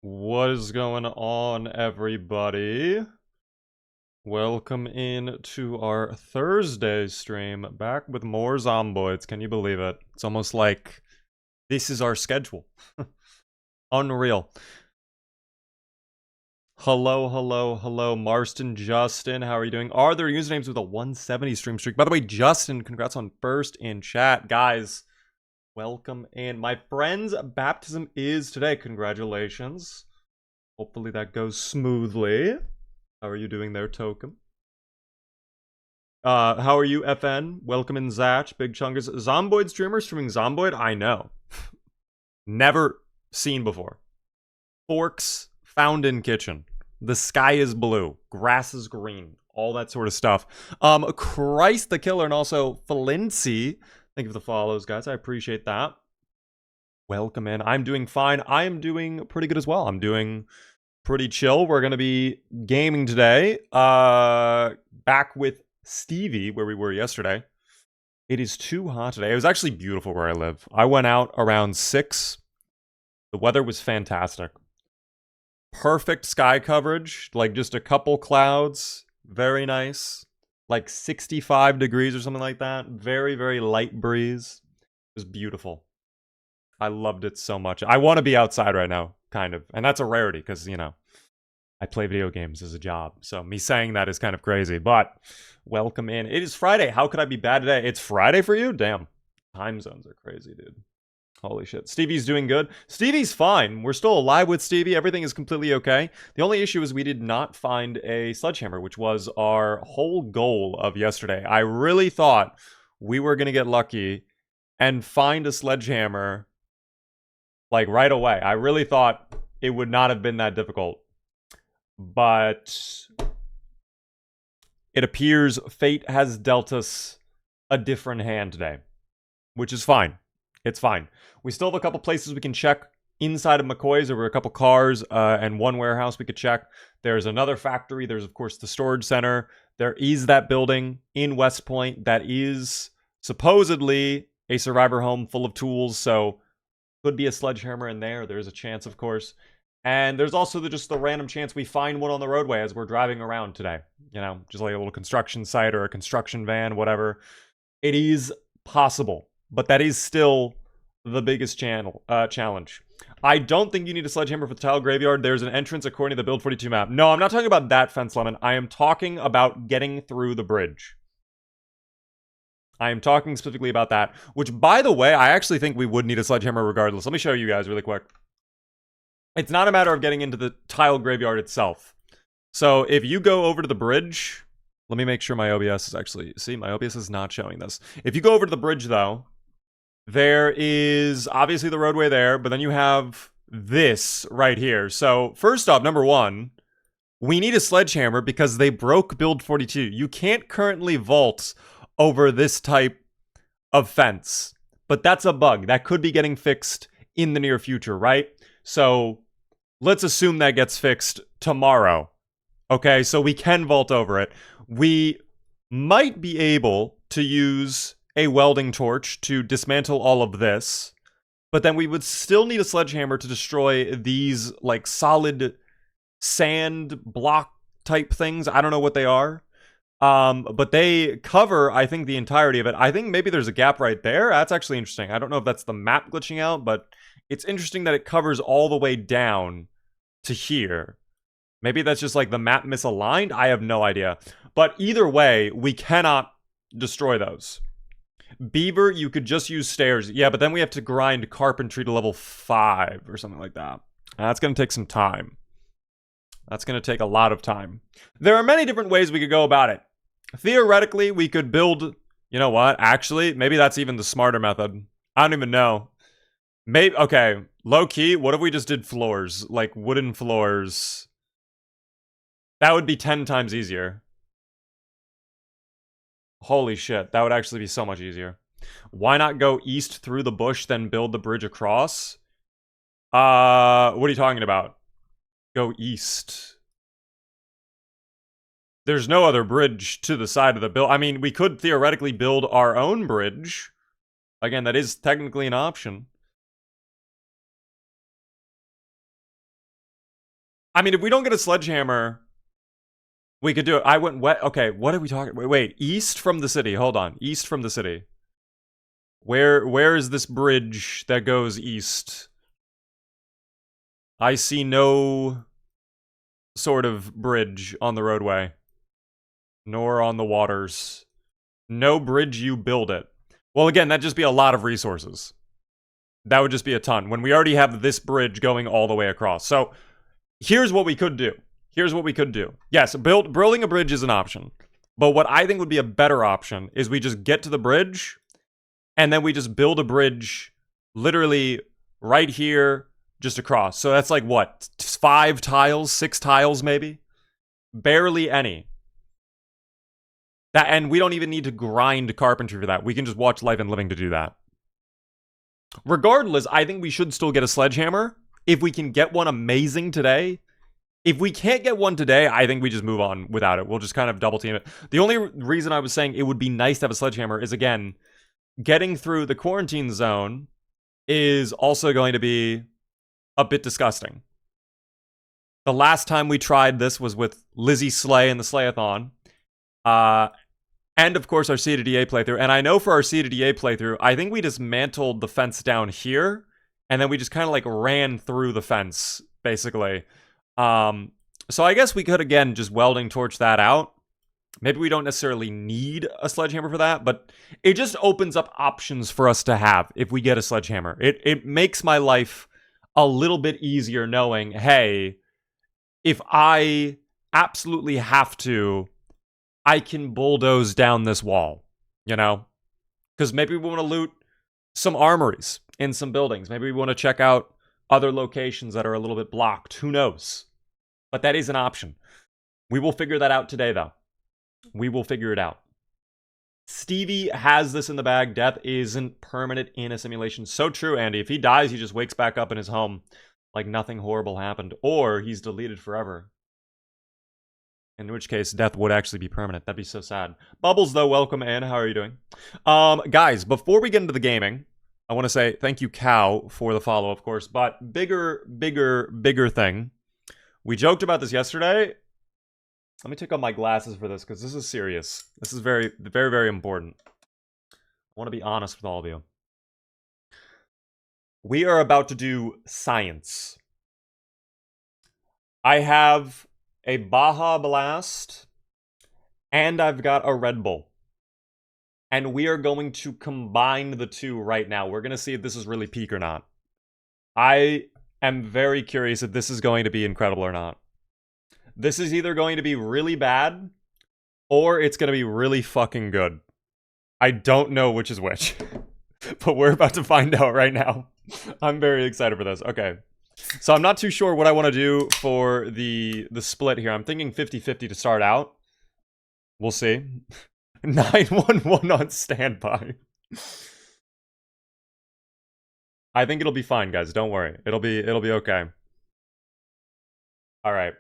What is going on, everybody? Welcome in to our Thursday stream, back with more zomboids. Can you believe it? It's almost like this is our schedule. Unreal. Hello, hello, hello, Marston, Justin. How are you doing? Are there usernames with a 170 stream streak? By the way, Justin, congrats on first in chat. Guys, welcome in. My friend's baptism is today. Congratulations. Hopefully that goes smoothly. How are you doing there, Token? How are you, FN? Welcome in, Zach. Big Chungus. Zomboid streamer streaming Zomboid? I know. Never seen before. Forks found in kitchen. The sky is blue. Grass is green. All that sort of stuff. Christ the Killer and also Felinci. Thank you for the follows, guys. I appreciate that. Welcome in. I'm doing fine. I am doing pretty good as well. I'm doing pretty chill. We're going to be gaming today. Back with Stevie, where we were yesterday. It is too hot today. It was actually beautiful where I live. I went out around 6. The weather was fantastic. Perfect sky coverage. Like just a couple clouds. Very nice. Like 65 degrees or something like that. Very, very light breeze. It was beautiful. I loved it so much. I want to be outside right now, kind of. And that's a rarity because, you know, I play video games as a job. So me saying that is kind of crazy. But welcome in. It is Friday. How could I be bad today? It's Friday for you? Damn. Time zones are crazy, dude. Holy shit. Stevie's doing good. Stevie's fine. We're still alive with Stevie. Everything is completely okay. The only issue is we did not find a sledgehammer, which was our whole goal of yesterday. I really thought we were going to get lucky and find a sledgehammer like right away. I really thought it would not have been that difficult. But it appears fate has dealt us a different hand today, which is fine. It's fine. We still have a couple places we can check inside of McCoy's. There were a couple cars and one warehouse we could check. There's another factory. There's, of course, the storage center. There is that building in West Point that is supposedly a survivor home full of tools, so could be a sledgehammer in there. There's a chance, of course. And there's also just the random chance we find one on the roadway as we're driving around today. You know, just like a little construction site or a construction van, whatever. It is possible, but that is still the biggest challenge. I don't think you need a sledgehammer for the tile graveyard. There's an entrance according to the Build 42 map. No, I'm not talking about that, Fence Lemon. I am talking about getting through the bridge. I am talking specifically about that, which, by the way, I actually think we would need a sledgehammer regardless. Let me show you guys really quick. It's not a matter of getting into the tile graveyard itself. So if you go over to the bridge, let me make sure my OBS is actually, see, my OBS is not showing this. If you go over to the bridge, though, there is obviously the roadway there, but then you have this right here. So first off, number one, we need a sledgehammer because they broke Build 42. You can't currently vault over this type of fence, but that's a bug that could be getting fixed in the near future, right? So let's assume that gets fixed tomorrow. Okay, so we can vault over it. We might be able to use a welding torch to dismantle all of this, but then we would still need a sledgehammer to destroy these like solid sand block type things. I don't know what they are. But they cover, I think, the entirety of it. I think maybe there's a gap right there. That's actually interesting. I don't know if that's the map glitching out, but it's interesting that it covers all the way down to here. Maybe that's just like the map misaligned. I have no idea. But either way, we cannot destroy those. Beaver, you could just use stairs. Yeah, but then we have to grind carpentry to level 5 or something like that. That's going to take some time. That's going to take a lot of time. There are many different ways we could go about it. Theoretically, we could build... You know what? Actually, maybe that's even the smarter method. I don't even know. Maybe... Okay, low-key, what if we just did floors? Like, wooden floors. That would be 10 times easier. Holy shit, that would actually be so much easier. Why not go east through the bush, then build the bridge across? What are you talking about? Go east. There's no other bridge to the side of the build. I mean, we could theoretically build our own bridge. Again, that is technically an option. I mean, if we don't get a sledgehammer, we could do it. I went wet. Okay, what are we talking? Wait. East from the city. Hold on. East from the city. Where is this bridge that goes east? I see no sort of bridge on the roadway, nor on the waters. No bridge, you build it. Well, again, that'd just be a lot of resources. That would just be a ton, when we already have this bridge going all the way across. So, here's what we could do. Yes, building a bridge is an option. But what I think would be a better option is we just get to the bridge, and then we just build a bridge literally right here, just across. So that's like, what, 5 tiles, 6 tiles maybe? Barely any. And we don't even need to grind carpentry for that. We can just watch Life and Living to do that. Regardless, I think we should still get a sledgehammer. If we can get one, amazing today. If we can't get one today, I think we just move on without it. We'll just kind of double team it. The only reason I was saying it would be nice to have a sledgehammer is, again, getting through the quarantine zone is also going to be a bit disgusting. The last time we tried this was with Lizzie Slay and the Slayathon. And of course our C to DA playthrough. And I know for our C to DA playthrough, I think we dismantled the fence down here, and then we just kind of like ran through the fence, basically. So I guess we could, again, just welding torch that out. Maybe we don't necessarily need a sledgehammer for that, but it just opens up options for us to have if we get a sledgehammer. It makes my life a little bit easier knowing, hey, if I absolutely have to, I can bulldoze down this wall, you know? Because maybe we want to loot some armories in some buildings. Maybe we want to check out other locations that are a little bit blocked. Who knows? But that is an option. We will figure that out today, though. We will figure it out. Stevie has this in the bag. Death isn't permanent in a simulation. So true, Andy. If he dies, he just wakes back up in his home like nothing horrible happened. Or he's deleted forever. In which case, death would actually be permanent. That'd be so sad. Bubbles, though, welcome in. How are you doing? Guys, before we get into the gaming, I want to say thank you, Cow, for the follow, of course. But bigger thing. We joked about this yesterday. Let me take off my glasses for this, because this is serious. This is very, very, very important. I want to be honest with all of you. We are about to do science. I have a Baja Blast, and I've got a Red Bull. And we are going to combine the two right now. We're going to see if this is really peak or not. I am very curious if this is going to be incredible or not. This is either going to be really bad, or it's going to be really fucking good. I don't know which is which. But we're about to find out right now. I'm very excited for this. Okay. So I'm not too sure what I want to do for the split here. I'm thinking 50-50 to start out. We'll see. 911 on standby. I think it'll be fine, guys. Don't worry. It'll be okay. All right.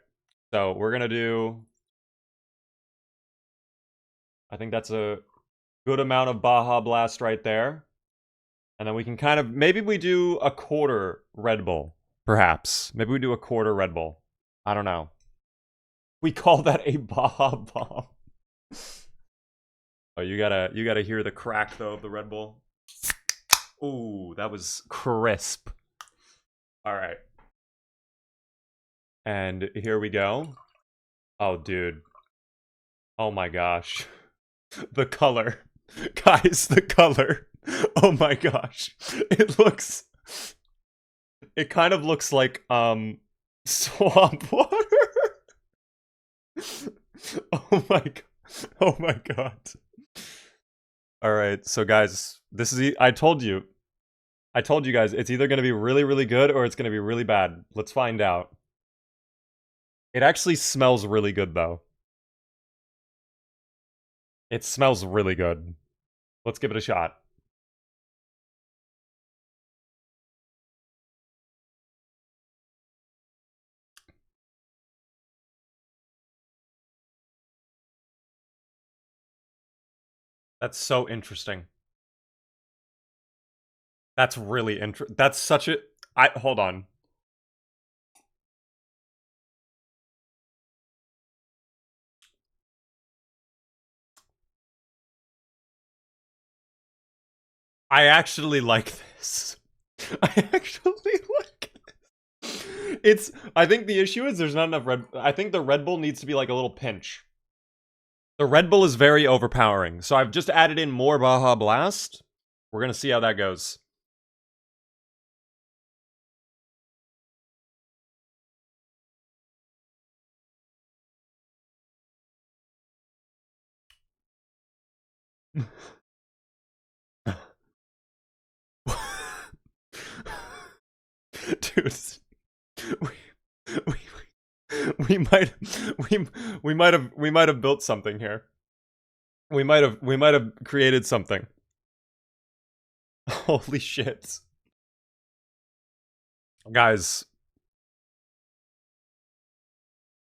So we're going to do, I think that's a good amount of Baja Blast right there. And then we can kind of, maybe we do a quarter Red Bull, perhaps. Maybe we do a quarter Red Bull. I don't know. We call that a Baja Bomb. Oh, you gotta hear the crack, though, of the Red Bull. Ooh, that was crisp. All right. And here we go. Oh, dude. Oh my gosh. The color. Guys, the color. Oh my gosh. It kind of looks like, swamp water. Oh my god. Oh my god. Alright, so guys, this is, I told you guys, it's either going to be really, really good or it's going to be really bad. Let's find out. It actually smells really good, though. It smells really good. Let's give it a shot. That's so interesting. That's really interesting. That's such a... hold on. I actually like this. I actually like this. It's, I think the issue is there's not enough I think the Red Bull needs to be like a little pinch. The Red Bull is very overpowering, so I've just added in more Baja Blast. We're gonna see how that goes. Dude, we, we might we might have built something here. We might have created something. Holy shit. Guys,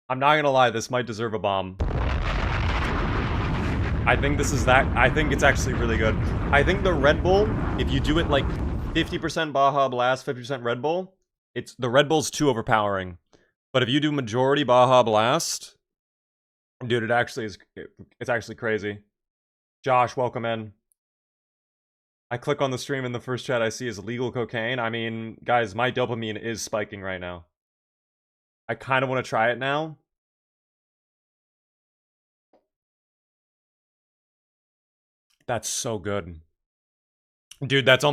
I'm not gonna lie, this might deserve a bomb. I think this is that. I think it's actually really good. I think the Red Bull, if you do it like 50% Baja Blast, 50% Red Bull, the Red Bull's too overpowering. But if you do majority Baja Blast, dude, it's actually crazy. Josh, welcome in. I click on the stream and the first chat I see is legal cocaine. I mean, guys, my dopamine is spiking right now. I kind of want to try it now. That's so good. Dude, that's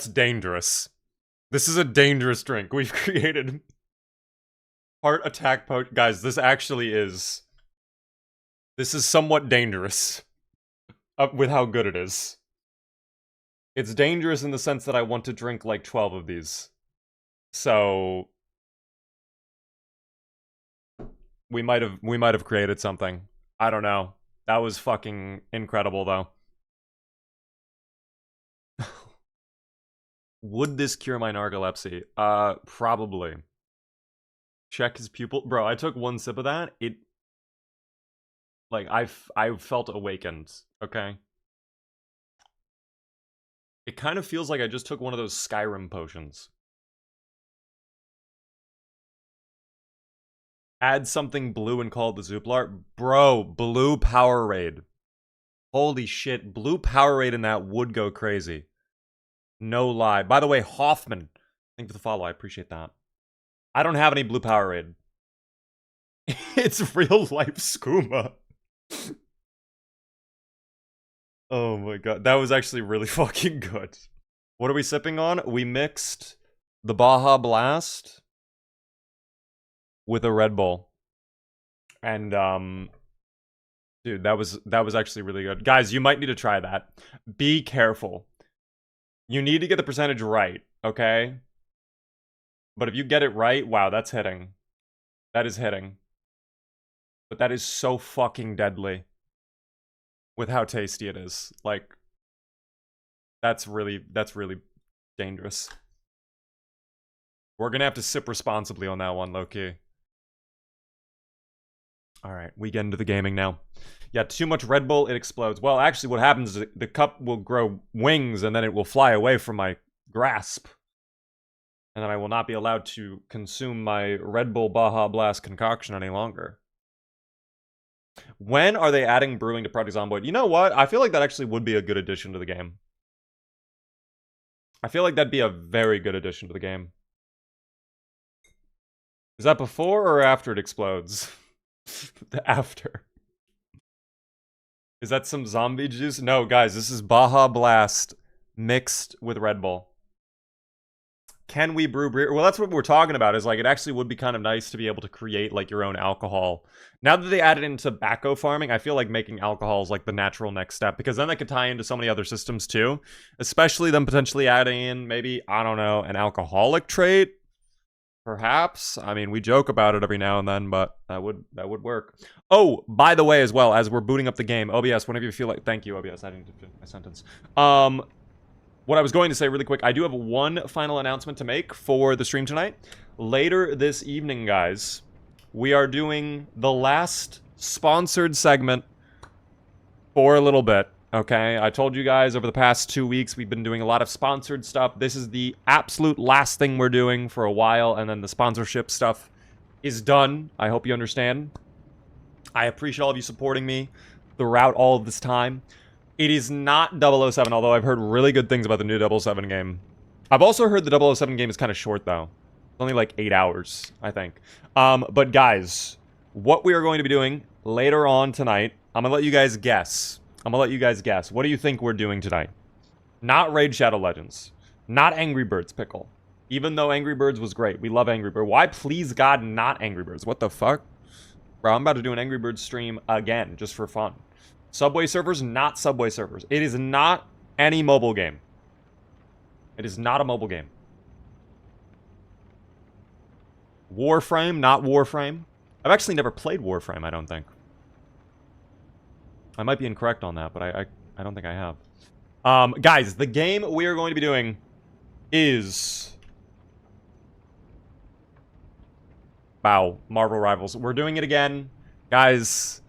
dangerous. This is a dangerous drink we've created. Heart attack guys, this is somewhat dangerous. With how good it is. It's dangerous in the sense that I want to drink like 12 of these. So we might have created something. I don't know. That was fucking incredible though. Would this cure my narcolepsy? Probably. Check his pupil. Bro, I took one sip of that. Like, I felt awakened, okay? It kind of feels like I just took one of those Skyrim potions. Add something blue and call it the Zooplar. Bro, blue Powerade. Holy shit, blue Powerade in that would go crazy. No lie. By the way, Hoffman, thank you for the follow. I appreciate that. I don't have any blue Powerade. It's real life skooma. Oh my god, that was actually really fucking good. What are we sipping on? We mixed the Baja Blast with a Red Bull. And dude, that was actually really good. Guys, you might need to try that. Be careful. You need to get the percentage right, okay? But if you get it right, wow, that's hitting. That is hitting. But that is so fucking deadly. With how tasty it is. Like, that's really dangerous. We're gonna have to sip responsibly on that one, low-key. Alright, we get into the gaming now. Yeah, too much Red Bull, it explodes. Well, actually, what happens is the cup will grow wings, and then it will fly away from my grasp. And then I will not be allowed to consume my Red Bull Baja Blast concoction any longer. When are they adding brewing to Project Zomboid? You know what? I feel like that actually would be a good addition to the game. I feel like that'd be a very good addition to the game. Is that before or after it explodes? After. Is that some zombie juice? No, guys, this is Baja Blast mixed with Red Bull. Can we brew beer? Well, that's what we're talking about, is like, it actually would be kind of nice to be able to create like your own alcohol. Now that they added in tobacco farming, I feel like making alcohol is like the natural next step, because then they could tie into so many other systems too. Especially them potentially adding in maybe, I don't know, an alcoholic trait. Perhaps. I mean, we joke about it every now and then, but that would work. Oh, by the way, as well, as we're booting up the game, OBS, whenever you feel like, thank you, OBS, I didn't finish my sentence. What I was going to say really quick, I do have one final announcement to make for the stream tonight. Later this evening, guys, we are doing the last sponsored segment for a little bit, okay? I told you guys over the past 2 weeks, we've been doing a lot of sponsored stuff. This is the absolute last thing we're doing for a while, and then the sponsorship stuff is done. I hope you understand. I appreciate all of you supporting me throughout all of this time. It is not 007, although I've heard really good things about the new 007 game. I've also heard the 007 game is kind of short, though. It's only like 8 hours, I think. But guys, what we are going to be doing later on tonight, I'm going to let you guys guess. What do you think we're doing tonight? Not Raid Shadow Legends. Not Angry Birds Pickle. Even though Angry Birds was great. We love Angry Birds. Why, please God, not Angry Birds? What the fuck? Bro, I'm about to do an Angry Birds stream again, just for fun. Subway Surfers, not Subway Surfers. It is not any mobile game. It is not a mobile game. Warframe, not Warframe. I've actually never played Warframe, I don't think. I might be incorrect on that, but I don't think I have. Guys, the game we are going to be doing is... Wow, Marvel Rivals. We're doing it again. Guys,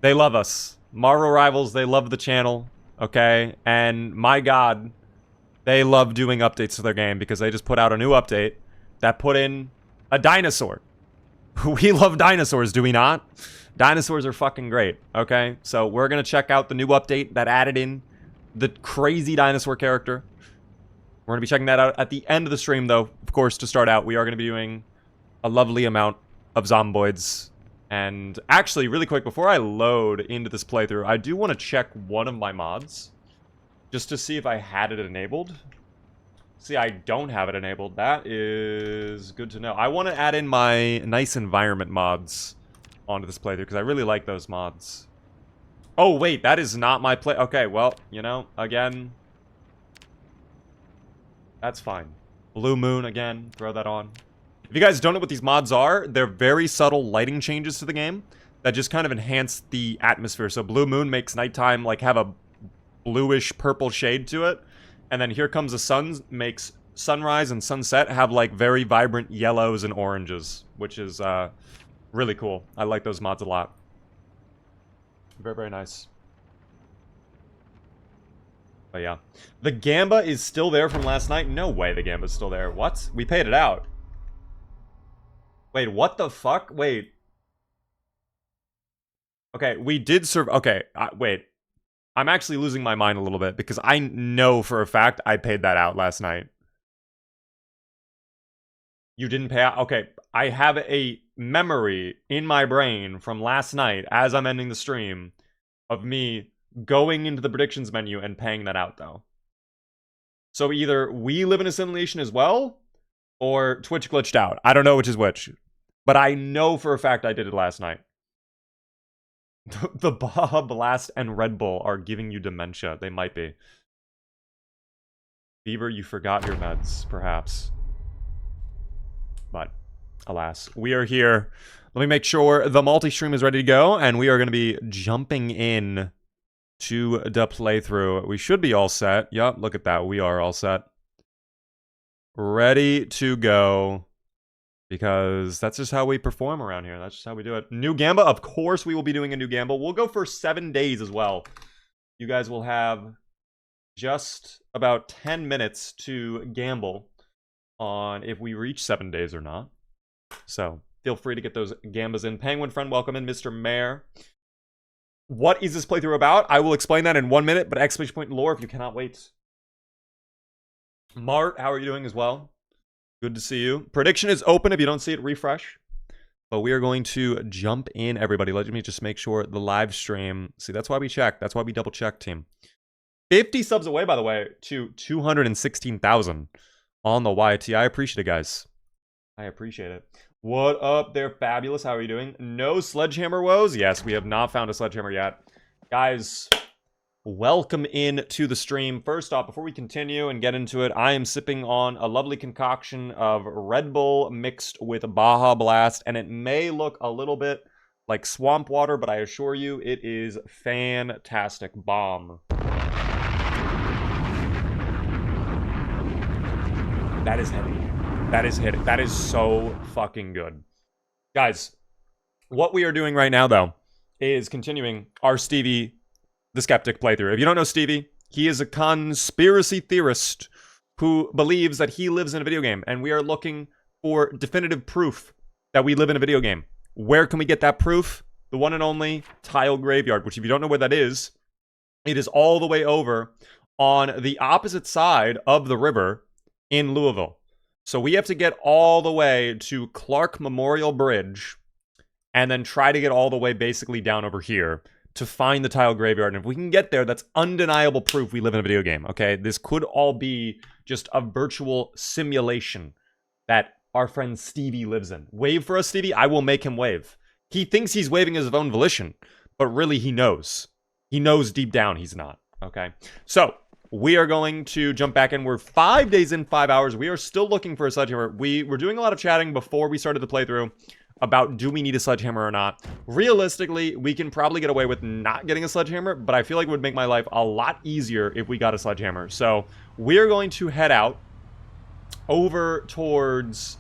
they love us. Marvel Rivals, they love the channel, okay? And my God, they love doing updates to their game because they just put out a new update that put in a dinosaur. We love dinosaurs, do we not? Dinosaurs are fucking great, okay? So we're going to check out the new update that added in the crazy dinosaur character. We're going to be checking that out at the end of the stream, though. Of course, to start out, we are going to be doing a lovely amount of zomboids. And actually, really quick, before I load into this playthrough, I do want to check one of my mods just to see if I had it enabled. See, I don't have it enabled. That is good to know. I want to add in my nice environment mods onto this playthrough because I really like those mods. Oh, wait, that is not my play. Okay, well, you know, again, that's fine. Blue Moon, again, throw that on. If you guys don't know what these mods are, they're very subtle lighting changes to the game that just kind of enhance the atmosphere. So Blue Moon makes nighttime, like, have a bluish purple shade to it. And then Here Comes the Sun makes sunrise and sunset have, like, very vibrant yellows and oranges, which is really cool. I like those mods a lot. Very, very nice. But yeah. The Gamba is still there from last night? No way the Gamba's still there. What? We paid it out. Wait, what the fuck? Wait. Okay, we did serve... Okay, wait. I'm actually losing my mind a little bit because I know for a fact I paid that out last night. You didn't pay out? Okay, I have a memory in my brain from last night as I'm ending the stream of me going into the predictions menu and paying that out, though. So either we live in a simulation as well, or Twitch glitched out. I don't know which is which. But I know for a fact I did it last night. The Baja Blast and Red Bull are giving you dementia. They might be. Fever, you forgot your meds, perhaps. But, alas, we are here. Let me make sure the multi-stream is ready to go, and we are going to be jumping in to the playthrough. We should be all set. Yup, look at that. We are all set. Ready to go. Because that's just how we perform around here. That's just how we do it. New Gamba, of course we will be doing a new Gamba. We'll go for 7 days as well. You guys will have just about 10 minutes to gamble on if we reach 7 days or not. So, feel free to get those Gambas in. Penguin friend, welcome in. Mr. Mayor. What is this playthrough about? I will explain that in 1 minute, but exclamation point lore if you cannot wait. Mart, how are you doing as well? Good to see you. Prediction is open. If you don't see it, refresh. But we are going to jump in, everybody. Let me just make sure the live stream... See, that's why we check. That's why we double check, team. 50 subs away, by the way, to 216,000 on the YT. I appreciate it, guys. I appreciate it. What up there, Fabulous? How are you doing? No sledgehammer woes? Yes, we have not found a sledgehammer yet. Guys... Welcome in to the stream. First off, before we continue and get into it, I am sipping on a lovely concoction of Red Bull mixed with Baja Blast, and it may look a little bit like swamp water, but I assure you it is fantastic. Bomb. That is heavy. That is hitting. That is so fucking good. Guys, what we are doing right now, though, is continuing our Stevie the Skeptic playthrough. If you don't know Stevie, he is a conspiracy theorist who believes that he lives in a video game, and we are looking for definitive proof that we live in a video game. Where can we get that proof? The one and only Tile Graveyard, which if you don't know where that is, It is all the way over on the opposite side of the river in Louisville. So we have to get all the way to Clark Memorial Bridge and then try to get all the way basically down over here to find the tile graveyard. And if we can get there, that's undeniable proof we live in a video game, okay? This could all be just a virtual simulation that our friend Stevie lives in. Wave for us, Stevie? I will make him wave. He thinks he's waving his own volition, but really he knows. He knows deep down he's not, okay? So, we are going to jump back in. We're 5 days in, 5 hours. We are still looking for a sledgehammer. We were doing a lot of chatting before we started the playthrough about do we need a sledgehammer or not. Realistically, we can probably get away with not getting a sledgehammer, but I feel like it would make my life a lot easier if we got a sledgehammer. So, we're going to head out over towards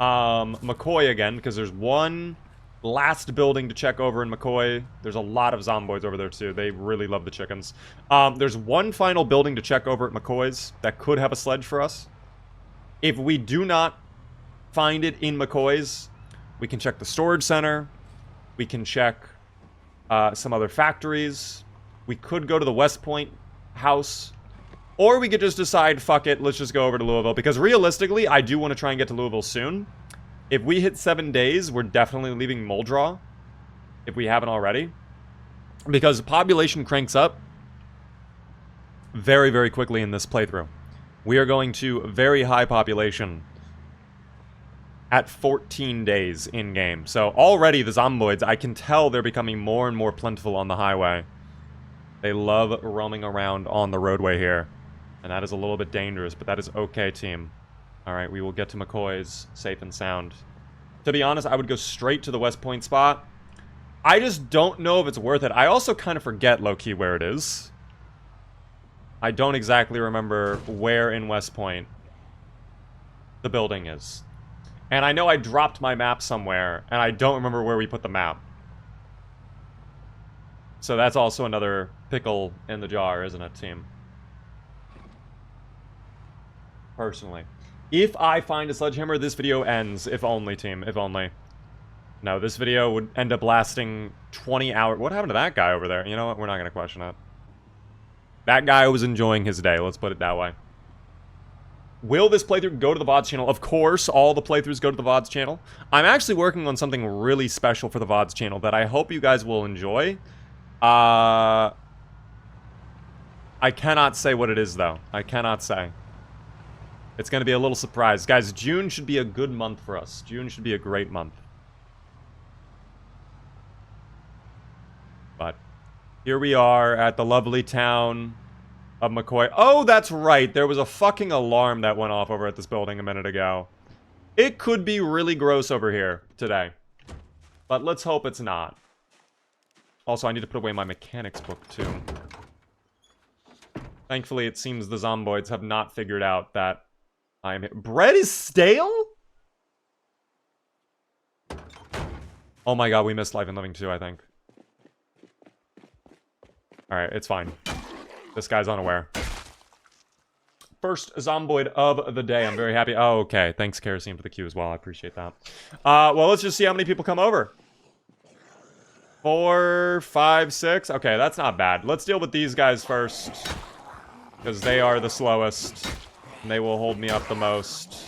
McCoy again, because there's one last building to check over in McCoy. There's a lot of zomboids over there too. They really love the chickens. There's one final building to check over at McCoy's that could have a sledge for us. If we do not find it in McCoy's, we can check the storage center. We can check some other factories. We could go to the West Point house. Or we could just decide, fuck it, let's just go over to Louisville. Because realistically, I do want to try and get to Louisville soon. If we hit 7 days, we're definitely leaving Muldraw, if we haven't already. Because population cranks up very, very quickly in this playthrough. We are going to very high population at 14 days in-game. So already the zomboids, I can tell they're becoming more and more plentiful on the highway. They love roaming around on the roadway here. And that is a little bit dangerous, but that is okay, team. Alright, we will get to McCoy's safe and sound. To be honest, I would go straight to the West Point spot. I just don't know if it's worth it. I also kind of forget, low-key, where it is. I don't exactly remember where in West Point the building is. And I know I dropped my map somewhere, and I don't remember where we put the map. So that's also another pickle in the jar, isn't it, team? Personally. If I find a sledgehammer, this video ends. If only, team. If only. No, this video would end up lasting 20 hours. What happened to that guy over there? You know what? We're not going to question it. That guy was enjoying his day. Let's put it that way. Will this playthrough go to the VODs channel? Of course, all the playthroughs go to the VODs channel. I'm actually working on something really special for the VODs channel that I hope you guys will enjoy. I cannot say what it is, though. I cannot say. It's going to be a little surprise. Guys, June should be a good month for us. June should be a great month. But here we are at the lovely town of McCoy. Oh, that's right. There was a fucking alarm that went off over at this building a minute ago. It could be really gross over here today. But let's hope it's not. Also, I need to put away my mechanics book, too. Thankfully, it seems the zomboids have not figured out that I'm... Bread is stale? Oh my god, we missed Life and Living 2, I think. Alright, it's fine. This guy's unaware. First zomboid of the day. I'm very happy. Oh, okay. Thanks, Kerosene, for the queue as well. I appreciate that. Well, let's just see how many people come over. 4, 5, 6. Okay, that's not bad. Let's deal with these guys first. Because they are the slowest. And they will hold me up the most.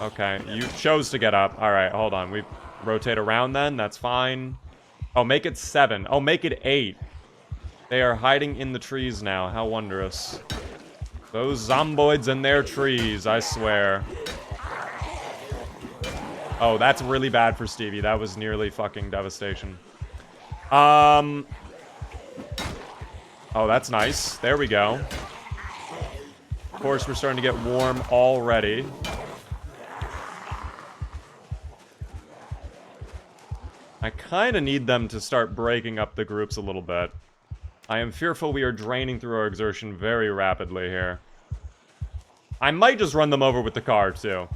Okay, you chose to get up. Alright, hold on. We rotate around then. That's fine. Oh, make it 7. Oh, make it 8. They are hiding in the trees now. How wondrous. Those zomboids in their trees, I swear. Oh, that's really bad for Stevie. That was nearly fucking devastation. Oh, that's nice. There we go. Of course, we're starting to get warm already. I kind of need them to start breaking up the groups a little bit. I am fearful we are draining through our exertion very rapidly here. I might just run them over with the car, too.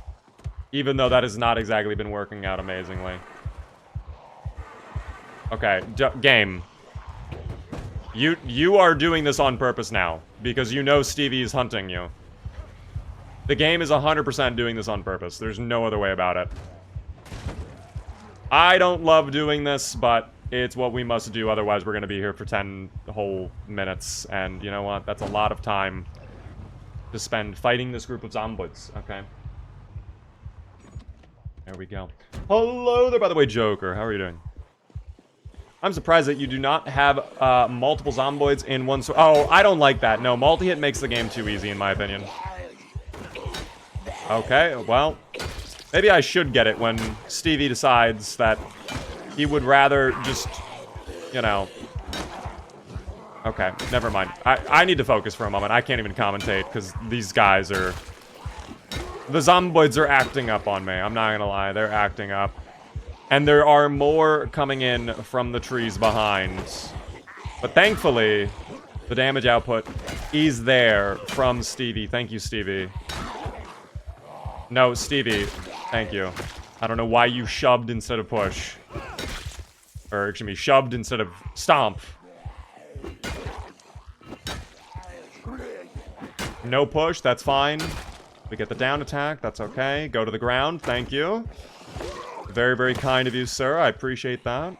Even though that has not exactly been working out amazingly. Okay, game. You are doing this on purpose now. Because you know Stevie is hunting you. The game is 100% doing this on purpose. There's no other way about it. I don't love doing this, but It's what we must do, otherwise we're going to be here for 10 whole minutes. And you know what? That's a lot of time to spend fighting this group of zomboids, okay? There we go. Hello there, by the way, Joker. How are you doing? I'm surprised that you do not have multiple zomboids in one... Oh, I don't like that. No, multi-hit makes the game too easy, in my opinion. Okay, well... Maybe I should get it when Stevie decides that he would rather just, you know... Okay, never mind. I need to focus for a moment. I can't even commentate, because these guys are... The zomboids are acting up on me. I'm not gonna lie, they're acting up. And there are more coming in from the trees behind. But thankfully, the damage output is there from Stevie. Thank you, Stevie. No, Stevie. Thank you. I don't know why you shoved instead of push. Or, excuse me, shoved instead of stomp. No push, that's fine. We get the down attack, that's okay. Go to the ground, thank you. Very, very kind of you, sir. I appreciate that.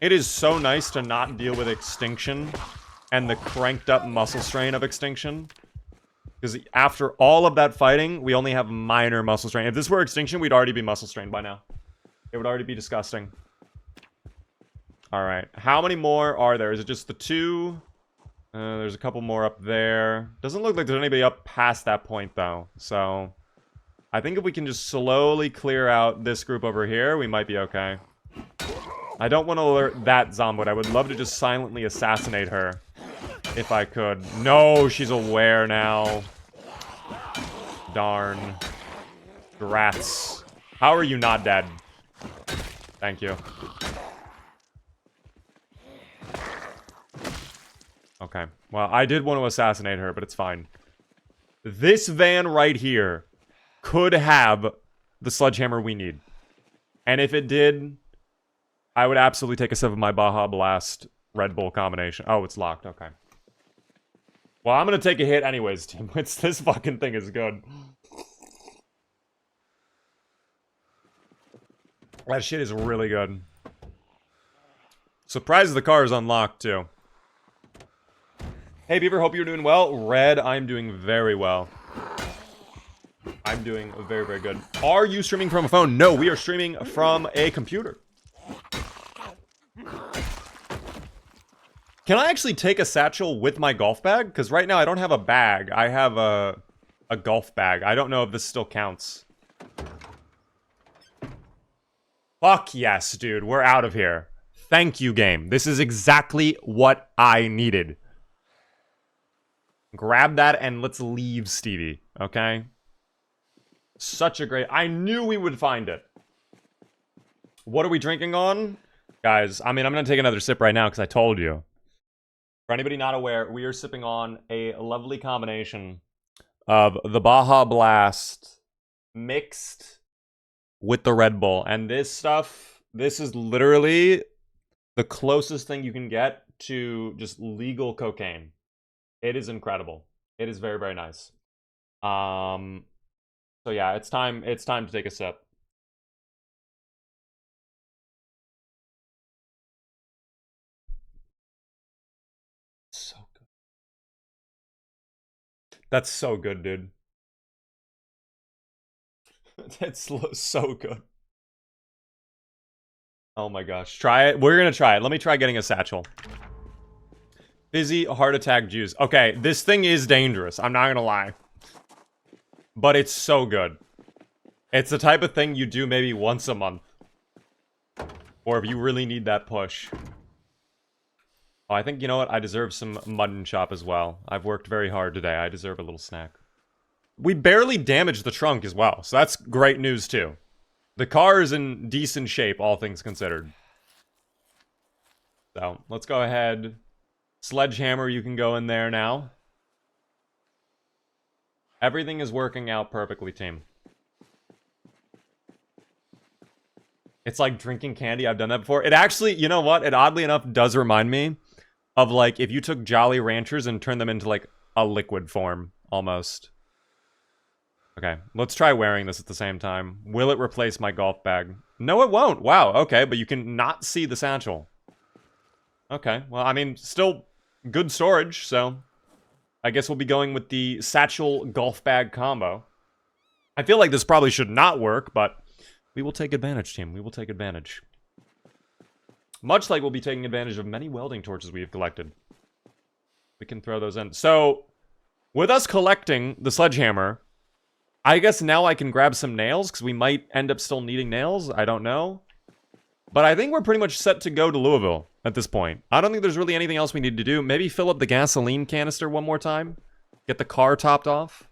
It is so nice to not deal with extinction and the cranked up muscle strain of extinction. Because after all of that fighting, we only have minor muscle strain. If this were extinction, we'd already be muscle strained by now. It would already be disgusting. Alright. How many more are there? Is it just the 2? There's a couple more up there. Doesn't look like there's anybody up past that point, though. So, I think if we can just slowly clear out this group over here, we might be okay. I don't want to alert that zomboid. I would love to just silently assassinate her. If I could. No, she's aware now. Darn. Rats. How are you not dead? Thank you. Okay. Well, I did want to assassinate her, but it's fine. This van right here could have the sledgehammer we need. And if it did, I would absolutely take a sip of my Baja Blast Red Bull combination. Oh, it's locked. Okay. Well, I'm gonna take a hit anyways, Tim. This fucking thing is good. That shit is really good. Surprised the car is unlocked, too. Hey, Beaver, hope you're doing well. Red, I'm doing very well. I'm doing very, very good. Are you streaming from a phone? No, we are streaming from a computer. Can I actually take a satchel with my golf bag? Because right now I don't have a bag. I have a golf bag. I don't know if this still counts. Fuck yes, dude. We're out of here. Thank you, game. This is exactly what I needed. Grab that and let's leave Stevie, okay? Such a great... I knew we would find it. What are we drinking on? Guys, I mean, I'm going to take another sip right now because I told you. For anybody not aware, we are sipping on a lovely combination of the Baja Blast mixed with the Red Bull. And this stuff, this is literally the closest thing you can get to just legal cocaine. It is incredible. It is very, very nice. So yeah, it's time to take a sip. So good. That's so good, dude. That's so good. Oh my gosh. Try it. We're gonna try it. Let me try getting a satchel. Fizzy heart attack juice. Okay, this thing is dangerous. I'm not gonna lie. But it's so good. It's the type of thing you do maybe once a month. Or if you really need that push. Oh, I think, you know what? I deserve some mutton chop as well. I've worked very hard today. I deserve a little snack. We barely damaged the trunk as well, so that's great news too. The car is in decent shape, all things considered. So, let's go ahead. Sledgehammer, you can go in there now. Everything is working out perfectly, team. It's like drinking candy. I've done that before. It actually, you know what? It oddly enough does remind me of like if you took Jolly Ranchers and turned them into like a liquid form, almost. Okay, let's try wearing this at the same time. Will it replace my golf bag? No, it won't. Wow, okay, but you can not see the satchel. Okay, well, I mean, still good storage, so I guess we'll be going with the satchel golf bag combo. I feel like this probably should not work, but we will take advantage, team. We will take advantage. Much like we'll be taking advantage of many welding torches we have collected. We can throw those in. So, with us collecting the sledgehammer, I guess now I can grab some nails, because we might end up still needing nails. I don't know. But I think we're pretty much set to go to Louisville at this point. I don't think there's really anything else we need to do. Maybe fill up the gasoline canister one more time. Get the car topped off.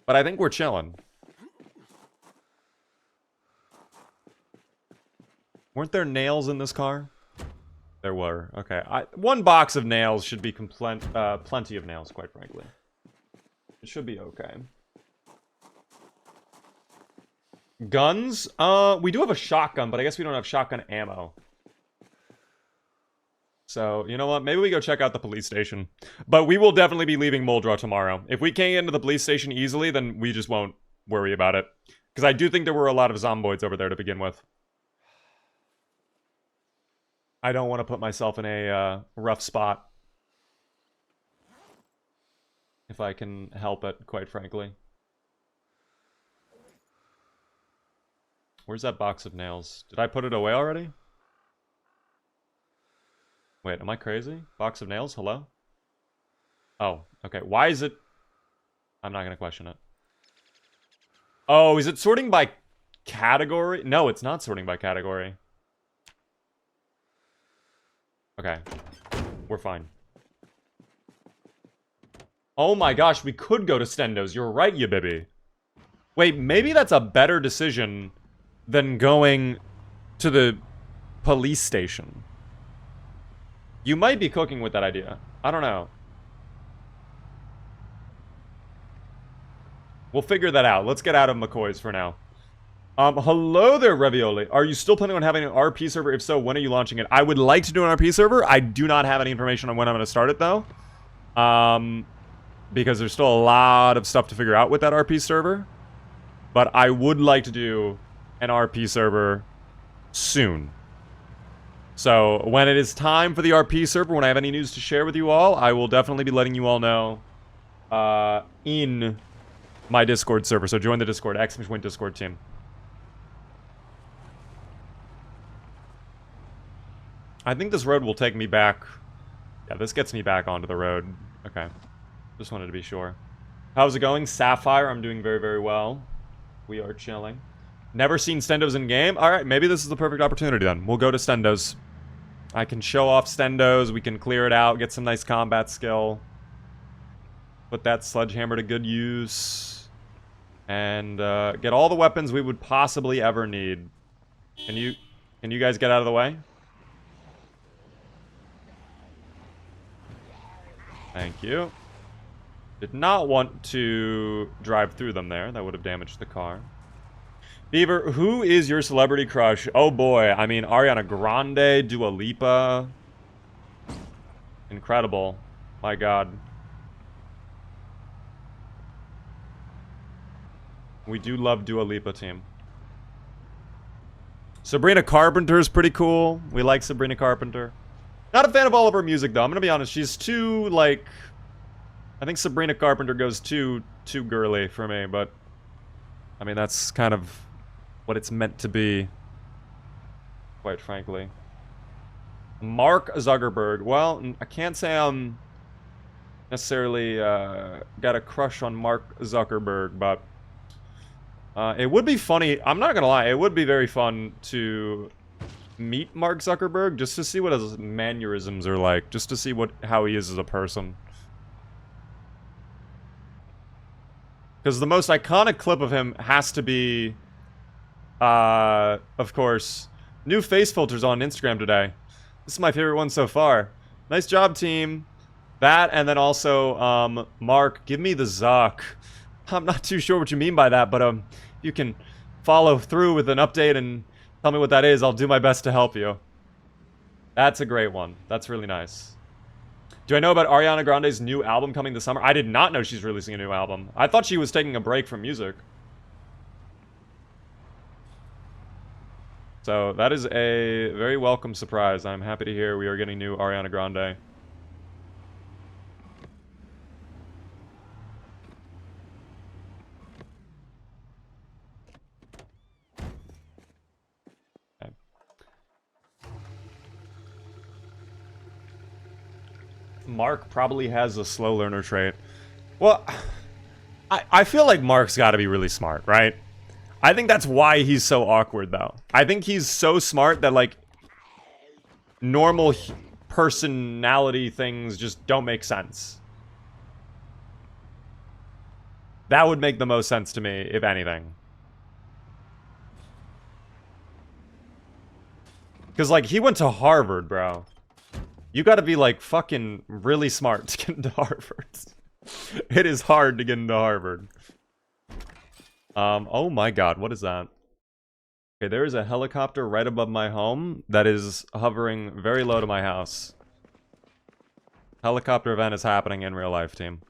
But I think we're chilling. Weren't there nails in this car? There were. Okay. One box of nails should be plenty of nails, quite frankly. It should be okay. Guns? We do have a shotgun, but I guess we don't have shotgun ammo. So, you know what? Maybe we go check out the police station. But we will definitely be leaving Muldraw tomorrow. If we can't get into the police station easily, then we just won't worry about it. Because I do think there were a lot of zomboids over there to begin with. I don't want to put myself in a rough spot. If I can help it, quite frankly. Where's that box of nails? Did I put it away already? Wait, am I crazy? Box of nails? Hello? Oh, okay. Why is it... I'm not going to question it. Oh, is it sorting by category? No, it's not sorting by category. Okay. We're fine. Oh my gosh, we could go to Stendo's. You're right, you baby. Wait, maybe that's a better decision than going to the police station. You might be cooking with that idea. I don't know. We'll figure that out. Let's get out of McCoy's for now. Hello there, Ravioli. Are you still planning on having an RP server? If so, when are you launching it? I would like to do an RP server. I do not have any information on when I'm going to start it, though. Because there's still a lot of stuff to figure out with that RP server. But I would like to do an RP server soon. So, when it is time for the RP server, when I have any news to share with you all, I will definitely be letting you all know in my Discord server. So join the Discord, !Win Discord team. I think this road will take me back. Yeah, this gets me back onto the road. Okay. Just wanted to be sure. How's it going? Sapphire, I'm doing very, very well. We are chilling. Never seen Stendo's in game? Alright, maybe this is the perfect opportunity then. We'll go to Stendo's. I can show off Stendo's, we can clear it out, get some nice combat skill. Put that sledgehammer to good use. And get all the weapons we would possibly ever need. Can you guys get out of the way? Thank you. Did not want to drive through them there. That would have damaged the car. Beaver, who is your celebrity crush? Oh boy, I mean, Ariana Grande, Dua Lipa. Incredible. My god. We do love Dua Lipa, team. Sabrina Carpenter's pretty cool. We like Sabrina Carpenter. Not a fan of all of her music, though. I'm gonna be honest. She's too, like... I think Sabrina Carpenter goes too girly for me, but... I mean, that's kind of what it's meant to be. Quite frankly. Mark Zuckerberg. Well, I can't say I'm necessarily got a crush on Mark Zuckerberg, but... it would be funny. I'm not gonna lie. It would be very fun to meet Mark Zuckerberg just to see what his mannerisms are like. Just to see how he is as a person. Because the most iconic clip of him has to be, of course, new face filters on Instagram today. This is my favorite one so far. Nice job, team. That, and then also, Mark, give me the Zuck. I'm not too sure what you mean by that, but you can follow through with an update and tell me what that is. I'll do my best to help you. That's a great one. That's really nice. Do I know about Ariana Grande's new album coming this summer? I did not know she's releasing a new album. I thought she was taking a break from music. So that is a very welcome surprise. I'm happy to hear we are getting new Ariana Grande. Okay. Mark probably has a slow learner trait. Well, I feel like Mark's got to be really smart, right? I think that's why he's so awkward, though. I think he's so smart that, like, normal personality things just don't make sense. That would make the most sense to me, if anything. Because, like, he went to Harvard, bro. You gotta be, like, fucking really smart to get into Harvard. It is hard to get into Harvard. Oh my god, what is that? Okay, there is a helicopter right above my home that is hovering very low to my house. Helicopter event is happening in real life, team.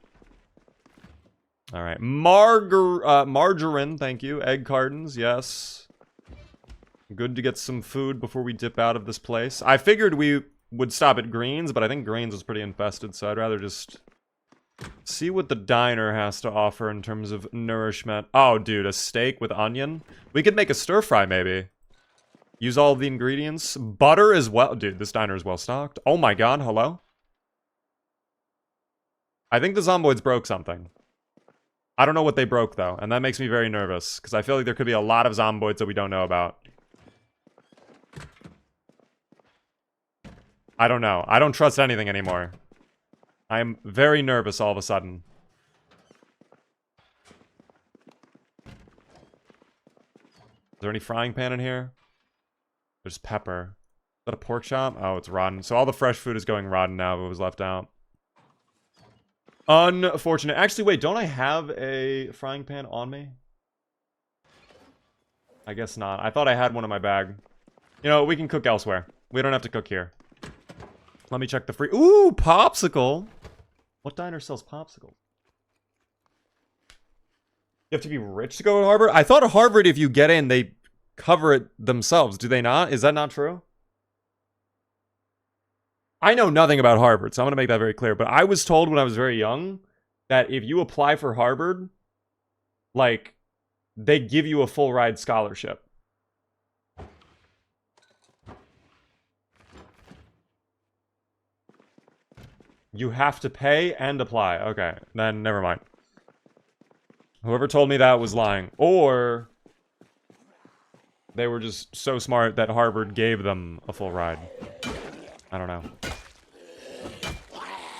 Alright, margarine, thank you. Egg cartons, yes. Good to get some food before we dip out of this place. I figured we would stop at Greens, but I think Greens was pretty infested, so I'd rather just see what the diner has to offer in terms of nourishment. Oh, dude, a steak with onion? We could make a stir fry, maybe. Use all the ingredients. Butter as well. Dude, this diner is well stocked. Oh my god, hello? I think the zomboids broke something. I don't know what they broke, though, and that makes me very nervous, because I feel like there could be a lot of zomboids that we don't know about. I don't know. I don't trust anything anymore. I am very nervous all of a sudden. Is there any frying pan in here? There's pepper. Is that a pork chop? Oh, it's rotten. So all the fresh food is going rotten now if it was left out. Unfortunate. Actually, wait, don't I have a frying pan on me? I guess not. I thought I had one in my bag. You know, we can cook elsewhere. We don't have to cook here. Let me check the free... Ooh, popsicle! What diner sells popsicles? You have to be rich to go to Harvard? I thought at Harvard, if you get in, they cover it themselves. Do they not? Is that not true? I know nothing about Harvard, so I'm going to make that very clear. But I was told when I was very young that if you apply for Harvard, like, they give you a full ride scholarship. You have to pay and apply. Okay, then never mind. Whoever told me that was lying. Or they were just so smart that Harvard gave them a full ride. I don't know.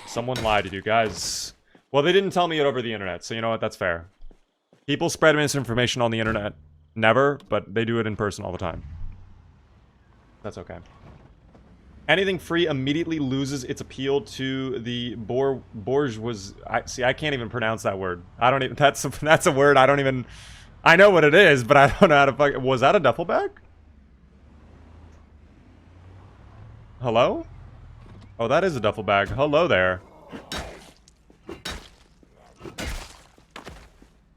Someone lied to you guys. Well, they didn't tell me it over the internet, so you know what? That's fair. People spread misinformation on the internet. Never, but they do it in person all the time. That's okay. Anything free immediately loses its appeal to the bourgeois. I can't even pronounce that word. I don't even. That's a word. I don't even. I know what it is, but I don't know how to fuck. Was that a duffel bag? Hello? Oh, that is a duffel bag. Hello there.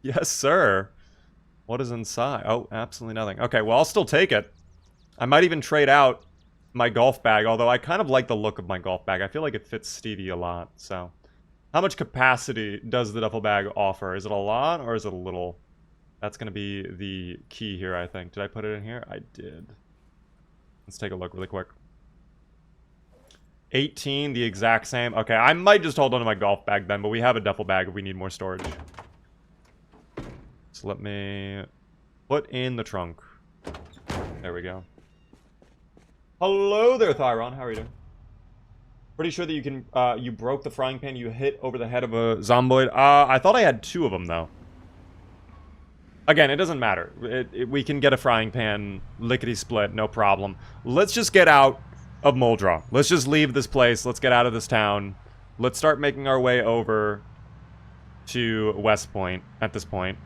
Yes, sir. What is inside? Oh, absolutely nothing. Okay, well, I'll still take it. I might even trade out my golf bag, although I kind of like the look of my golf bag. I feel like it fits Stevie a lot, so. How much capacity does the duffel bag offer? Is it a lot, or is it a little? That's going to be the key here, I think. Did I put it in here? I did. Let's take a look really quick. 18, the exact same. Okay, I might just hold on to my golf bag then, but we have a duffel bag if we need more storage. So let me put in the trunk. There we go. Hello there, Thyron. How are you doing? Pretty sure that you can, you broke the frying pan you hit over the head of a zomboid. I thought I had 2 of them, though. Again, it doesn't matter. We can get a frying pan lickety-split, no problem. Let's just get out of Muldraw. Let's just leave this place. Let's get out of this town. Let's start making our way over to West Point at this point.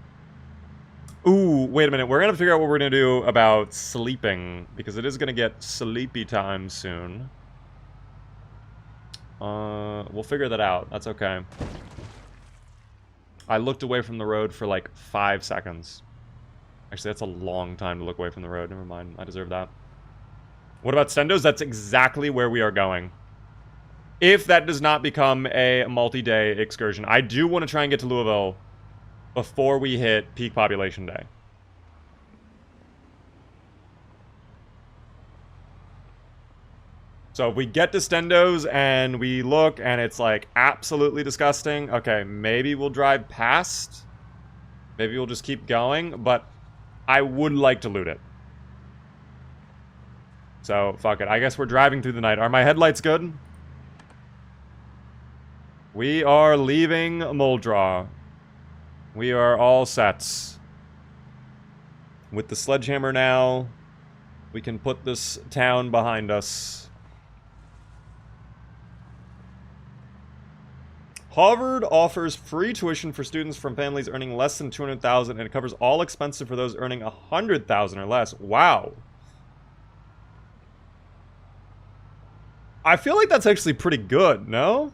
Ooh, wait a minute. We're going to figure out what we're going to do about sleeping, because it is going to get sleepy time soon. We'll figure that out. That's okay. I looked away from the road for like 5 seconds. Actually, that's a long time to look away from the road. Never mind. I deserve that. What about Stendos? That's exactly where we are going. If that does not become a multi-day excursion. I do want to try and get to Louisville before we hit peak population day. So if we get to Stendos and we look and it's like absolutely disgusting, okay, maybe we'll drive past. Maybe we'll just keep going, but I would like to loot it. So, fuck it. I guess we're driving through the night. Are my headlights good? We are leaving Muldraw. We are all set. With the sledgehammer now, we can put this town behind us. Harvard offers free tuition for students from families earning less than $200,000, and it covers all expenses for those earning $100,000 or less. Wow. I feel like that's actually pretty good, no?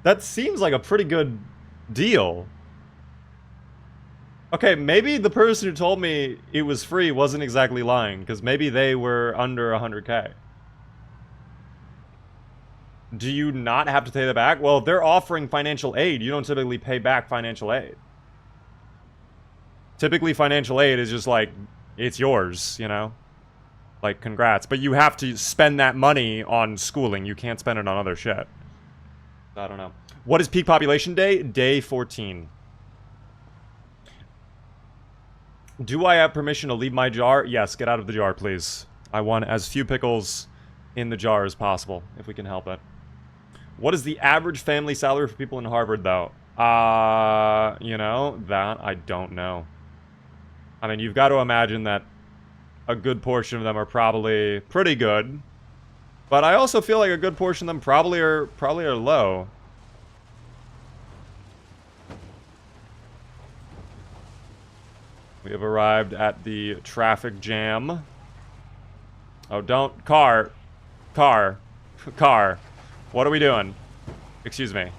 That seems like a pretty good deal. Okay, maybe the person who told me it was free wasn't exactly lying, because maybe they were under 100K. Do you not have to pay that back? Well, if they're offering financial aid, you don't typically pay back financial aid. Typically, financial aid is just like, it's yours, you know? Like, congrats. But you have to spend that money on schooling. You can't spend it on other shit. I don't know. What is peak population day? Day 14. Do I have permission to leave my jar? Yes, get out of the jar, please. I want as few pickles in the jar as possible, if we can help it. What is the average family salary for people in Harvard, though? You know, that I don't know. I mean, you've got to imagine that a good portion of them are probably pretty good. But I also feel like a good portion of them probably are low. We have arrived at the traffic jam. Oh, don't. Car. What are we doing? Excuse me.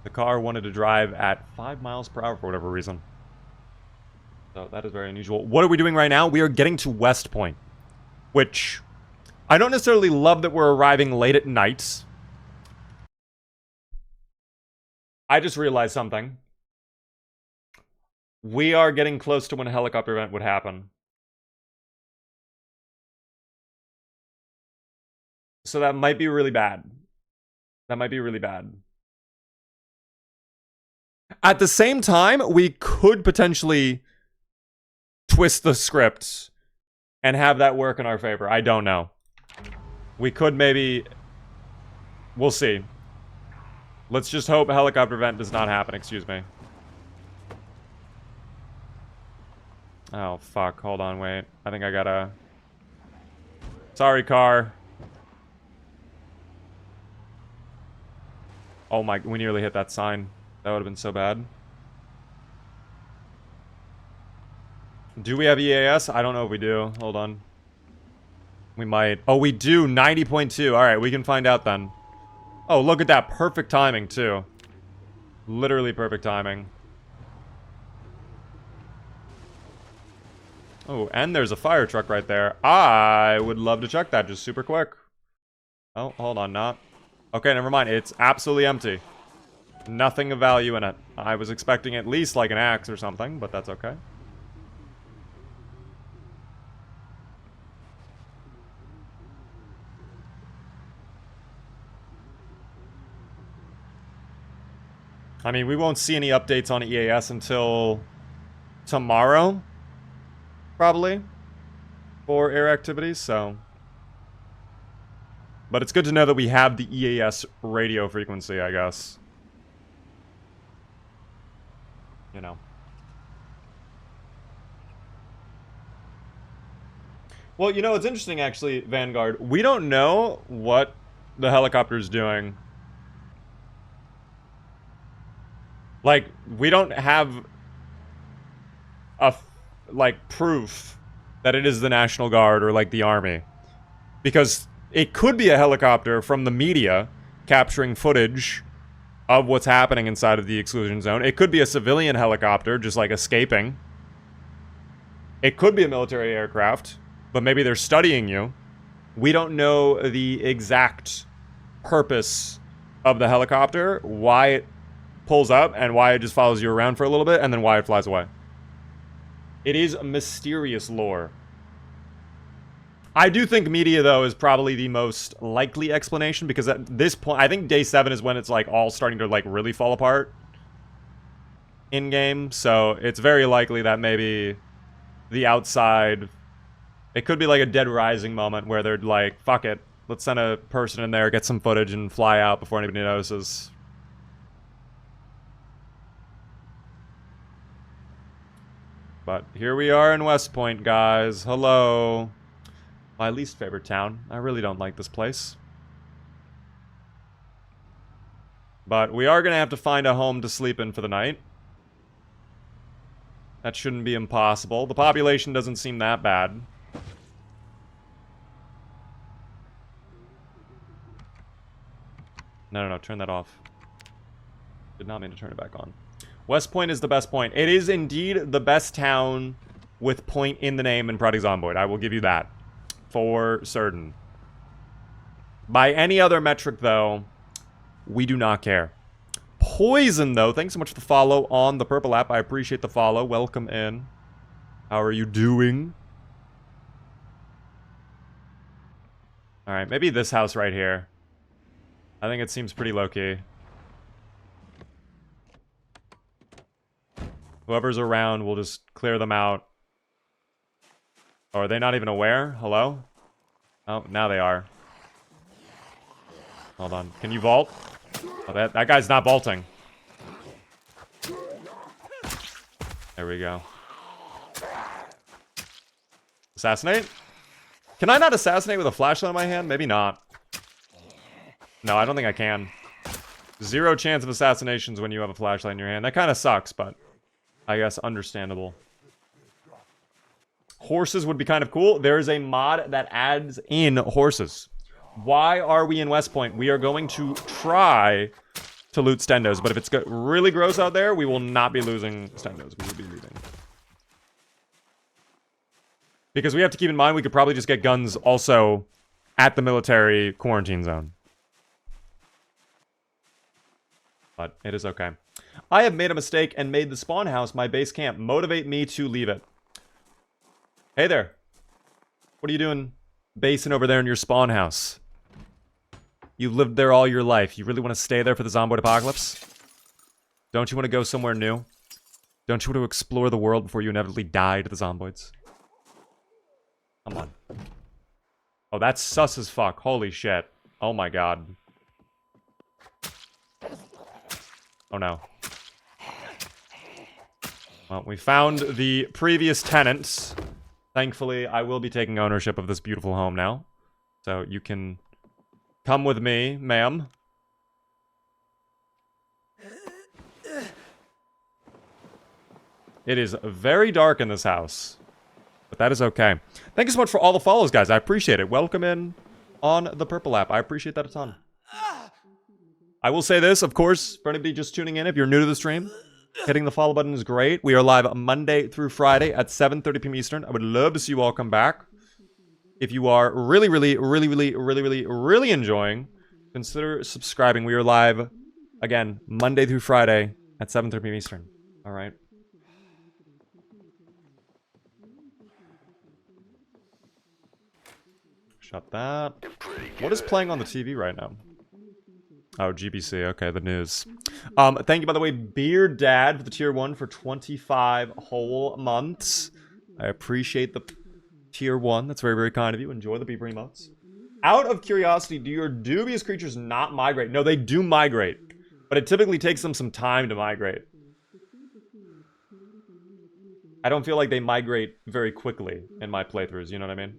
The car wanted to drive at 5 miles per hour for whatever reason. So that is very unusual. What are we doing right now? We are getting to West Point, which I don't necessarily love that we're arriving late at night. I just realized something. We are getting close to when a helicopter event would happen. So that might be really bad. That might be really bad. At the same time, we could potentially twist the script and have that work in our favor. I don't know. We could maybe... We'll see. Let's just hope a helicopter event does not happen. Excuse me. Oh, fuck. Hold on, wait. I think I gotta... Sorry, car. Oh my... We nearly hit that sign. That would have been so bad. Do we have EAS? I don't know if we do. Hold on. We might. Oh, we do. 90.2. Alright, we can find out then. Oh, look at that. Perfect timing, too. Literally perfect timing. Oh, and there's a fire truck right there. I would love to check that just super quick. Oh, hold on, not. Okay, never mind. It's absolutely empty. Nothing of value in it. I was expecting at least like an axe or something, but that's okay. I mean, we won't see any updates on EAS until tomorrow, probably, for air activities, so. But it's good to know that we have the EAS radio frequency, I guess. You know. Well, you know, it's interesting, actually, Vanguard. We don't know what the helicopter's doing. Like, we don't have proof that it is the National Guard or, like, the Army. Because it could be a helicopter from the media capturing footage of what's happening inside of the exclusion zone. It could be a civilian helicopter just like escaping. It could be a military aircraft, but maybe they're studying you. We don't know the exact purpose of the helicopter, why it pulls up and why it just follows you around for a little bit and then why it flies away. It is mysterious lore. I do think media, though, is probably the most likely explanation because at this point, I think day 7 is when it's like all starting to like really fall apart in game. So it's very likely that maybe the outside, it could be like a Dead Rising moment where they're like, fuck it, let's send a person in there, get some footage, and fly out before anybody notices. But here we are in West Point, guys. Hello. My least favorite town. I really don't like this place. But we are going to have to find a home to sleep in for the night. That shouldn't be impossible. The population doesn't seem that bad. No, turn that off. Did not mean to turn it back on. West Point is the best point. It is indeed the best town with point in the name in Project Zomboid. I will give you that. For certain. By any other metric, though, we do not care. Poison, though. Thanks so much for the follow on the Purple app. I appreciate the follow. Welcome in. How are you doing? Alright, maybe this house right here. I think it seems pretty low-key. Whoever's around, we'll just clear them out. Oh, are they not even aware? Hello? Oh, now they are. Hold on. Can you vault? Oh, that guy's not vaulting. There we go. Assassinate? Can I not assassinate with a flashlight in my hand? Maybe not. No, I don't think I can. 0 chance of assassinations when you have a flashlight in your hand. That kind of sucks, but I guess understandable. Horses would be kind of cool. There's a mod that adds in horses. Why are we in West Point? We are going to try to loot stendos, but if it's really gross out there, we will not be losing stendos. We will be leaving. Because we have to keep in mind, we could probably just get guns also at the military quarantine zone. But it is okay. I have made a mistake and made the spawn house my base camp. Motivate me to leave it. Hey there. What are you doing basing over there in your spawn house? You've lived there all your life. You really want to stay there for the Zomboid apocalypse? Don't you want to go somewhere new? Don't you want to explore the world before you inevitably die to the Zomboids? Come on. Oh, that's sus as fuck. Holy shit. Oh my god. Oh no. Well, we found the previous tenants. Thankfully, I will be taking ownership of this beautiful home now. So you can come with me, ma'am. It is very dark in this house. But that is okay. Thank you so much for all the follows, guys. I appreciate it. Welcome in on the Purple app. I appreciate that a ton. I will say this, of course, for anybody just tuning in, if you're new to the stream, hitting the follow button is great. We are live Monday through Friday at 7:30 p.m. Eastern. I would love to see you all come back. If you are really enjoying, consider subscribing. We are live, again, Monday through Friday at 7:30 p.m. Eastern. All right. Shut that. What is playing on the TV right now? Oh, GBC. Okay, the news. Thank you, by the way, Beard Dad, for the tier 1 for 25 whole months. I appreciate the tier 1. That's very, very kind of you. Enjoy the beeper emotes. Out of curiosity, do your dubious creatures not migrate? No, they do migrate. But it typically takes them some time to migrate. I don't feel like they migrate very quickly in my playthroughs, you know what I mean?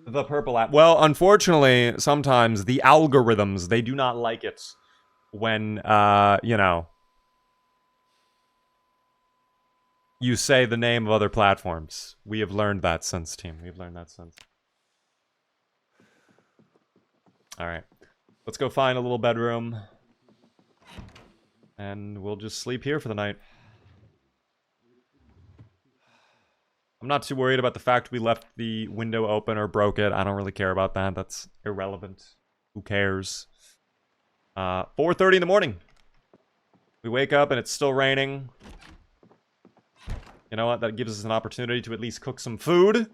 The Purple app. Well, unfortunately, sometimes the algorithms, they do not like it when, you know, you say the name of other platforms. We have learned that since, team. We've learned that since. All right. Let's go find a little bedroom. And we'll just sleep here for the night. I'm not too worried about the fact we left the window open or broke it. I don't really care about that. That's irrelevant. Who cares? 4:30 in the morning. We wake up and it's still raining. You know what? That gives us an opportunity to at least cook some food.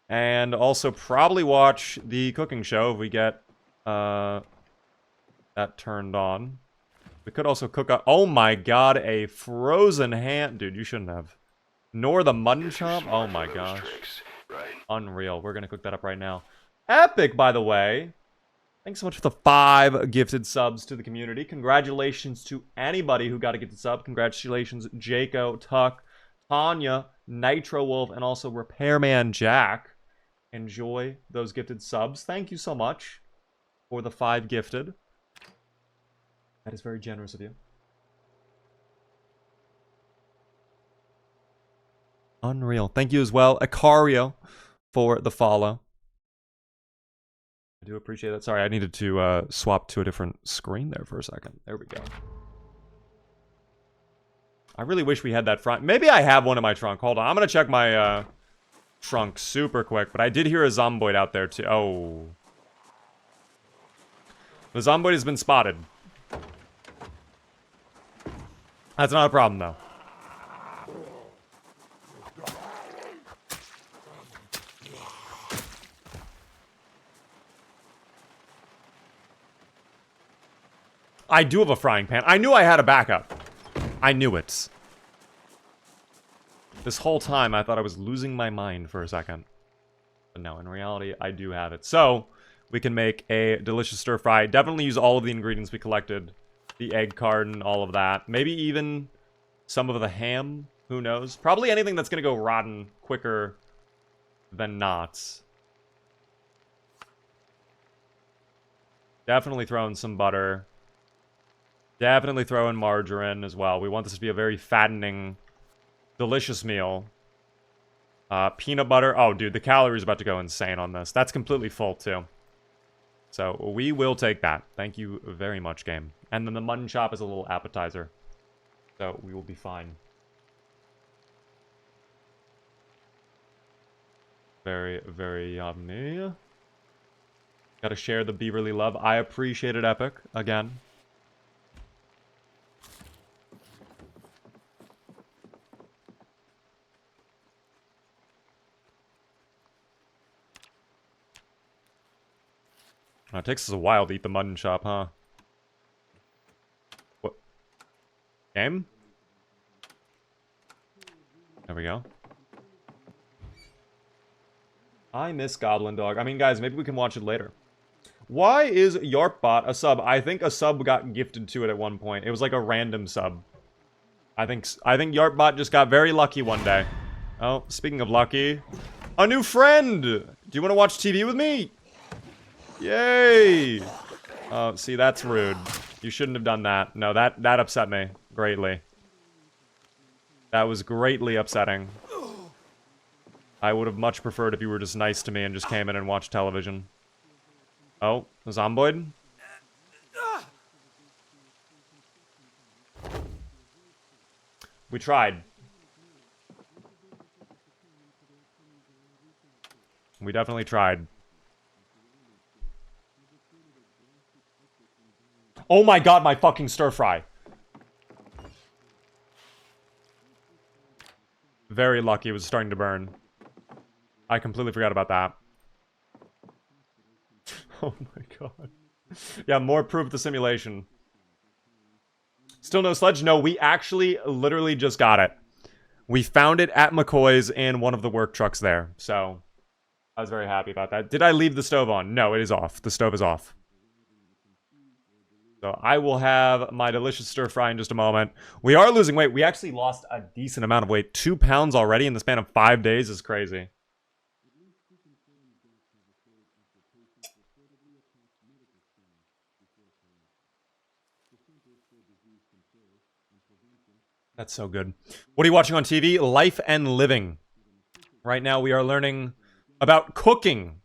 And also probably watch the cooking show if we get that turned on. We could also cook up... Oh my god, a frozen ham. Dude, you shouldn't have. Nor the mutton chop. Oh my gosh. Unreal. We're gonna cook that up right now. Epic, by the way. Thanks so much for the 5 gifted subs to the community. Congratulations to anybody who got a gifted sub. Congratulations, Jaco, Tuck, Tanya, Nitro Wolf, and also Repairman Jack. Enjoy those gifted subs. Thank you so much for the 5 gifted. That is very generous of you. Unreal. Thank you as well, Icario, for the follow. I do appreciate that. Sorry, I needed to swap to a different screen there for a second. There we go. I really wish we had that front. Maybe I have one in my trunk. Hold on. I'm going to check my trunk super quick. But I did hear a zomboid out there too. Oh. The zomboid has been spotted. That's not a problem, though. I do have a frying pan. I knew I had a backup. I knew it. This whole time, I thought I was losing my mind for a second. But no, in reality, I do have it. So, we can make a delicious stir fry. Definitely use all of the ingredients we collected. The egg carton, all of that. Maybe even some of the ham. Who knows? Probably anything that's going to go rotten quicker than not. Definitely throw in some butter. Definitely throw in margarine as well. We want this to be a very fattening, delicious meal. Peanut butter. Oh, dude, the calories are about to go insane on this. That's completely full, too. So, we will take that. Thank you very much, game. And then the mutton chop is a little appetizer. So, we will be fine. Very, very yummy. Gotta share the Beaverly love. I appreciate it, Epic. Again. Oh, it takes us a while to eat the mutton chop, huh? What? Game? There we go. I miss Goblin Dog. I mean, guys, maybe we can watch it later. Why is YarpBot a sub? I think a sub got gifted to it at one point. It was like a random sub. I think YarpBot just got very lucky one day. Oh, speaking of lucky, a new friend! Do you want to watch TV with me? Yay! Oh, see, that's rude. You shouldn't have done that. No, that upset me greatly. That was greatly upsetting. I would have much preferred if you were just nice to me and just came in and watched television. Oh, the zomboid? We tried. We definitely tried. Oh my god, my fucking stir fry. Very lucky it was starting to burn. I completely forgot about that. Oh my god. Yeah, more proof of the simulation. Still no sledge? No, we actually literally just got it. We found it at McCoy's in one of the work trucks there. So, I was very happy about that. Did I leave the stove on? No, it is off. The stove is off. So I will have my delicious stir fry in just a moment. We are losing weight. We actually lost a decent amount of weight. 2 pounds already in the span of 5 days is crazy. That's so good. What are you watching on TV? Life and Living. Right now we are learning about cooking.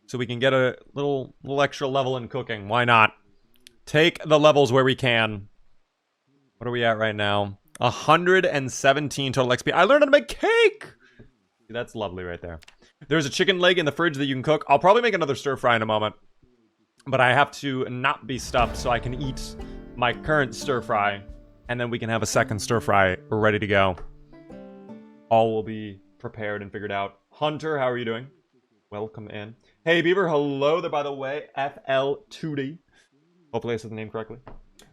So we can get a little extra level in cooking. Why not? Take the levels where we can. What are we at right now? 117 total XP. I learned how to make cake! That's lovely right there. There's a chicken leg in the fridge that you can cook. I'll probably make another stir fry in a moment. But I have to not be stuffed so I can eat my current stir fry. And then we can have a second stir fry ready to go. All will be prepared and figured out. Hunter, how are you doing? Welcome in. Hey, Beaver, hello there, by the way. FL2D. Hopefully I said the name correctly.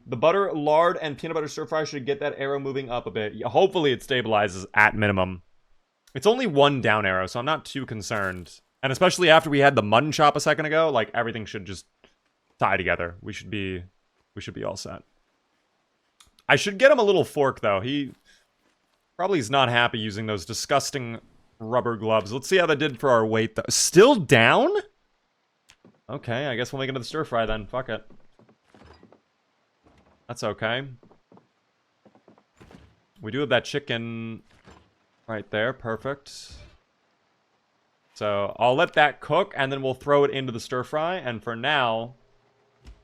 The butter, lard, and peanut butter stir fry should get that arrow moving up a bit. Hopefully it stabilizes at minimum. It's only one down arrow, so I'm not too concerned. And especially after we had the mutton chop a second ago, like, everything should just tie together. We should be all set. I should get him a little fork, though. He probably is not happy using those disgusting rubber gloves. Let's see how that did for our weight, though. Still down? Okay, I guess we'll make another stir fry then. Fuck it. That's okay. We do have that chicken right there. Perfect. So I'll let that cook, and then we'll throw it into the stir fry. And for now,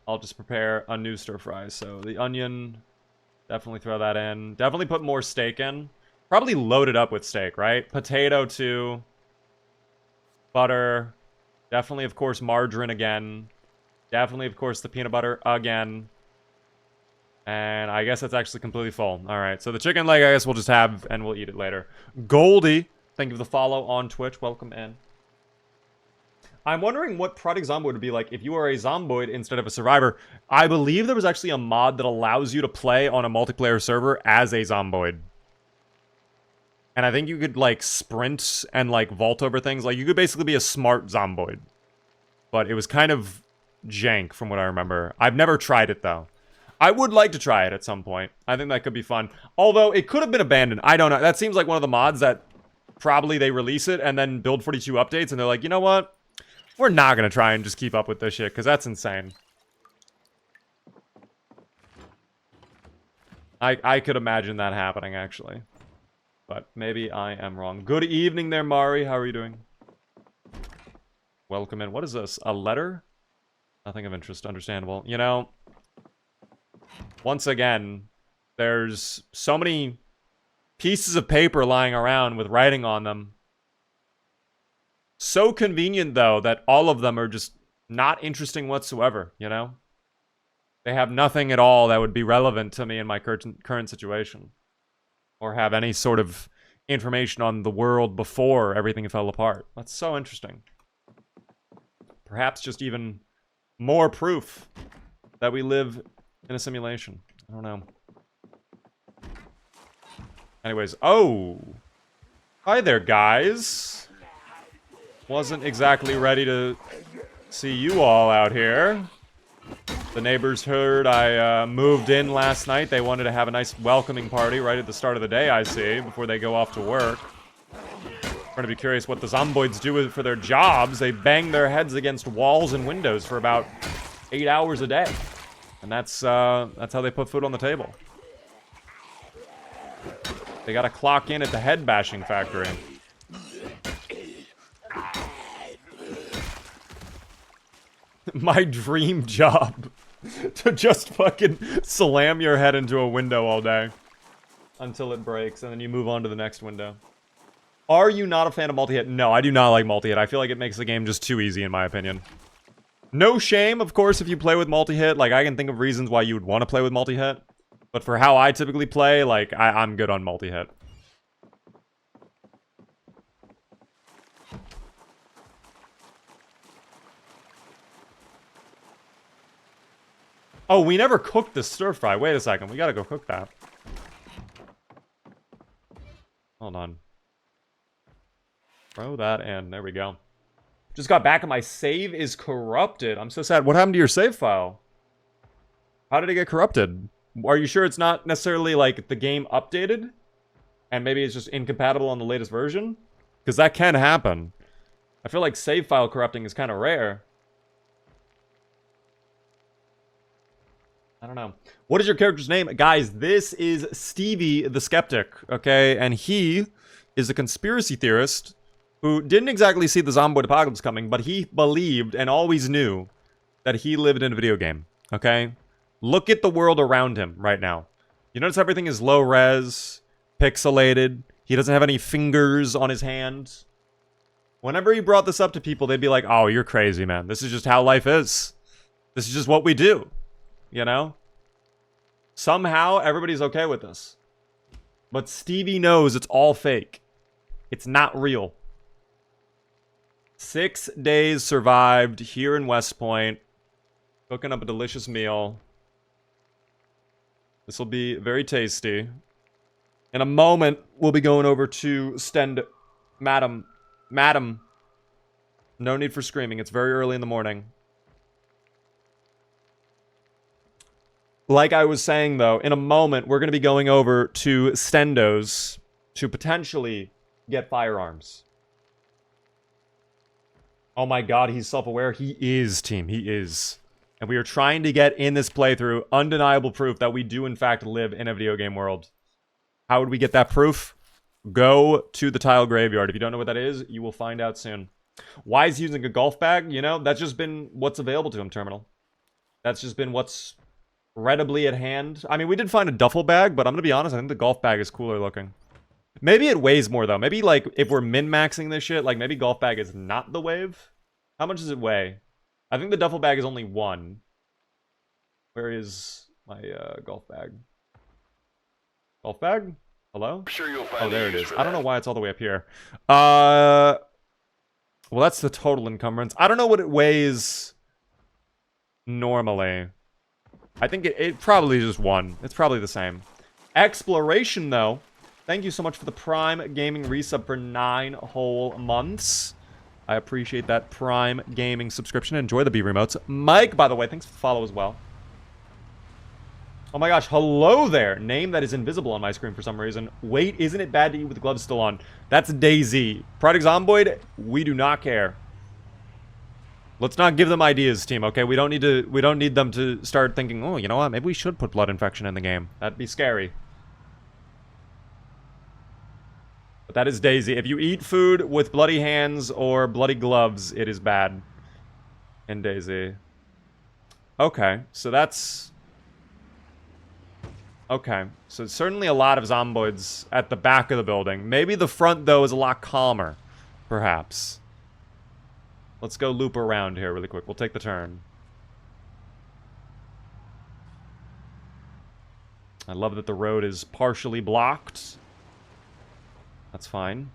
I'll just prepare a new stir fry. So the onion, definitely throw that in. Definitely put more steak in. Probably load it up with steak, right? Potato too. Butter. Definitely, of course, margarine again. Definitely, of course, the peanut butter again. And I guess that's actually completely full. Alright, so the chicken leg I guess we'll just have, and we'll eat it later. Goldie, thank you for the follow on Twitch. Welcome in. I'm wondering what Project Zomboid would be like if you were a zomboid instead of a survivor. I believe there was actually a mod that allows you to play on a multiplayer server as a zomboid. And I think you could, like, sprint and, like, vault over things. Like, you could basically be a smart zomboid. But it was kind of jank from what I remember. I've never tried it, though. I would like to try it at some point. I think that could be fun. Although, it could have been abandoned. I don't know. That seems like one of the mods that probably they release it and then build 42 updates. And they're like, you know what? We're not going to try and just keep up with this shit. Because that's insane. I could imagine that happening, actually. But maybe I am wrong. Good evening there, Mari. How are you doing? Welcome in. What is this? A letter? Nothing of interest. Understandable. You know, once again, there's so many pieces of paper lying around with writing on them. So convenient, though, that all of them are just not interesting whatsoever, you know? They have nothing at all that would be relevant to me in my current situation. Or have any sort of information on the world before everything fell apart. That's so interesting. Perhaps just even more proof that we live in a simulation. I don't know. Anyways, oh! Hi there, guys! Wasn't exactly ready to see you all out here. The neighbors heard I moved in last night. They wanted to have a nice welcoming party right at the start of the day, I see, before they go off to work. I'm going to be curious what the zomboids do for their jobs. They bang their heads against walls and windows for about 8 hours a day. And that's how they put food on the table. They got to clock in at the head bashing factory. My dream job. To just fucking slam your head into a window all day. Until it breaks, and then you move on to the next window. Are you not a fan of multi-hit? No, I do not like multi-hit. I feel like it makes the game just too easy, in my opinion. No shame, of course, if you play with multi-hit. Like, I can think of reasons why you would want to play with multi-hit. But for how I typically play, like, I'm good on multi-hit. Oh, we never cooked the stir fry. Wait a second. We gotta go cook that. Hold on. Throw that in. There we go. Just got back and my save is corrupted. I'm so sad. What happened to your save file? How did it get corrupted? Are you sure it's not necessarily, like, the game updated? And maybe it's just incompatible on the latest version? Because that can happen. I feel like save file corrupting is kind of rare. I don't know. What is your character's name? Guys, this is Stevie the Skeptic, okay? And he is a conspiracy theorist who didn't exactly see the zomboid apocalypse coming, but he believed and always knew that he lived in a video game, okay? Look at the world around him right now. You notice everything is low res, pixelated. He doesn't have any fingers on his hand. Whenever he brought this up to people, they'd be like, oh, you're crazy, man. This is just how life is. This is just what we do. You know? Somehow, everybody's okay with this. But Stevie knows it's all fake. It's not real. 6 days survived here in West Point. Cooking up a delicious meal. This will be very tasty. In a moment, we'll be going over to Madam. No need for screaming. It's very early in the morning. Like I was saying, though, in a moment, we're going to be going over to Stendo's to potentially get firearms. Oh my god, he's self-aware. He is, team. He is. And we are trying to get in this playthrough undeniable proof that we do, in fact, live in a video game world. How would we get that proof? Go to the tile graveyard. If you don't know what that is, you will find out soon. Why is he using a golf bag? You know, that's just been what's available to him, Terminal. That's just been what's readily at hand. I mean, we did find a duffel bag, but I'm gonna be honest, I think the golf bag is cooler looking. Maybe it weighs more, though. Maybe, like, if we're min-maxing this shit, like, maybe golf bag is not the wave. How much does it weigh? I think the duffel bag is only 1. Where is my golf bag? Golf bag? Hello? Sure you'll find oh, there it is. I don't know why it's all the way up here. Well, that's the total encumbrance. I don't know what it weighs normally. I think it probably just 1. It's probably the same. Exploration, though. Thank you so much for the Prime Gaming resub for 9 whole months. I appreciate that Prime Gaming subscription. Enjoy the B remotes. Mike, by the way, thanks for the follow as well. Oh my gosh, hello there. Name that is invisible on my screen for some reason. Wait, isn't it bad to eat with the gloves still on? That's Daisy. Project Zomboid, we do not care. Let's not give them ideas, team, okay? We don't need them to start thinking, oh, you know what? Maybe we should put blood infection in the game. That'd be scary. But that is Daisy. If you eat food with bloody hands or bloody gloves, it is bad. And Daisy. Okay, so that's... Okay, so certainly a lot of zomboids at the back of the building. Maybe the front, though, is a lot calmer, perhaps. Let's go loop around here really quick. We'll take the turn. I love that the road is partially blocked. That's fine.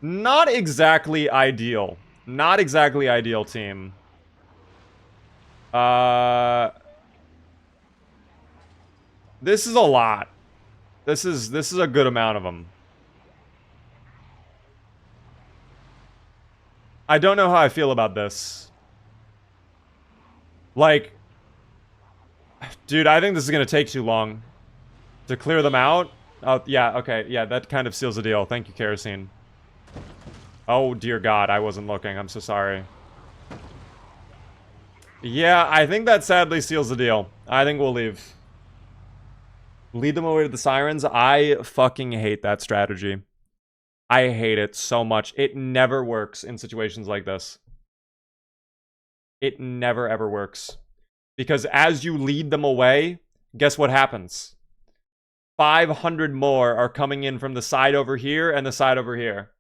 Not exactly ideal. Not exactly ideal, team. This is a lot. This is a good amount of them. I don't know how I feel about this. Like, dude, I think this is gonna take too long to clear them out. Oh, yeah, okay, yeah, that kind of seals the deal. Thank you, Kerosene. Oh, dear God, I wasn't looking. I'm so sorry. Yeah, I think that sadly seals the deal. I think we'll leave. Lead them away to the sirens. I fucking hate that strategy. I hate it so much. It never works in situations like this. It never, ever works. Because as you lead them away, guess what happens? 500 more are coming in from the side over here and the side over here.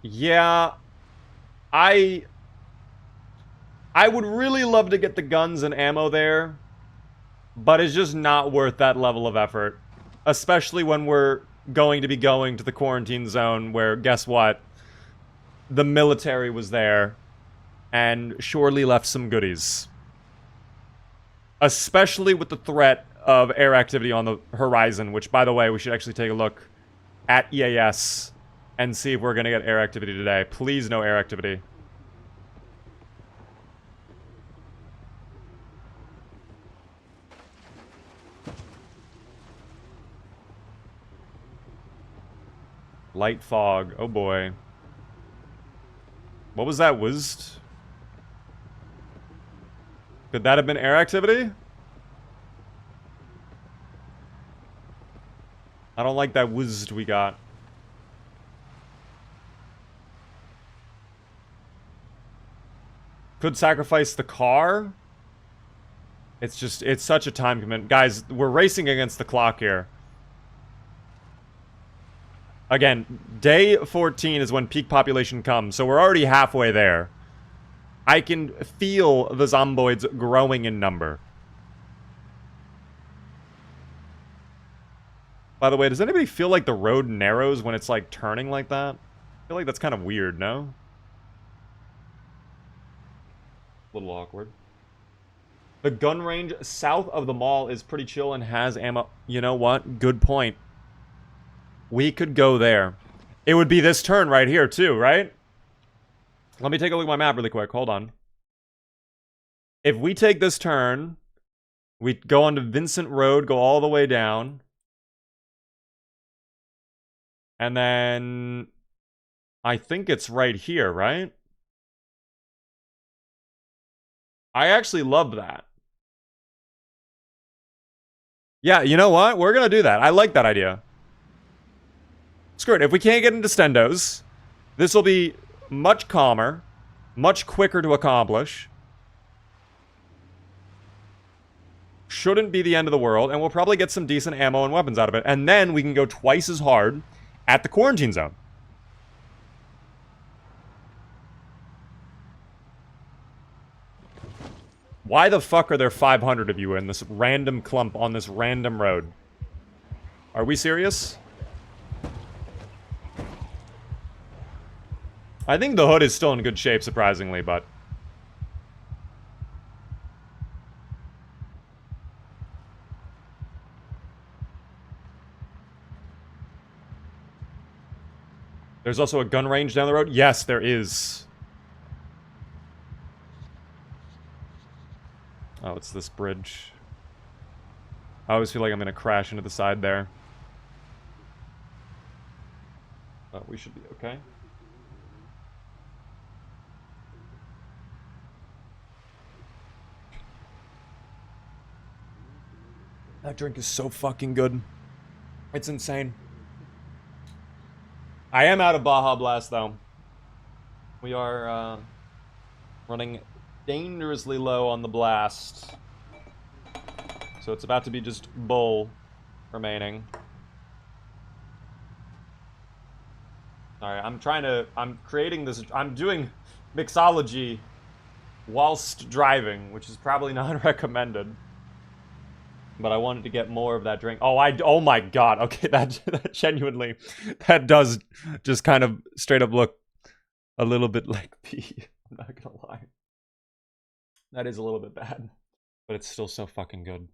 Yeah, I would really love to get the guns and ammo there, but it's just not worth that level of effort. Especially when we're going to be going to the quarantine zone where, guess what? The military was there and surely left some goodies. Especially with the threat of air activity on the horizon, which, by the way, we should actually take a look at EAS and see if we're going to get air activity today. Please, no air activity. Light fog. Oh, boy. What was that whizzed? Could that have been air activity? I don't like that whizzed we got. Could sacrifice the car. It's just, it's such a time commitment. Guys, we're racing against the clock here. Again, day 14 is when peak population comes, so we're already halfway there. I can feel the zomboids growing in number. By the way, does anybody feel like the road narrows when it's, like, turning like that? I feel like that's kind of weird, no? A little awkward. The gun range south of the mall is pretty chill and has ammo. You know what? Good point. We could go there. It would be this turn right here, too, right? Let me take a look at my map really quick. Hold on. If we take this turn, we go onto Vincent Road, go all the way down. And then I think it's right here, right? I actually love that. Yeah, you know what? We're going to do that. I like that idea. Screw it. If we can't get into Stendos, this will be much calmer, much quicker to accomplish. Shouldn't be the end of the world, and we'll probably get some decent ammo and weapons out of it. And then we can go twice as hard at the quarantine zone. Why the fuck are there 500 of you in this random clump on this random road? Are we serious? I think the hood is still in good shape, surprisingly, but... There's also a gun range down the road? Yes, there is. Oh, it's this bridge. I always feel like I'm gonna crash into the side there. But we should be okay. That drink is so fucking good. It's insane. I am out of Baja Blast, though. We are running dangerously low on the blast. So it's about to be just bull remaining. Alright, I'm creating this, I'm doing mixology whilst driving, which is probably not recommended. But I wanted to get more of that drink. Oh my god. Okay, that genuinely, that does just kind of straight up look a little bit like pee. I'm not gonna lie. That is a little bit bad. But it's still so fucking good.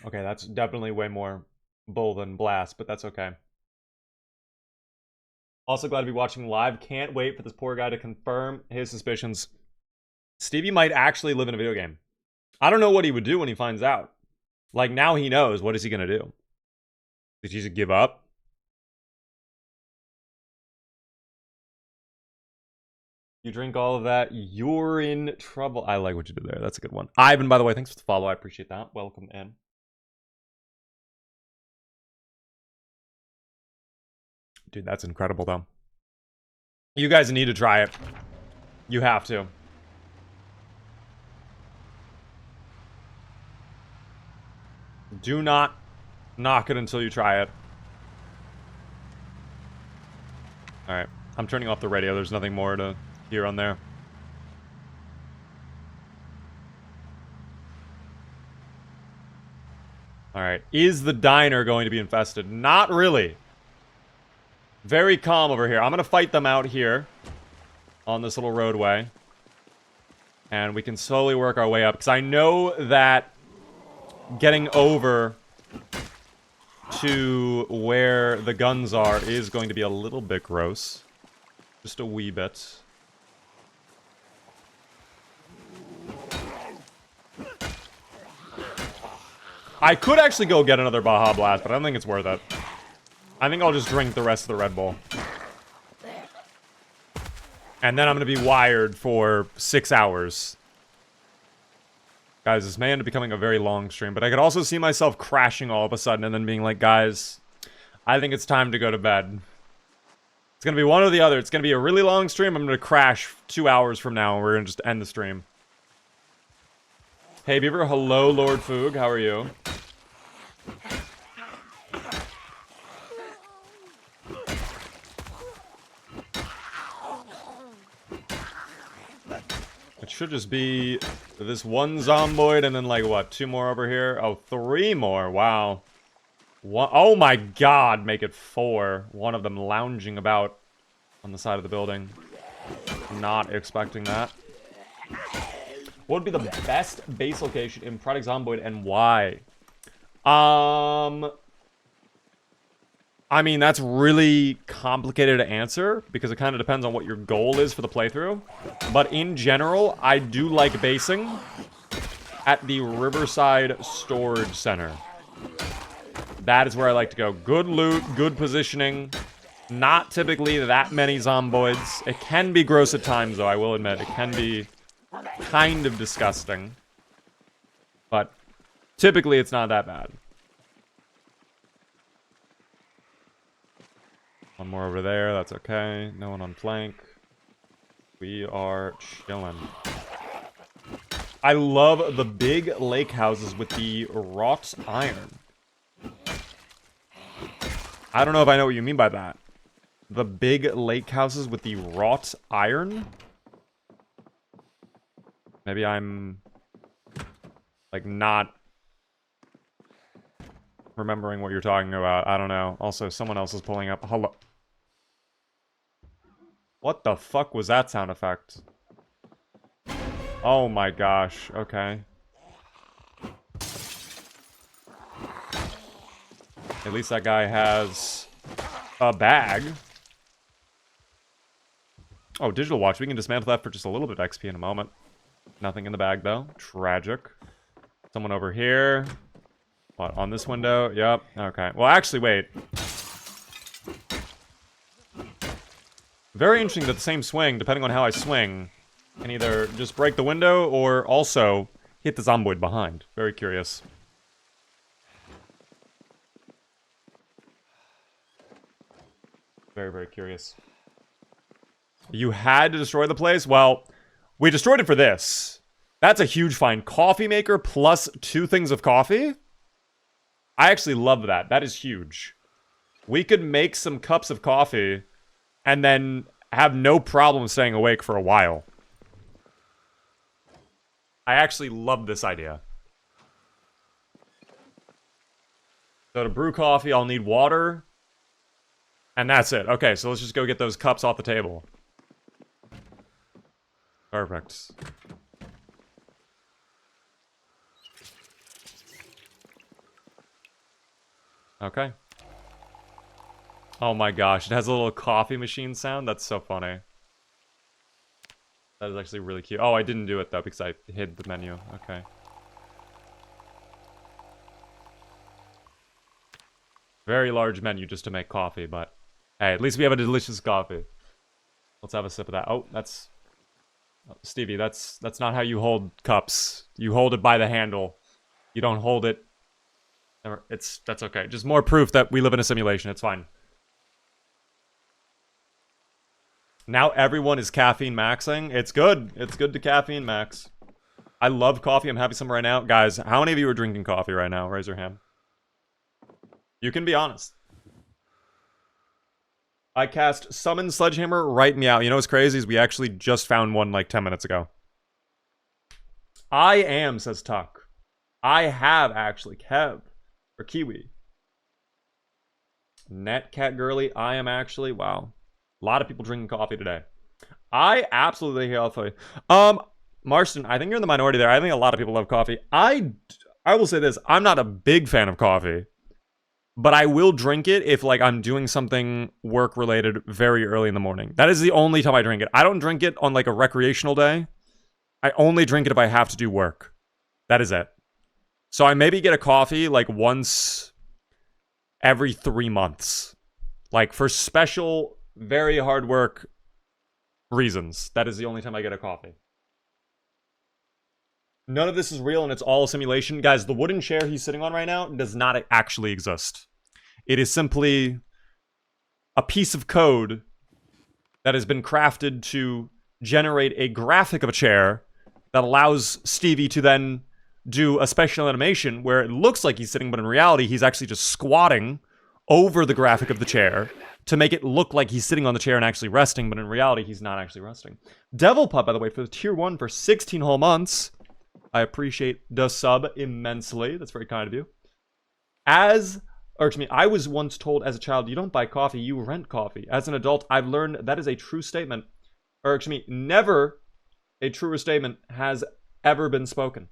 Okay, that's definitely way more bull than blast, but that's okay. Also glad to be watching live. Can't wait for this poor guy to confirm his suspicions. Stevie might actually live in a video game. I don't know what he would do when he finds out. Like, now he knows. What is he going to do? Did he just give up? You drink all of that, you're in trouble. I like what you did there. That's a good one. Ivan, by the way, thanks for the follow. I appreciate that. Welcome in. Dude, that's incredible, though. You guys need to try it. You have to. Do not knock it until you try it. Alright. I'm turning off the radio. There's nothing more to hear on there. Alright. Is the diner going to be infested? Not really. Very calm over here. I'm going to fight them out here on this little roadway. And we can slowly work our way up. Because I know that getting over to where the guns are is going to be a little bit gross. Just a wee bit. I could actually go get another Baja Blast, but I don't think it's worth it. I think I'll just drink the rest of the Red Bull. And then I'm going to be wired for 6 hours. Guys, this may end up becoming a very long stream, but I could also see myself crashing all of a sudden and then being like, guys, I think it's time to go to bed. It's gonna be one or the other. It's gonna be a really long stream. I'm gonna crash 2 hours from now and we're gonna just end the stream. Hey, Beaver. Hello, Lord Foog. How are you? It should just be this one zomboid and then, like, what? 2 more over here? Oh, 3 more. Wow. Oh my god, make it 4. One of them lounging about on the side of the building. Not expecting that. What would be the best base location in Project Zomboid and why? I mean, that's really complicated to answer because it kind of depends on what your goal is for the playthrough. But in general, I do like basing at the Riverside Storage Center. That is where I like to go. Good loot, good positioning. Not typically that many zomboids. It can be gross at times, though, I will admit. It can be kind of disgusting. But typically, it's not that bad. One more over there, that's okay. No one on flank. We are chilling. I love the big lake houses with the wrought iron. I don't know if I know what you mean by that. The big lake houses with the wrought iron? Maybe I'm, like, not remembering what you're talking about. I don't know. Also, someone else is pulling up. Hello. What the fuck was that sound effect? Oh my gosh. Okay. At least that guy has a bag. Oh, digital watch. We can dismantle that for just a little bit of XP in a moment. Nothing in the bag, though. Tragic. Someone over here. What, on this window? Yep. Okay. Well, actually, wait. Very interesting that the same swing, depending on how I swing, can either just break the window or also hit the zomboid behind. Very curious. Very, very curious. You had to destroy the place? Well, we destroyed it for this. That's a huge find. Coffee maker plus 2 things of coffee? I actually love that. That is huge. We could make some cups of coffee and then have no problem staying awake for a while. I actually love this idea. So to brew coffee, I'll need water. And that's it. Okay, so let's just go get those cups off the table. Perfect. Okay. Oh my gosh, it has a little coffee machine sound. That's so funny. That is actually really cute. Oh, I didn't do it though because I hid the menu. Okay. Very large menu just to make coffee, but hey, at least we have a delicious coffee. Let's have a sip of that. Oh, that's... Stevie, that's not how you hold cups. You hold it by the handle. You don't hold it... That's okay. Just more proof that we live in a simulation. It's fine. Now everyone is caffeine maxing. It's good. It's good to caffeine max. I love coffee. I'm having some right now. Guys, how many of you are drinking coffee right now? Raise your hand. You can be honest. I cast Summon Sledgehammer, write me out. You know what's crazy is we actually just found one like 10 minutes ago. I am, says Tuck. I have actually. Kev. Or Kiwi. Net Cat Girly. I am actually. Wow. A lot of people drinking coffee today. I absolutely hate coffee. Marston, I think you're in the minority there. I think a lot of people love coffee. I will say this. I'm not a big fan of coffee. But I will drink it if, like, I'm doing something work-related very early in the morning. That is the only time I drink it. I don't drink it on, like, a recreational day. I only drink it if I have to do work. That is it. So I maybe get a coffee, like, once every 3 months. Like, for special, very hard work reasons. That is the only time I get a coffee. None of this is real and it's all a simulation. Guys, the wooden chair he's sitting on right now does not actually exist. It is simply a piece of code that has been crafted to generate a graphic of a chair that allows Stevie to then do a special animation where it looks like he's sitting, but in reality, he's actually just squatting over the graphic of the chair to make it look like he's sitting on the chair and actually resting, but in reality, he's not actually resting. Devil Pup, by the way, for the tier 1 for 16 whole months. I appreciate the sub immensely. That's very kind of you. I was once told as a child, you don't buy coffee, you rent coffee. As an adult, I've learned that is a true statement. Never a truer statement has ever been spoken.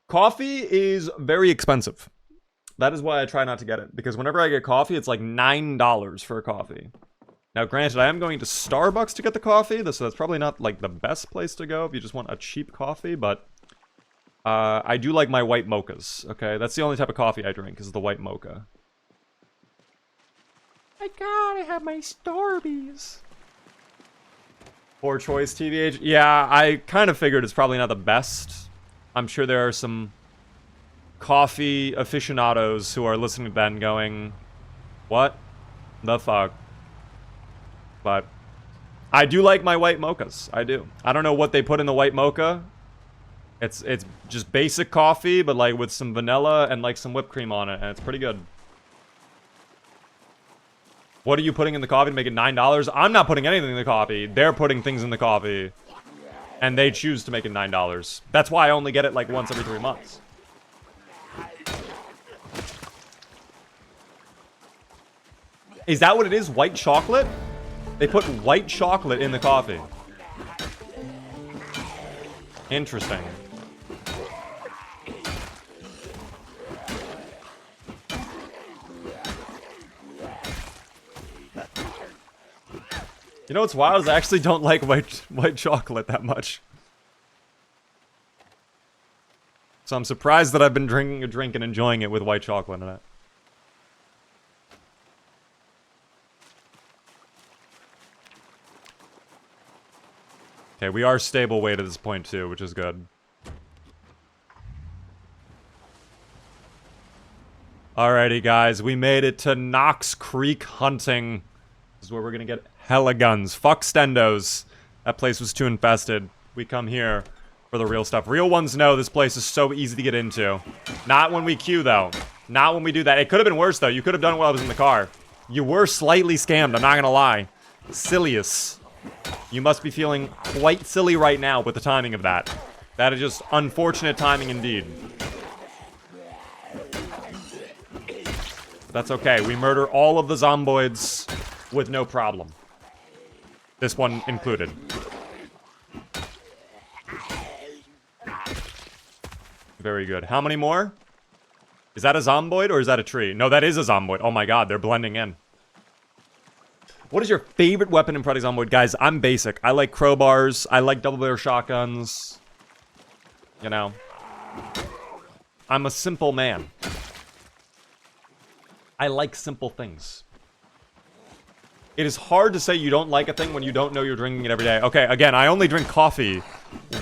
Coffee is very expensive. That is why I try not to get it. Because whenever I get coffee, it's like $9 for a coffee. Now, granted, I am going to Starbucks to get the coffee. So that's probably not like the best place to go if you just want a cheap coffee. But I do like my white mochas. Okay, that's the only type of coffee I drink is the white mocha. I gotta have my Starbies. Poor choice, TVH. Yeah, I kind of figured it's probably not the best. I'm sure there are some coffee aficionados who are listening to that and going, what the fuck? But I do like my white mochas. I do. I don't know what they put in the white mocha. It's just basic coffee, but like with some vanilla and like some whipped cream on it, and it's pretty good. What are you putting in the coffee to make it $9? I'm not putting anything in the coffee. They're putting things in the coffee. And they choose to make it $9. That's why I only get it like once every 3 months. Is that what it is? White chocolate? They put white chocolate in the coffee. Interesting. You know what's wild is I actually don't like white chocolate that much. So I'm surprised that I've been drinking a drink and enjoying it with white chocolate in it. Okay, we are stable weight at this point too, which is good. Alrighty guys, we made it to Knox Creek Hunting. This is where we're gonna get hella guns. Fuck Stendos. That place was too infested. We come here for the real stuff. Real ones know this place is so easy to get into. Not when we queue, though. Not when we do that. It could have been worse, though. You could have done it while I was in the car. You were slightly scammed, I'm not gonna lie. Silliest. You must be feeling quite silly right now with the timing of that. That is just unfortunate timing indeed. But that's okay. We murder all of the zomboids with no problem. This one included. Very good. How many more? Is that a zomboid or is that a tree? No, that is a zomboid. Oh my god, they're blending in. What is your favorite weapon in Project Zomboid? Guys, I'm basic. I like crowbars. I like double barrel shotguns. You know. I'm a simple man. I like simple things. It is hard to say you don't like a thing when you don't know you're drinking it every day. Okay, again, I only drink coffee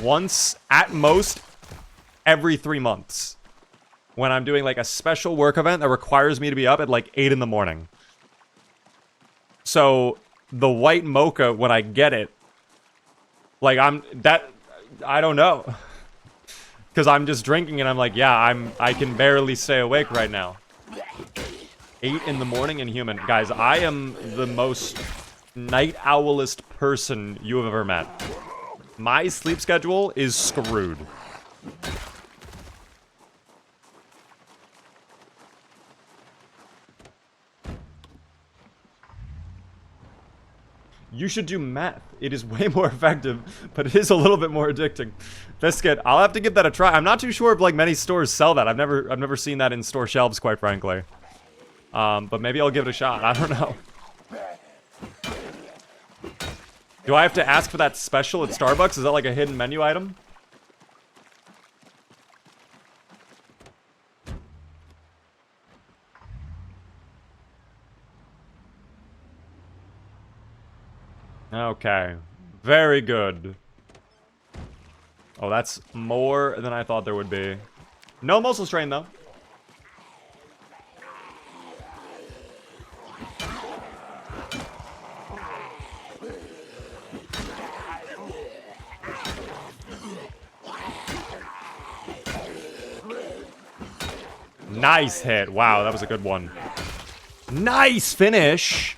once, at most, every 3 months. When I'm doing, like, a special work event that requires me to be up at, like, 8 in the morning. So, the white mocha, when I get it, like, I don't know. Because I'm just drinking and I'm like, yeah, I can barely stay awake right now. 8 in the morning and human. Guys, I am the most night owlist person you have ever met. My sleep schedule is screwed. You should do meth. It is way more effective, but it is a little bit more addicting. Biscuit, I'll have to give that a try. I'm not too sure if like many stores sell that. I've never seen that in store shelves, quite frankly. But maybe I'll give it a shot. I don't know. Do I have to ask for that special at Starbucks? Is that like a hidden menu item? Okay. Very good. Oh, that's more than I thought there would be. No muscle strain, though. Nice hit. Wow, that was a good one. Nice finish.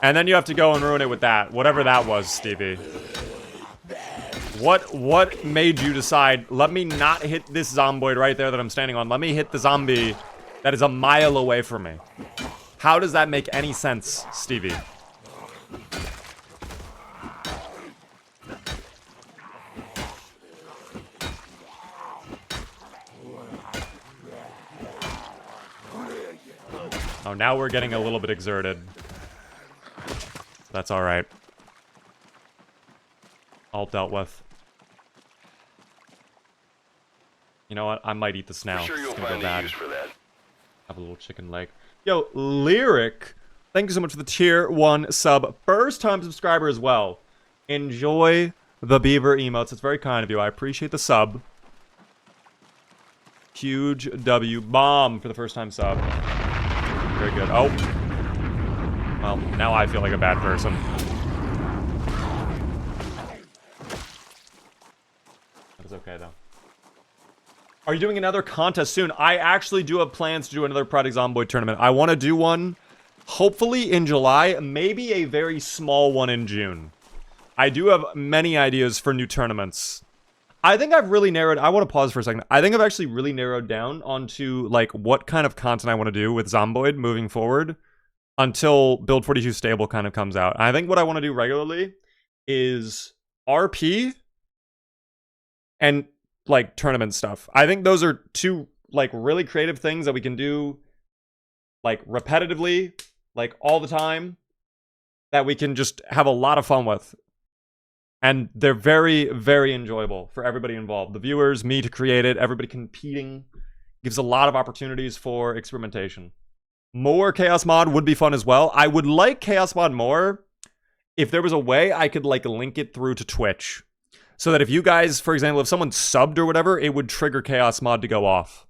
And then you have to go and ruin it with that. Whatever that was, Stevie. What made you decide, let me not hit this zomboid right there that I'm standing on. Let me hit the zombie that is a mile away from me. How does that make any sense, Stevie? Oh, now we're getting a little bit exerted. That's alright. All dealt with. You know what? I might eat this now. I'm sure you'll it's gonna find go bad. use for that. Have a little chicken leg. Yo, Lyric, thank you so much for the tier 1 sub. First time subscriber as well. Enjoy the beaver emotes. It's very kind of you. I appreciate the sub. Huge W. Bomb for the first time sub. Very good. Oh. Well, now I feel like a bad person. That is okay, though. Are you doing another contest soon? I actually do have plans to do another Project Zomboid tournament. I want to do one, hopefully in July, maybe a very small one in June. I do have many ideas for new tournaments. I think I've really narrowed... I want to pause for a second. I think I've actually really narrowed down onto, like, what kind of content I want to do with Zomboid moving forward until Build 42 Stable kind of comes out. I think what I want to do regularly is RP and, like, tournament stuff. I think those are two, like, really creative things that we can do, like, repetitively, like, all the time, that we can just have a lot of fun with. And they're very, very enjoyable for everybody involved. The viewers, me to create it, everybody competing. Gives a lot of opportunities for experimentation. More Chaos Mod would be fun as well. I would like Chaos Mod more if there was a way I could, like, link it through to Twitch. So that if you guys, for example, if someone subbed or whatever, it would trigger Chaos Mod to go off.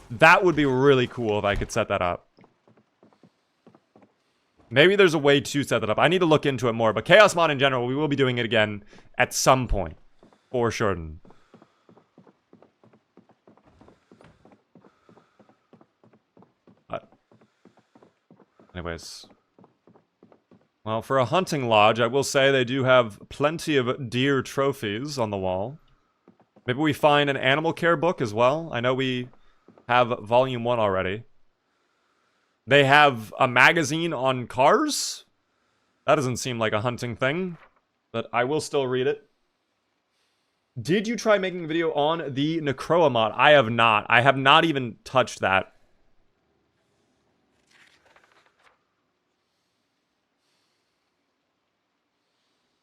That would be really cool if I could set that up. Maybe there's a way to set that up. I need to look into it more. But Chaos Mod in general, we will be doing it again at some point. For sure. But anyways. Well, for a hunting lodge, I will say they do have plenty of deer trophies on the wall. Maybe we find an animal care book as well. I know we have volume 1 already. They have a magazine on cars? That doesn't seem like a hunting thing, but I will still read it. Did you try making a video on the Necroa mod? I have not. I have not even touched that.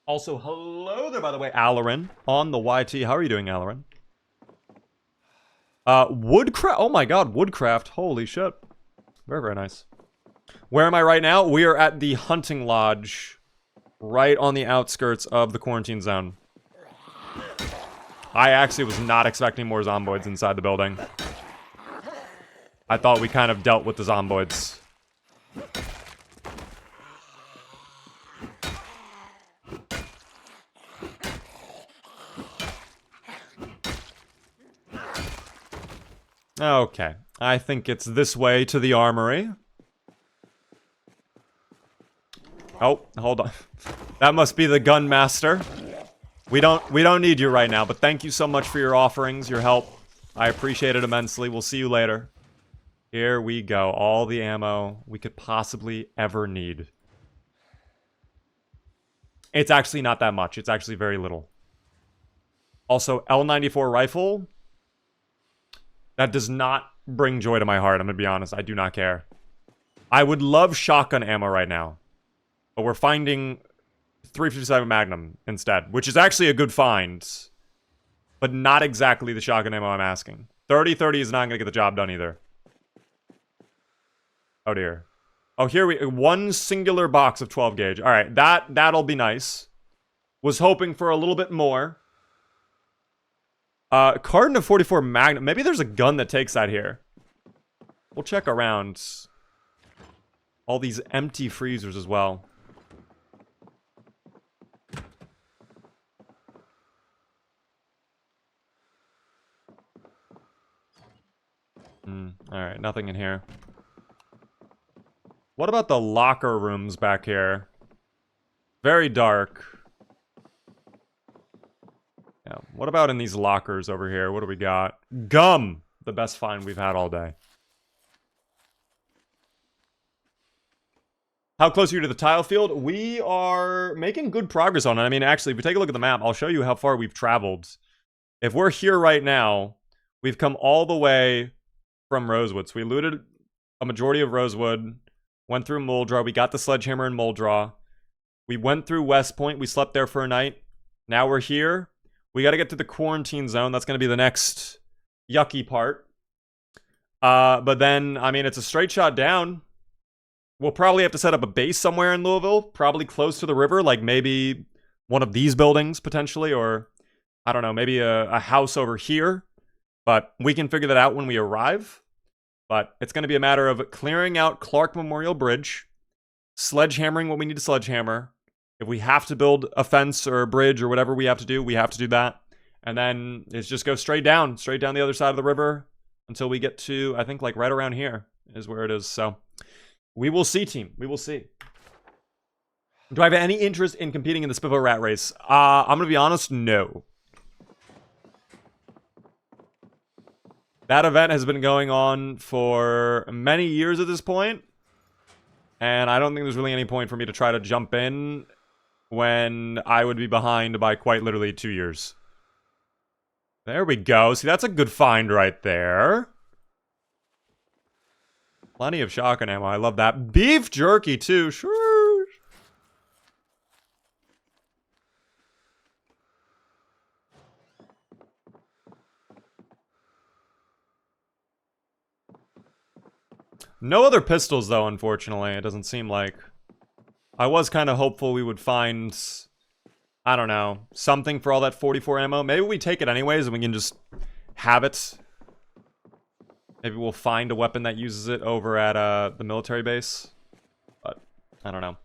Also, hello there, by the way, Alarin, on the YT. How are you doing, Alarin? Woodcraft. Oh my god, Woodcraft. Holy shit. Very, very nice. Where am I right now? We are at the hunting lodge, right on the outskirts of the quarantine zone. I actually was not expecting more zomboids inside the building. I thought we kind of dealt with the zomboids. Okay, I think it's this way to the armory. Oh, hold on. That must be the gun master. We don't need you right now, but thank you so much for your offerings, your help. I appreciate it immensely. We'll see you later. Here we go. All the ammo we could possibly ever need. It's actually not that much. It's actually very little. Also, L94 rifle. That does not bring joy to my heart, I'm gonna be honest. I do not care. I would love shotgun ammo right now. But we're finding 357 Magnum instead, which is actually a good find. But not exactly the shotgun ammo I'm asking. 30-30 is not gonna get the job done either. Oh dear. Oh, here we... One singular box of 12 gauge. Alright, that'll be nice. Was hoping for a little bit more. Carton of 44 Magnum. Maybe there's a gun that takes that here. We'll check around. All these empty freezers as well. Alright, nothing in here. What about the locker rooms back here? Very dark. Yeah, what about in these lockers over here? What do we got? Gum! The best find we've had all day. How close are you to the tile field? We are making good progress on it. I mean, actually, if we take a look at the map, I'll show you how far we've traveled. If we're here right now, we've come all the way from Rosewood. So we looted a majority of Rosewood, went through Muldra, we got the sledgehammer in Muldra. We went through West Point, we slept there for a night. Now we're here. We gotta get to the quarantine zone. That's gonna be the next yucky part. But then, I mean, it's a straight shot down. We'll probably have to set up a base somewhere in Louisville, probably close to the river, like maybe one of these buildings, potentially, or, I don't know, maybe a house over here. But we can figure that out when we arrive. But it's going to be a matter of clearing out Clark Memorial Bridge, sledgehammering what we need to sledgehammer. If we have to build a fence or a bridge or whatever we have to do that. And then it's just go straight down the other side of the river until we get to, I think, like right around here is where it is. So we will see, team. We will see. Do I have any interest in competing in the Spiffo Rat Race? I'm going to be honest, no. That event has been going on for many years at this point, and I don't think there's really any point for me to try to jump in when I would be behind by quite literally 2 years. There we go. See, that's a good find right there. Plenty of shotgun ammo. I love that. Beef jerky, too. Sure. No other pistols, though, unfortunately. It doesn't seem like. I was kind of hopeful we would find, I don't know, something for all that 44 ammo. Maybe we take it anyways and we can just have it. Maybe we'll find a weapon that uses it over at the military base. But, I don't know.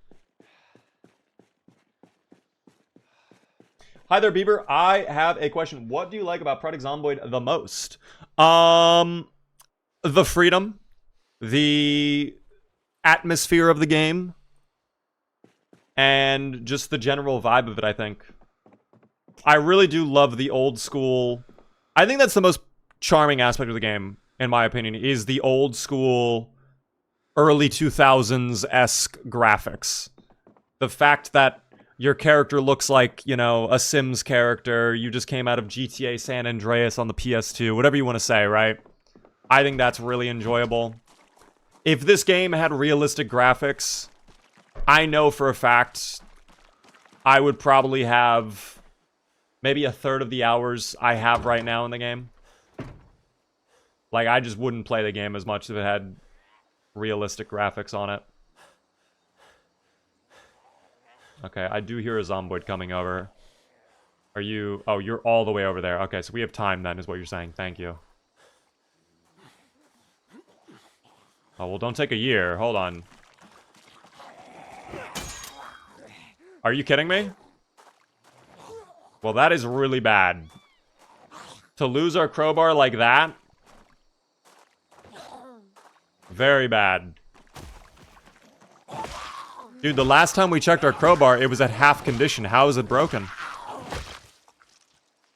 Hi there, Beaver. I have a question. What do you like about Project Zomboid the most? The freedom. The atmosphere of the game. And just the general vibe of it, I think. I really do love the old school. I think that's the most charming aspect of the game, in my opinion, is the old school, early 2000s-esque graphics. The fact that your character looks like, you know, a Sims character, you just came out of GTA San Andreas on the PS2, whatever you want to say, right? I think that's really enjoyable. If this game had realistic graphics, I know for a fact I would probably have maybe a third of the hours I have right now in the game. Like, I just wouldn't play the game as much if it had realistic graphics on it. Okay, I do hear a zomboid coming over. Are you... Oh, you're all the way over there. Okay, so we have time then, is what you're saying. Thank you. Oh, well, don't take a year. Hold on. Are you kidding me? Well, that is really bad. To lose our crowbar like that? Very bad. Dude, the last time we checked our crowbar, it was at half condition. How is it broken?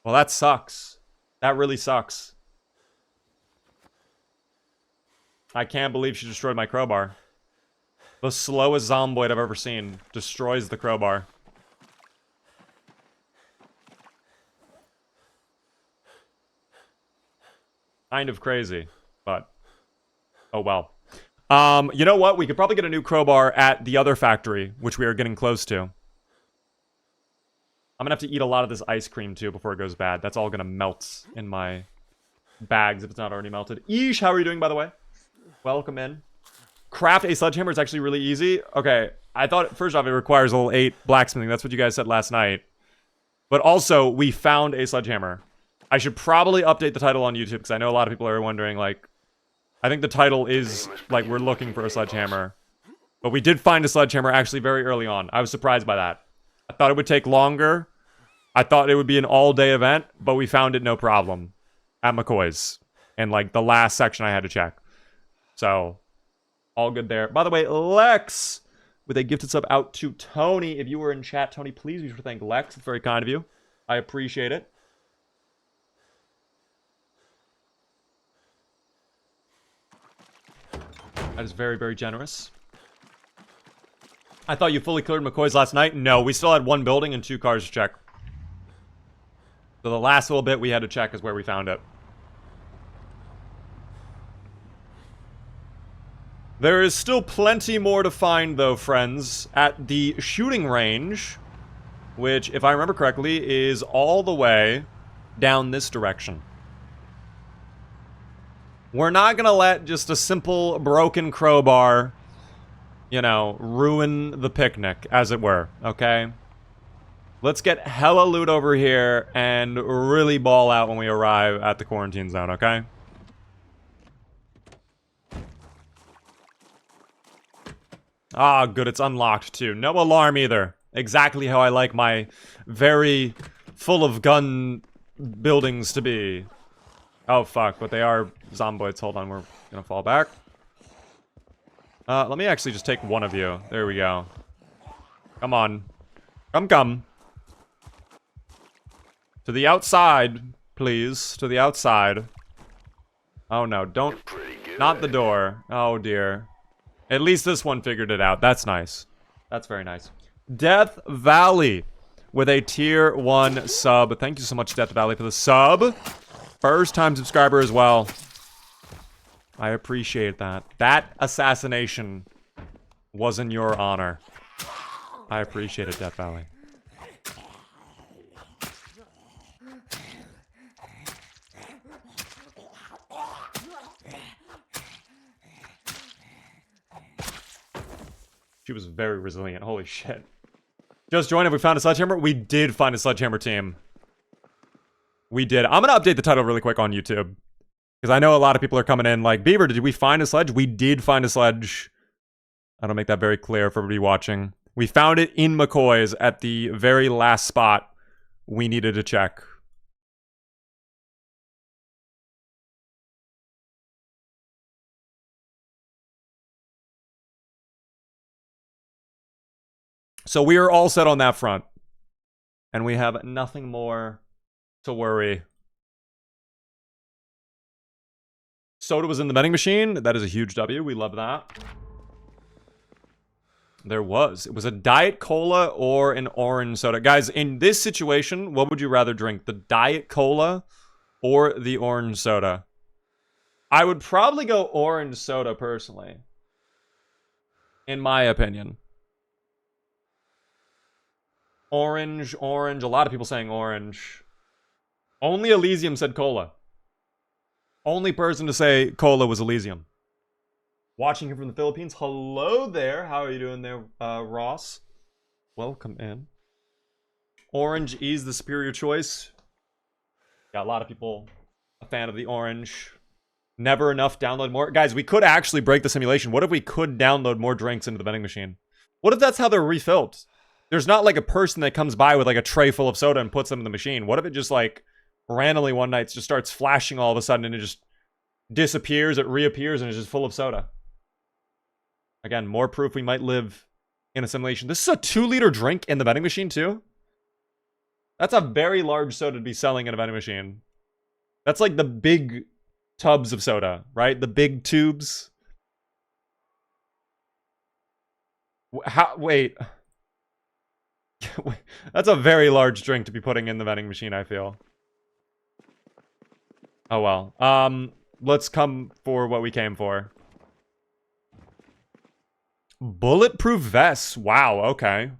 Well, that sucks. That really sucks. I can't believe she destroyed my crowbar. The slowest zomboid I've ever seen destroys the crowbar. Kind of crazy, but oh well. You know what? We could probably get a new crowbar at the other factory, which we are getting close to. I'm gonna have to eat a lot of this ice cream too before it goes bad. That's all gonna melt in my bags if it's not already melted. Eesh, how are you doing, by the way? Welcome in. Craft a sledgehammer is actually really easy. Okay, I thought, first off, it requires level 8 blacksmithing. That's what you guys said last night. But also, we found a sledgehammer. I should probably update the title on YouTube, because I know a lot of people are wondering, like, I think the title is, like, we're looking for a sledgehammer. But we did find a sledgehammer actually very early on. I was surprised by that. I thought it would take longer. I thought it would be an all-day event, but we found it no problem at McCoy's. And, like, the last section I had to check. So, all good there. By the way, Lex, with a gifted sub out to Tony. If you were in chat, Tony, please be sure to thank Lex. It's very kind of you. I appreciate it. That is very, very generous. I thought you fully cleared McCoy's last night. No, we still had one building and 2 cars to check. So the last little bit we had to check is where we found it. There is still plenty more to find, though, friends, at the shooting range, which, if I remember correctly, is all the way down this direction. We're not gonna let just a simple broken crowbar, you know, ruin the picnic, as it were, okay? Let's get hella loot over here and really ball out when we arrive at the quarantine zone, okay? Ah, good, it's unlocked too. No alarm either. Exactly how I like my very full of gun buildings to be. Oh, fuck, but they are zomboids. Hold on, we're gonna fall back. Let me actually just take one of you. There we go. Come on. Come. To the outside, please. To the outside. Oh, no, don't. Not the door. Oh, dear. At least this one figured it out. That's nice. That's very nice. Death Valley with a tier 1 sub. Thank you so much, Death Valley, for the sub. First time subscriber as well. I appreciate that. That assassination was in your honor. I appreciate it, Death Valley. She was very resilient. Holy shit. Just joined. Have we found a sledgehammer? We did find a sledgehammer team. We did. I'm going to update the title really quick on YouTube. Because I know a lot of people are coming in like, Beaver, did we find a sledge? We did find a sledge. I don't make that very clear for everybody watching. We found it in McCoy's at the very last spot we needed to check. So we are all set on that front. And we have nothing more to worry. Soda was in the vending machine. That is a huge W. We love that. There was. It was a Diet Cola or an orange soda. Guys, in this situation, what would you rather drink? The Diet Cola or the orange soda? I would probably go orange soda, personally. In my opinion. Orange. A lot of people saying orange. Only Elysium said cola. Only person to say cola was Elysium. Watching here from the Philippines. Hello there. How are you doing there, Ross? Welcome in. Orange is the superior choice. Got a lot of people a fan of the orange. Never enough. Download more. Guys, we could actually break the simulation. What if we could download more drinks into the vending machine? What if that's how they're refilled? There's not like a person that comes by with like a tray full of soda and puts them in the machine. What if it just like randomly one night just starts flashing all of a sudden and it just disappears, it reappears, and it's just full of soda? Again, more proof we might live in a simulation. This is a 2-liter drink in the vending machine too? That's a very large soda to be selling in a vending machine. That's like the big tubs of soda, right? The big tubes. Wait. That's a very large drink to be putting in the vending machine, I feel. Oh well. Let's come for what we came for. Bulletproof vests. Wow, okay.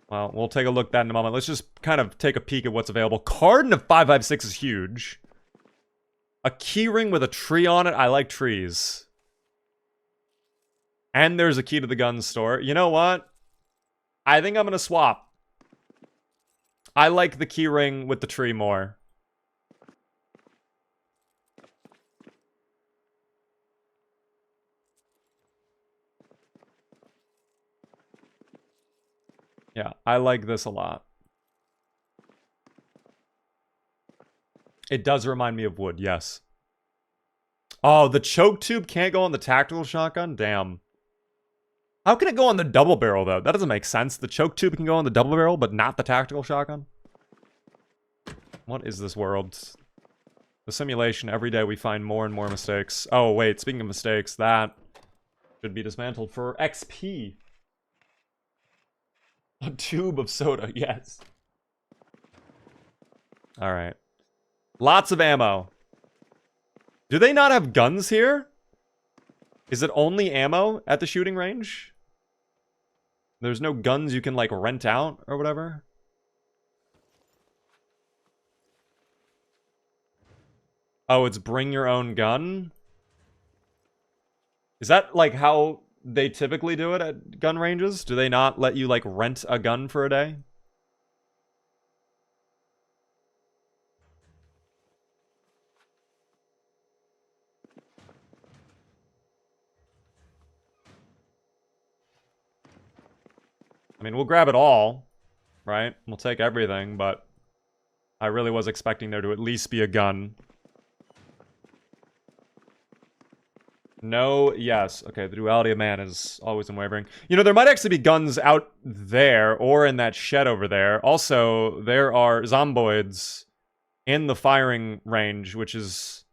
Well, we'll take a look at that in a moment. Let's just kind of take a peek at what's available. Carton of 556 is huge. A key ring with a tree on it. I like trees. And there's a key to the gun store. You know what? I think I'm going to swap. I like the key ring with the tree more. Yeah, I like this a lot. It does remind me of wood, yes. Oh, the choke tube can't go on the tactical shotgun? Damn. How can it go on the double barrel, though? That doesn't make sense. The choke tube can go on the double barrel, but not the tactical shotgun? What is this world? The simulation, every day we find more and more mistakes. Oh, wait, speaking of mistakes, that should be dismantled for XP. A tube of soda, yes. Alright. Lots of ammo. Do they not have guns here? Is it only ammo at the shooting range? There's no guns you can, like, rent out or whatever? Oh, it's bring your own gun? Is that, like, how they typically do it at gun ranges? Do they not let you, like, rent a gun for a day? I mean, we'll grab it all, right? We'll take everything, but I really was expecting there to at least be a gun. No, yes. Okay, the duality of man is always unwavering. You know, there might actually be guns out there or in that shed over there. Also, there are zomboids in the firing range, which is...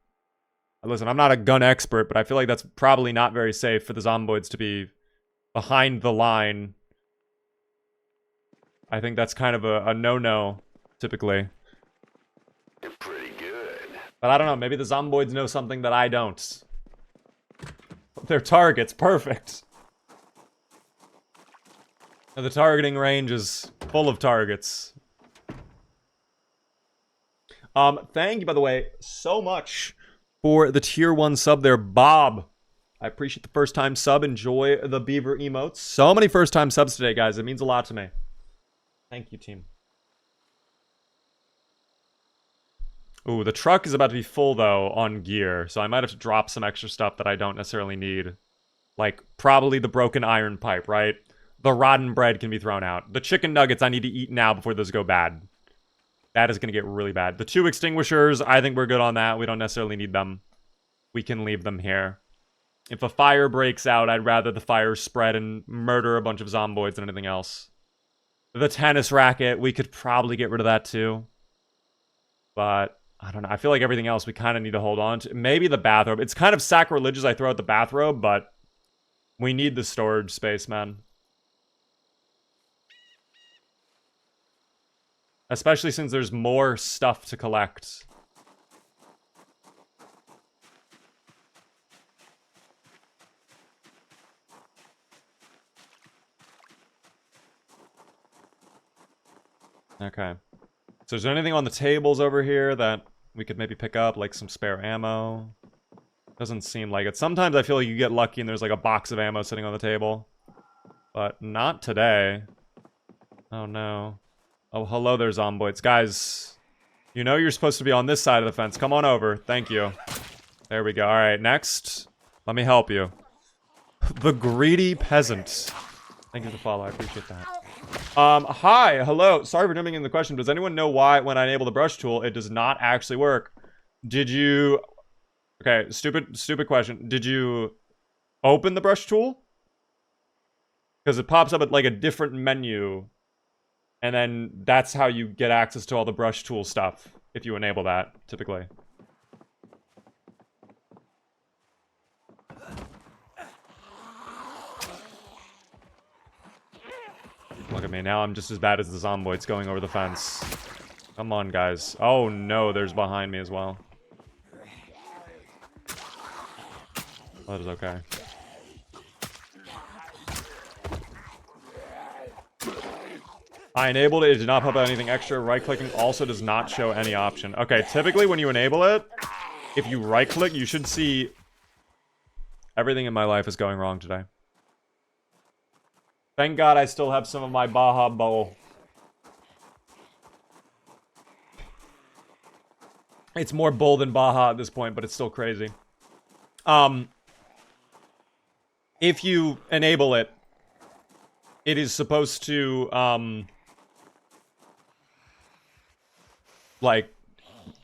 Listen, I'm not a gun expert, but I feel like that's probably not very safe for the zomboids to be behind the line. I think that's kind of a no-no, typically. You're pretty good. But I don't know, maybe the zomboids know something that I don't. Their target's perfect. The targeting range is full of targets. Thank you, by the way, so much for the tier 1 sub there, Bob. I appreciate the first time sub. Enjoy the beaver emotes. So many first time subs today, guys. It means a lot to me. Thank you, team. Ooh, the truck is about to be full, though, on gear. So I might have to drop some extra stuff that I don't necessarily need. Like, probably the broken iron pipe, right? The rotten bread can be thrown out. The chicken nuggets I need to eat now before those go bad. That is going to get really bad. The 2 extinguishers, I think we're good on that. We don't necessarily need them. We can leave them here. If a fire breaks out, I'd rather the fire spread and murder a bunch of zomboids than anything else. The tennis racket, we could probably get rid of that too. But, I don't know. I feel like everything else we kind of need to hold on to. Maybe the bathrobe. It's kind of sacrilegious I throw out the bathrobe, but we need the storage space, man. Especially since there's more stuff to collect. Okay. So is there anything on the tables over here that we could maybe pick up, like some spare ammo? Doesn't seem like it. Sometimes I feel like you get lucky and there's like a box of ammo sitting on the table. But not today. Oh no. Oh, hello there, zomboids. Guys, you know you're supposed to be on this side of the fence. Come on over. Thank you. There we go. Alright, next. Let me help you. The greedy peasant. Thank you for the follow. I appreciate that. Hi, hello. Sorry for jumping in the question. Does anyone know why when I enable the brush tool, it does not actually work? Did you... Okay, stupid question. Did you open the brush tool? Because it pops up at like a different menu. And then that's how you get access to all the brush tool stuff. If you enable that, typically. Look at me, now I'm just as bad as the zomboids going over the fence. Come on, guys. Oh no, there's behind me as well. That is okay. I enabled it, it did not pop out anything extra. Right-clicking also does not show any option. Okay, typically when you enable it, if you right-click, you should see... Everything in my life is going wrong today. Thank God I still have some of my Baja Bowl. It's more bowl than Baja at this point, but it's still crazy. If you enable it, it is supposed to, like,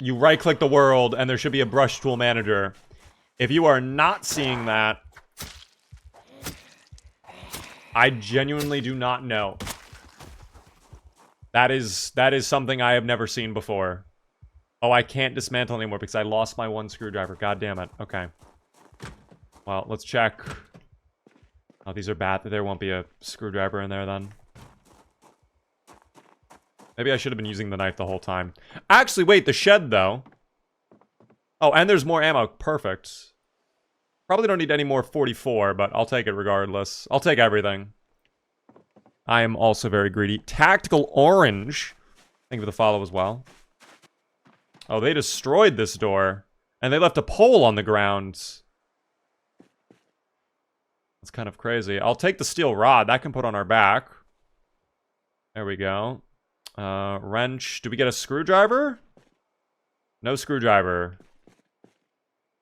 you right-click the world, and there should be a brush tool manager. If you are not seeing that, I genuinely do not know. That is something I have never seen before. Oh, I can't dismantle anymore because I lost my one screwdriver. God damn it. Okay. Well, let's check. Oh, these are bad. There won't be a screwdriver in there then. Maybe I should have been using the knife the whole time. Actually, wait, the shed, though. Oh, and there's more ammo. Perfect. Probably don't need any more 44, but I'll take it regardless. I'll take everything. I am also very greedy. Tactical orange. Thank you for the follow as well. Oh, they destroyed this door. And they left a pole on the ground. That's kind of crazy. I'll take the steel rod. That can put on our back. There we go. Wrench. Do we get a screwdriver? No screwdriver.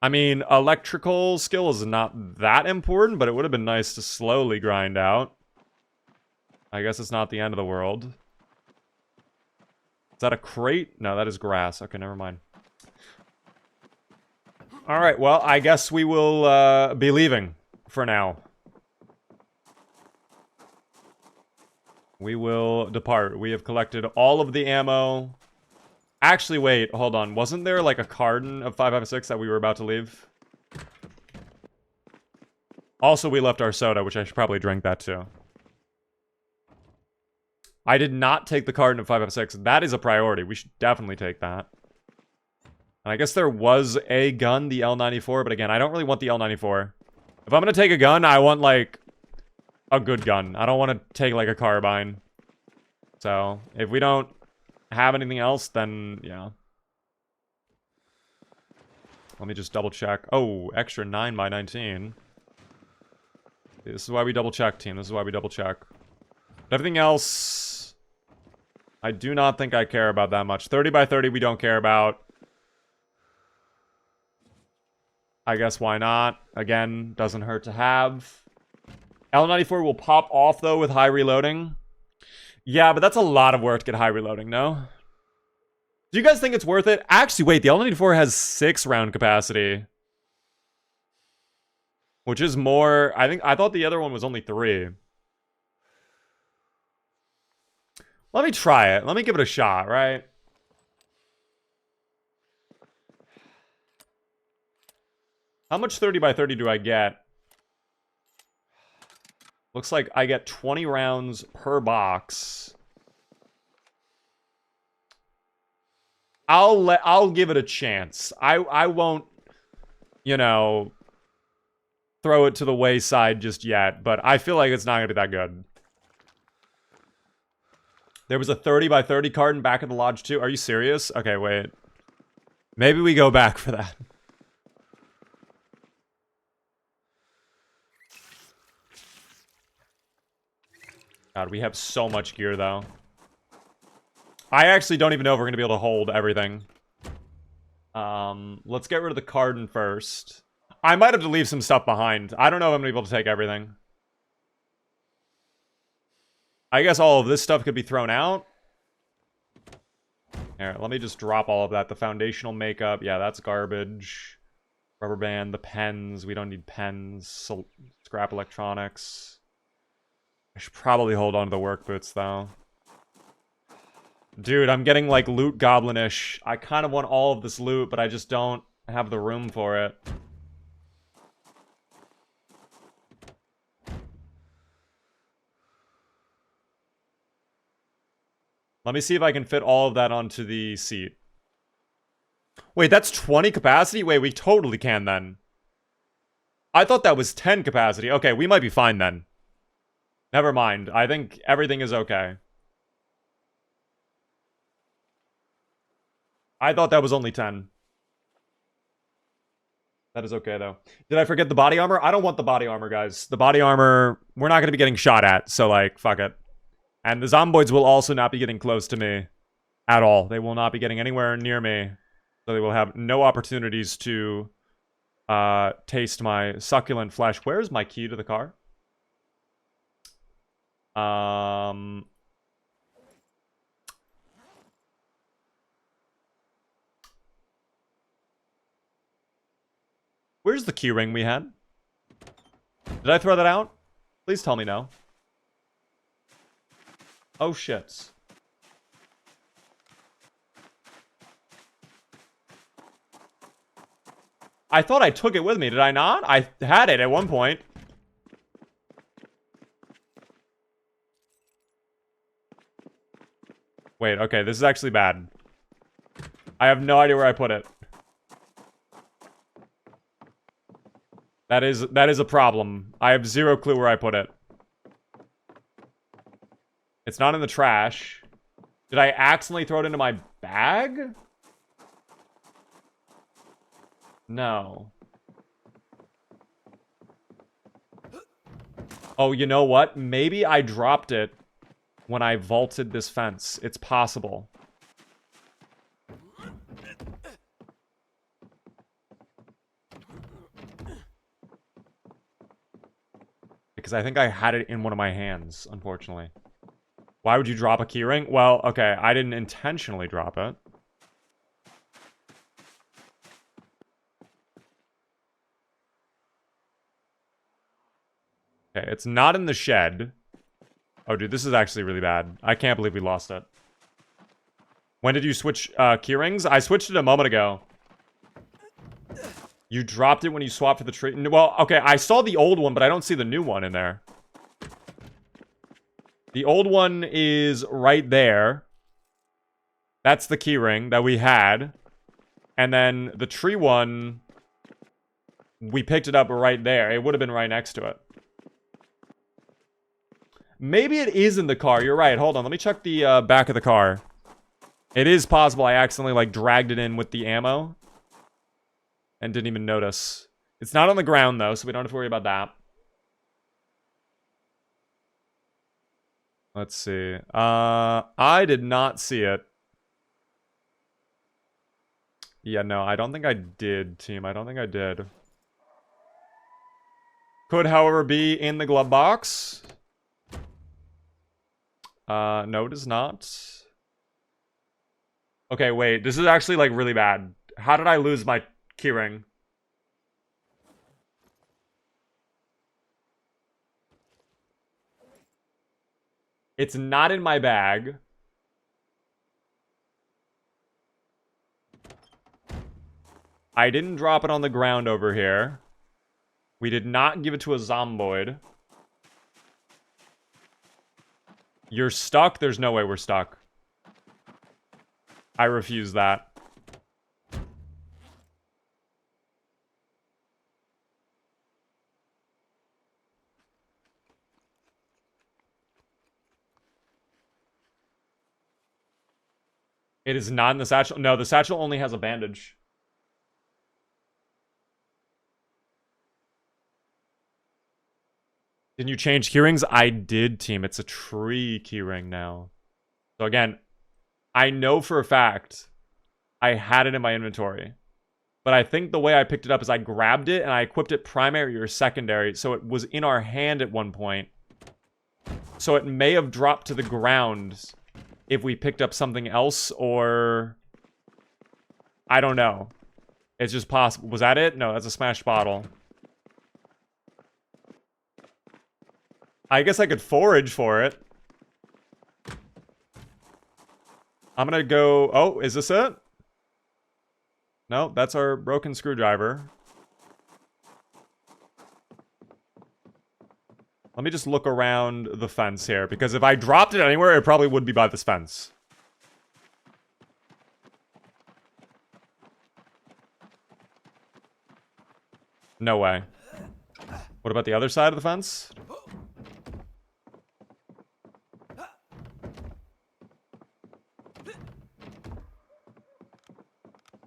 I mean, electrical skill is not that important, but it would have been nice to slowly grind out. I guess it's not the end of the world. Is that a crate? No, that is grass. Okay, never mind. Alright, well, I guess we will be leaving for now. We will depart. We have collected all of the ammo. Actually, wait, hold on. Wasn't there like a carton of 5.56 that we were about to leave? Also, we left our soda, which I should probably drink that too. I did not take the carton of 5.56. That is a priority. We should definitely take that. And I guess there was a gun, the L94, but again, I don't really want the L94. If I'm gonna take a gun, I want like a good gun. I don't want to take like a carbine. So, if we don't have anything else, then yeah. Let me just double check. Oh, extra 9x19. This is why we double check, team. This is why we double check. But everything else, I do not think I care about that much. 30x30 we don't care about. I guess why not? Again, doesn't hurt to have. L94 will pop off, though, with high reloading. Yeah, but that's a lot of work to get high reloading, no? Do you guys think it's worth it? Actually, wait, the L94 has 6 round capacity. Which is more... I thought the other one was only 3. Let me try it. Let me give it a shot, right? How much 30x30 do I get? Looks like I get 20 rounds per box. I'll give it a chance. I won't, you know, throw it to the wayside just yet, but I feel like it's not gonna be that good. There was a 30x30 carton back at the lodge too. Are you serious? Okay, wait. Maybe we go back for that. God, we have so much gear, though. I actually don't even know if we're going to be able to hold everything. Let's get rid of the carton first. I might have to leave some stuff behind. I don't know if I'm going to be able to take everything. I guess all of this stuff could be thrown out. Here, let me just drop all of that. The foundational makeup. Yeah, that's garbage. Rubber band. The pens. We don't need pens. Scrap electronics. I should probably hold on to the work boots, though. Dude, I'm getting, like, loot goblin-ish. I kind of want all of this loot, but I just don't have the room for it. Let me see if I can fit all of that onto the seat. Wait, that's 20 capacity? Wait, we totally can, then. I thought that was 10 capacity. Okay, we might be fine, then. Never mind. I think everything is okay. I thought that was only 10. That is okay, though. Did I forget the body armor? I don't want the body armor, guys. The body armor, we're not going to be getting shot at, so, like, fuck it. And the zomboids will also not be getting close to me at all. They will not be getting anywhere near me. So they will have no opportunities to taste my succulent flesh. Where's my key to the car? Where's the key ring we had? Did I throw that out? Please tell me no. Oh, shit. I thought I took it with me. Did I not? I had it at one point. Wait, okay, this is actually bad. I have no idea where I put it. That is a problem. I have zero clue where I put it. It's not in the trash. Did I accidentally throw it into my bag? No. Oh, you know what? Maybe I dropped it when I vaulted this fence. It's possible. Because I think I had it in one of my hands, unfortunately. Why would you drop a keyring? Well, okay, I didn't intentionally drop it. Okay, it's not in the shed. Oh, dude, this is actually really bad. I can't believe we lost it. When did you switch keyrings? I switched it a moment ago. You dropped it when you swapped for the tree. Well, okay, I saw the old one, but I don't see the new one in there. The old one is right there. That's the keyring that we had. And then the tree one, we picked it up right there. It would have been right next to it. Maybe it is in the car. You're right. Hold on. Let me check the back of the car. It is possible I accidentally, like, dragged it in with the ammo. And didn't even notice. It's not on the ground, though, so we don't have to worry about that. Let's see. I did not see it. Yeah, no, I don't think I did, team. I don't think I did. Could, however, be in the glove box. No, it is not. Okay, wait. This is actually, like, really bad. How did I lose my keyring? It's not in my bag. I didn't drop it on the ground over here. We did not give it to a zomboid. You're stuck? There's no way we're stuck. I refuse that. It is not in the satchel. No, the satchel only has a bandage. Didn't you change keyrings? I did, team. It's a tree keyring now. So again, I know for a fact I had it in my inventory. But I think the way I picked it up is I grabbed it and I equipped it primary or secondary. So it was in our hand at one point. So it may have dropped to the ground if we picked up something else, or I don't know. It's just possible. Was that it? No, that's a smashed bottle. I guess I could forage for it. I'm gonna go... Oh, is this it? No, that's our broken screwdriver. Let me just look around the fence here, because if I dropped it anywhere, it probably would be by this fence. No way. What about the other side of the fence?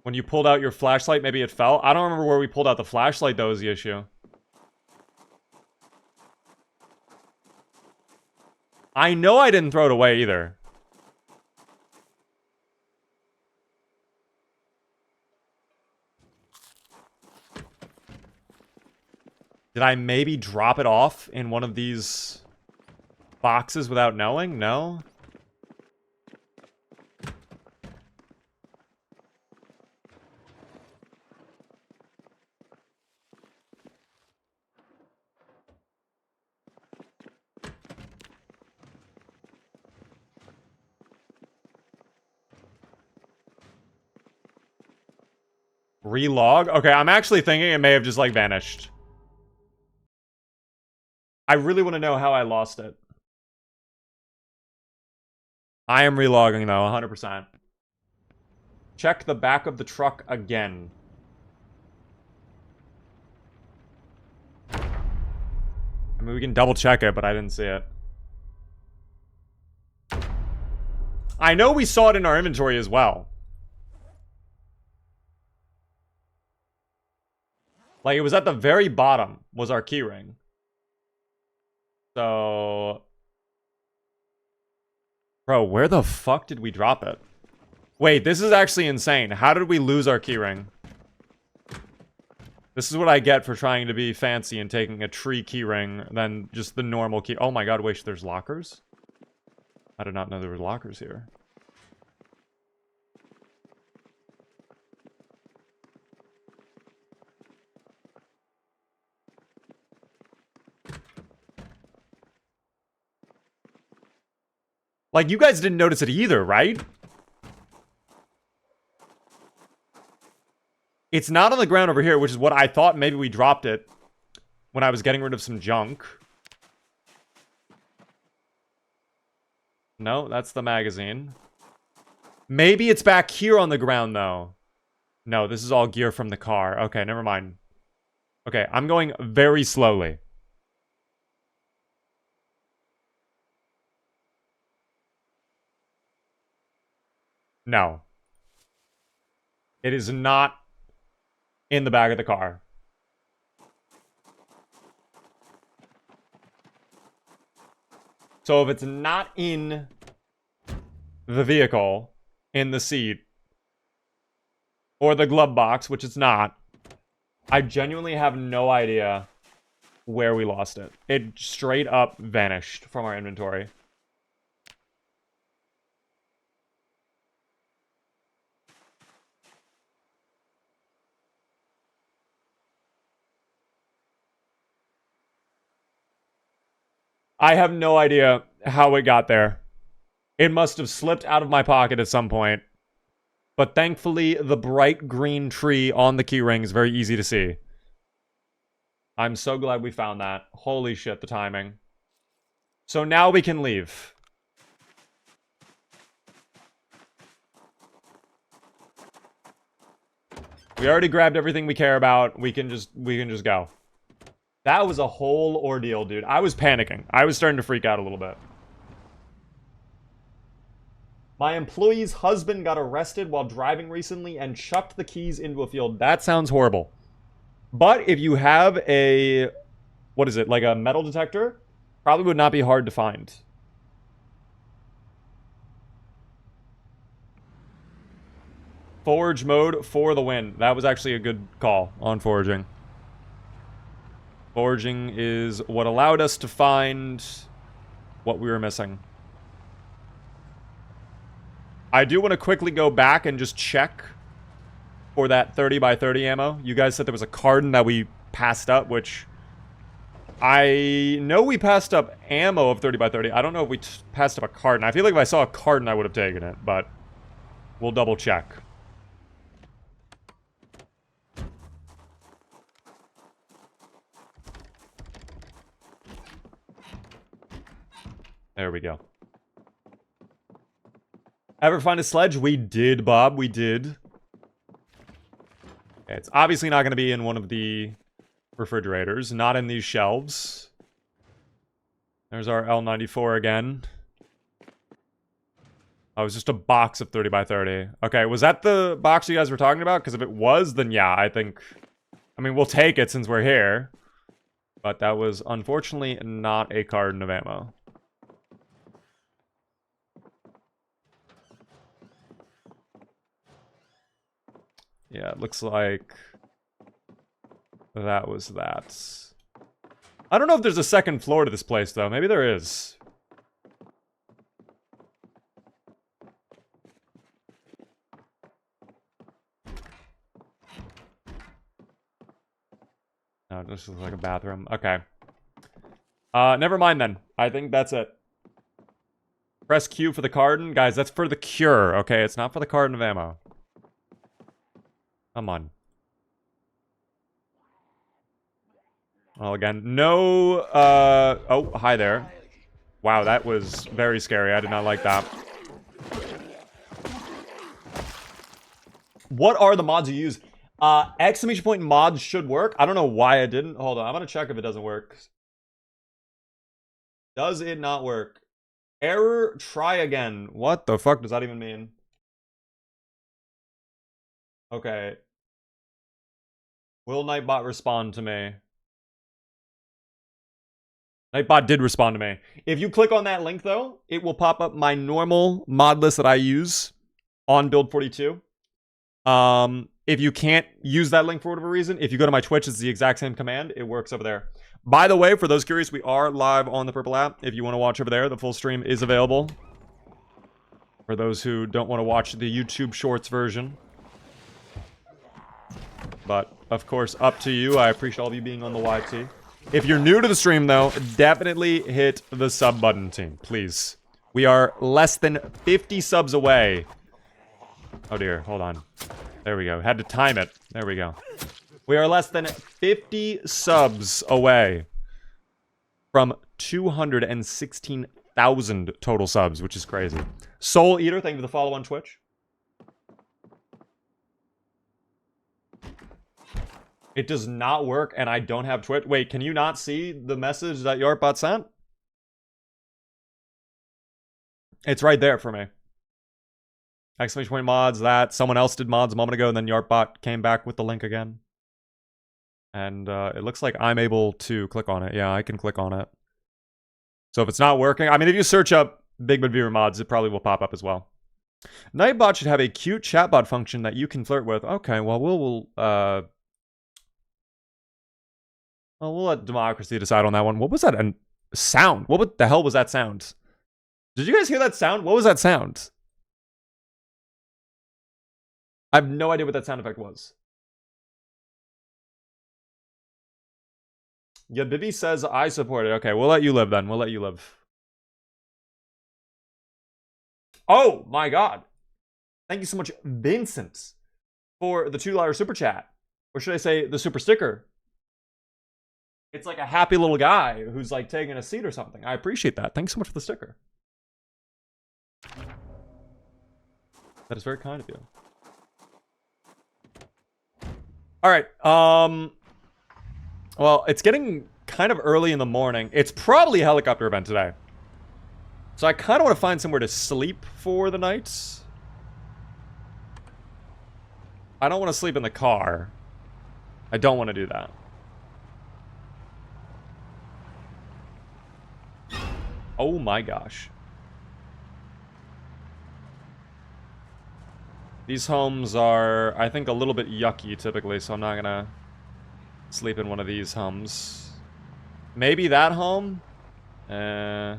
When you pulled out your flashlight, maybe it fell? I don't remember where we pulled out the flashlight, though, is the issue. I know I didn't throw it away, either. Did I maybe drop it off in one of these Boxes without knowing? No. Relog? Okay, I'm actually thinking it may have just, like, vanished. I really want to know how I lost it. I am relogging, though, 100%. Check the back of the truck again. I mean, we can double check it, but I didn't see it. I know we saw it in our inventory as well. Like, it was at the very bottom, was our keyring. So... Bro, where the fuck did we drop it? Wait, this is actually insane. How did we lose our keyring? This is what I get for trying to be fancy and taking a tree keyring than just the normal key. Oh my god, wait, there's lockers? I did not know there were lockers here. Like, you guys didn't notice it either, right? It's not on the ground over here, which is what I thought maybe we dropped it when I was getting rid of some junk. No, that's the magazine. Maybe it's back here on the ground, though. No, this is all gear from the car. Okay, never mind. Okay, I'm going very slowly. No. It is not in the back of the car. So if it's not in the vehicle, in the seat, or the glove box, which it's not, I genuinely have no idea where we lost it. It straight up vanished from our inventory. I have no idea how it got there. It must have slipped out of my pocket at some point. But thankfully, the bright green tree on the keyring is very easy to see. I'm so glad we found that. Holy shit, the timing. So now we can leave. We already grabbed everything we care about. We can just go. That was a whole ordeal, dude. I was panicking. I was starting to freak out a little bit. My employee's husband got arrested while driving recently and chucked the keys into a field. That sounds horrible. But if you have a... What is it? Like a metal detector? Probably would not be hard to find. Forge mode for the win. That was actually a good call on foraging. Foraging is what allowed us to find what we were missing. I do want to quickly go back and just check for that 30x30 ammo. You guys said there was a carton that we passed up, which I know we passed up ammo of 30x30. I don't know if we passed up a carton. I feel like if I saw a carton, I would have taken it, but we'll double check. There we go. Ever find a sledge? We did, Bob. We did. Okay, it's obviously not going to be in one of the refrigerators. Not in these shelves. There's our L94 again. Oh, it was just a box of 30x30. Okay, was that the box you guys were talking about? Because if it was, then yeah, I think... I mean, we'll take it since we're here. But that was unfortunately not a carton of ammo. Yeah, it looks like that was that. I don't know if there's a second floor to this place, though. Maybe there is. No, this looks like a bathroom. Okay. Never mind then. I think that's it. Press Q for the carton. Guys, that's for the cure, okay? It's not for the carton of ammo. Come on. Well, again, no, oh, hi there. Wow, that was very scary. I did not like that. What are the mods you use? Exclamation point mods should work. I don't know why it didn't. Hold on, I'm gonna check if it doesn't work. Does it not work? Error, try again. What the fuck does that even mean? Okay. Will Nightbot respond to me? Nightbot did respond to me. If you click on that link, though, it will pop up my normal mod list that I use on Build 42. If you can't use that link for whatever reason, if you go to my Twitch, it's the exact same command. It works over there. By the way, for those curious, we are live on the Purple app. If you want to watch over there, the full stream is available. For those who don't want to watch the YouTube Shorts version. But, of course, up to you. I appreciate all of you being on the YT. If you're new to the stream, though, definitely hit the sub button, team. Please. We are less than 50 subs away. Oh, dear. Hold on. There we go. Had to time it. There we go. We are less than 50 subs away from 216,000 total subs, which is crazy. Soul Eater, thank you for the follow on Twitch. It does not work, and I don't have Twitch. Wait, can you not see the message that Yartbot sent? It's right there for me. Exclamation point mods, that. Someone else did mods a moment ago, and then Yartbot came back with the link again. And it looks like I'm able to click on it. Yeah, I can click on it. So if it's not working, I mean, if you search up Big Bud Viewer mods, it probably will pop up as well. Nightbot should have a cute chatbot function that you can flirt with. Okay, well, we'll let democracy decide on that one. What was that? A sound? What the hell was that sound? Did you guys hear that sound? What was that sound? I have no idea what that sound effect was. Yeah, Bibby says I support it. Okay, we'll let you live then. We'll let you live. Oh, my God. Thank you so much, Vincent, for the $2 super chat. Or should I say the super sticker? It's like a happy little guy who's like taking a seat or something. I appreciate that. Thanks so much for the sticker. That is very kind of you. All right. Well, it's getting kind of early in the morning. It's probably a helicopter event today. So I kind of want to find somewhere to sleep for the night. I don't want to sleep in the car. I don't want to do that. Oh my gosh. These homes are, I think, a little bit yucky typically, so I'm not gonna sleep in one of these homes. Maybe that home? No,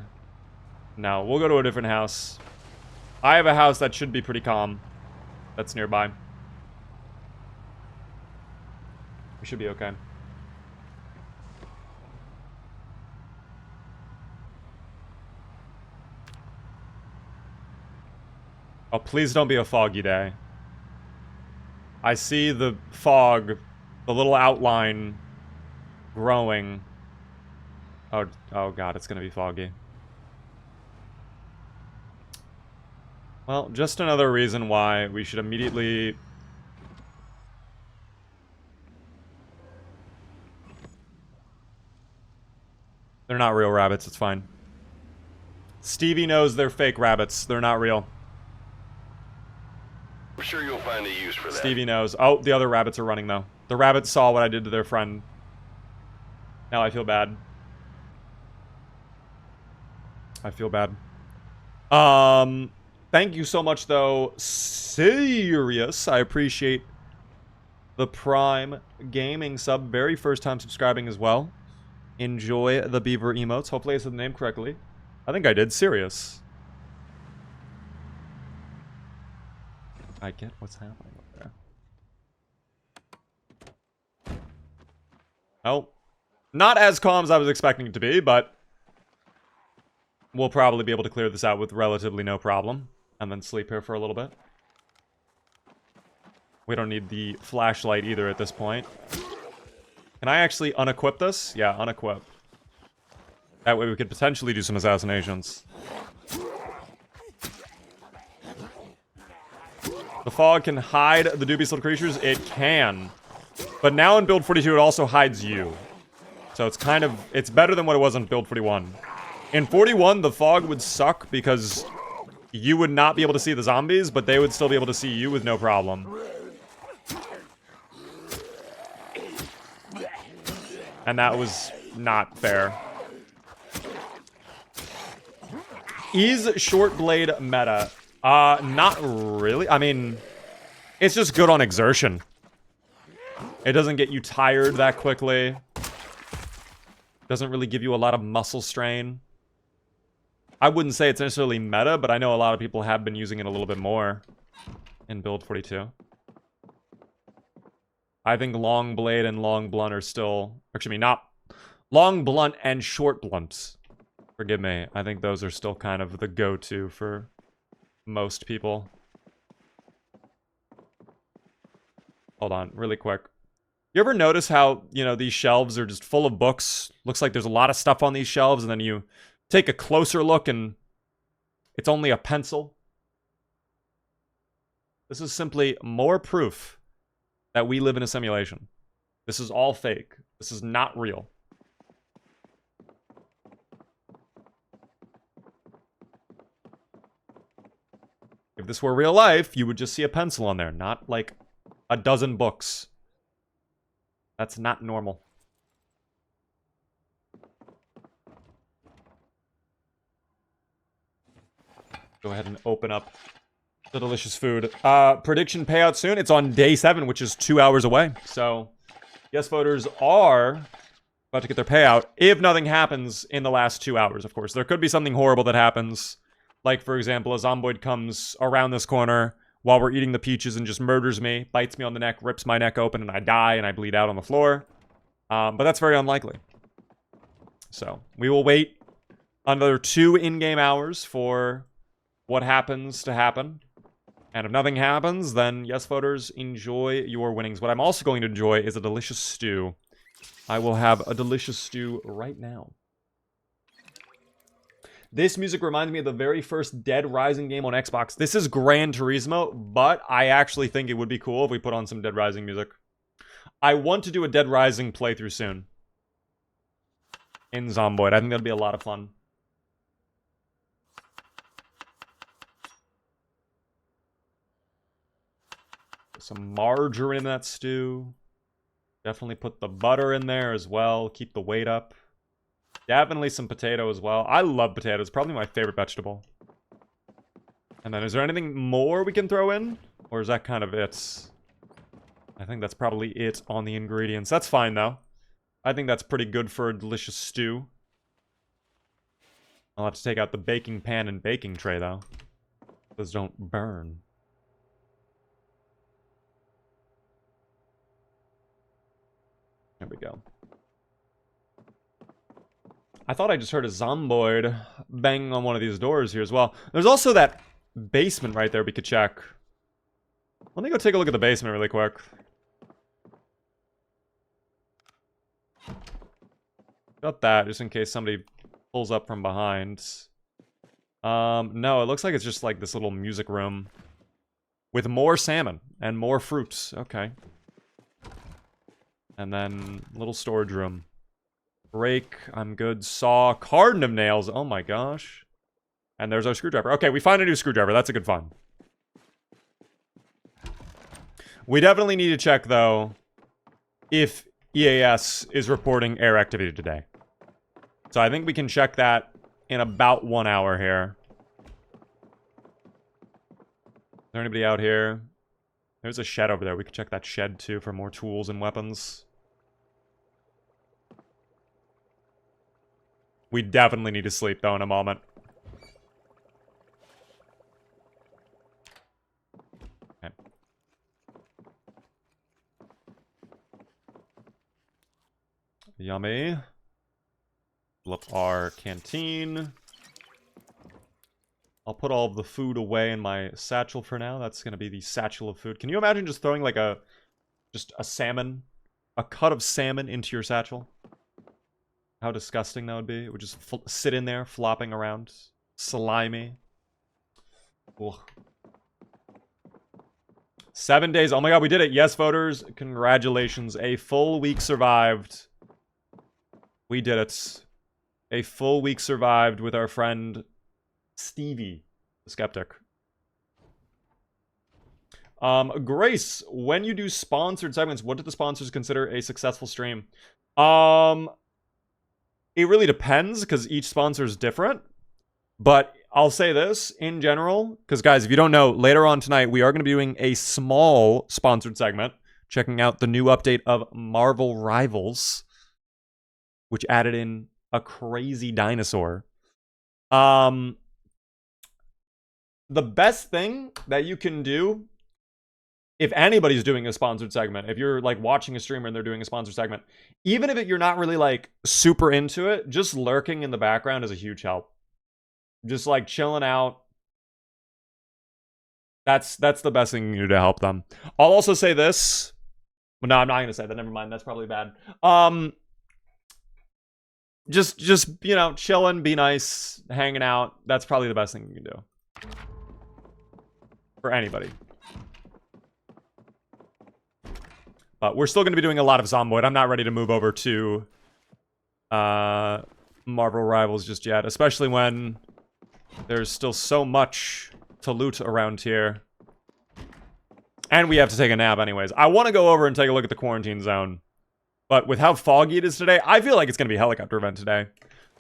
we'll go to a different house. I have a house that should be pretty calm. That's nearby. We should be okay. Oh, please don't be a foggy day. I see the fog, the little outline growing. Oh God, it's gonna be foggy. Well, just another reason why we should immediately... They're not real rabbits, it's fine. Stevie knows they're fake rabbits. They're not real. I'm sure you'll find a use for that. Stevie knows. Oh, the other rabbits are running, though. The rabbits saw what I did to their friend. Now I feel bad. I feel bad. Thank you so much, though. Serious. I appreciate the Prime Gaming sub. Very first time subscribing as well. Enjoy the beaver emotes. Hopefully I said the name correctly. I think I did. Serious. I get what's happening over there. Oh, not as calm as I was expecting it to be, but we'll probably be able to clear this out with relatively no problem. And then sleep here for a little bit. We don't need the flashlight either at this point. Can I actually unequip this? Yeah, unequip. That way we could potentially do some assassinations. The fog can hide the dubious little creatures. It can. But now in build 42, it also hides you. So it's kind of... It's better than what it was in build 41. In 41, the fog would suck because you would not be able to see the zombies, but they would still be able to see you with no problem. And that was not fair. Is short blade meta? Not really. I mean, it's just good on exertion. It doesn't get you tired that quickly. Doesn't really give you a lot of muscle strain. I wouldn't say it's necessarily meta, but I know a lot of people have been using it a little bit more in build 42. I think long blade and long blunt are still... Actually, not... Long blunt and short blunt. Forgive me. I think those are still kind of the go-to for most people. Hold on, really quick. You ever notice how, you know, these shelves are just full of books? Looks like there's a lot of stuff on these shelves, and then you take a closer look and it's only a pencil. This is simply more proof that we live in a simulation. This is all fake. This is not real. If this were real life, you would just see a pencil on there, not like a dozen books. That's not normal. Go ahead and open up the delicious food. Prediction payout soon. It's on day 7, which is 2 hours away. So, yes, voters are about to get their payout if nothing happens in the last 2 hours, of course. There could be something horrible that happens. Like, for example, a zomboid comes around this corner while we're eating the peaches and just murders me, bites me on the neck, rips my neck open, and I die and I bleed out on the floor. But that's very unlikely. So, we will wait another 2 in-game hours for what happens to happen. And if nothing happens, then yes, voters, enjoy your winnings. What I'm also going to enjoy is a delicious stew. I will have a delicious stew right now. This music reminds me of the very first Dead Rising game on Xbox. This is Gran Turismo, but I actually think it would be cool if we put on some Dead Rising music. I want to do a Dead Rising playthrough soon. In Zomboid. I think that'd be a lot of fun. Some margarine in that stew. Definitely put the butter in there as well. Keep the weight up. Definitely some potato as well. I love potatoes. Probably my favorite vegetable. And then is there anything more we can throw in? Or is that kind of it? I think that's probably it on the ingredients. That's fine though. I think that's pretty good for a delicious stew. I'll have to take out the baking pan and baking tray though. Those don't burn. There we go. I thought I just heard a zomboid banging on one of these doors here as well. There's also that basement right there we could check. Let me go take a look at the basement really quick. Got that, just in case somebody pulls up from behind. No, it looks like it's just like this little music room. With more salmon and more fruits. Okay. And then, little storage room. Rake, I'm good. Saw, carton of nails. Oh my gosh. And there's our screwdriver. Okay, we find a new screwdriver. That's a good find. We definitely need to check, though, if EAS is reporting air activity today. So I think we can check that in about 1 hour here. Is there anybody out here? There's a shed over there. We could check that shed, too, for more tools and weapons. We definitely need to sleep, though, in a moment. Okay. Yummy. Fill up our canteen. I'll put all of the food away in my satchel for now. That's going to be the satchel of food. Can you imagine just throwing like just a salmon, a cut of salmon into your satchel? How disgusting that would be. It would just sit in there, flopping around. Slimy. Ugh. 7 days. Oh my god, we did it. Yes, voters. Congratulations. A full week survived. We did it. A full week survived with our friend Stevie the Skeptic. Grace, when you do sponsored segments, what do the sponsors consider a successful stream? It really depends, because each sponsor is different. But I'll say this, in general, because guys, if you don't know, later on tonight, we are going to be doing a small sponsored segment, checking out the new update of Marvel Rivals, which added in a crazy dinosaur. The best thing that you can do, if anybody's doing a sponsored segment, if you're like watching a streamer and they're doing a sponsored segment, even if you're not really like super into it, just lurking in the background is a huge help. Just like chilling out. That's the best thing you can do to help them. I'll also say this. Well, no, I'm not gonna say that. Never mind. That's probably bad. Just you know, chilling, be nice, hanging out. That's probably the best thing you can do for anybody. But we're still going to be doing a lot of Zomboid. I'm not ready to move over to Marvel Rivals just yet, especially when there's still so much to loot around here. And we have to take a nap anyways. I want to go over and take a look at the quarantine zone. But with how foggy it is today, I feel like it's going to be a helicopter event today.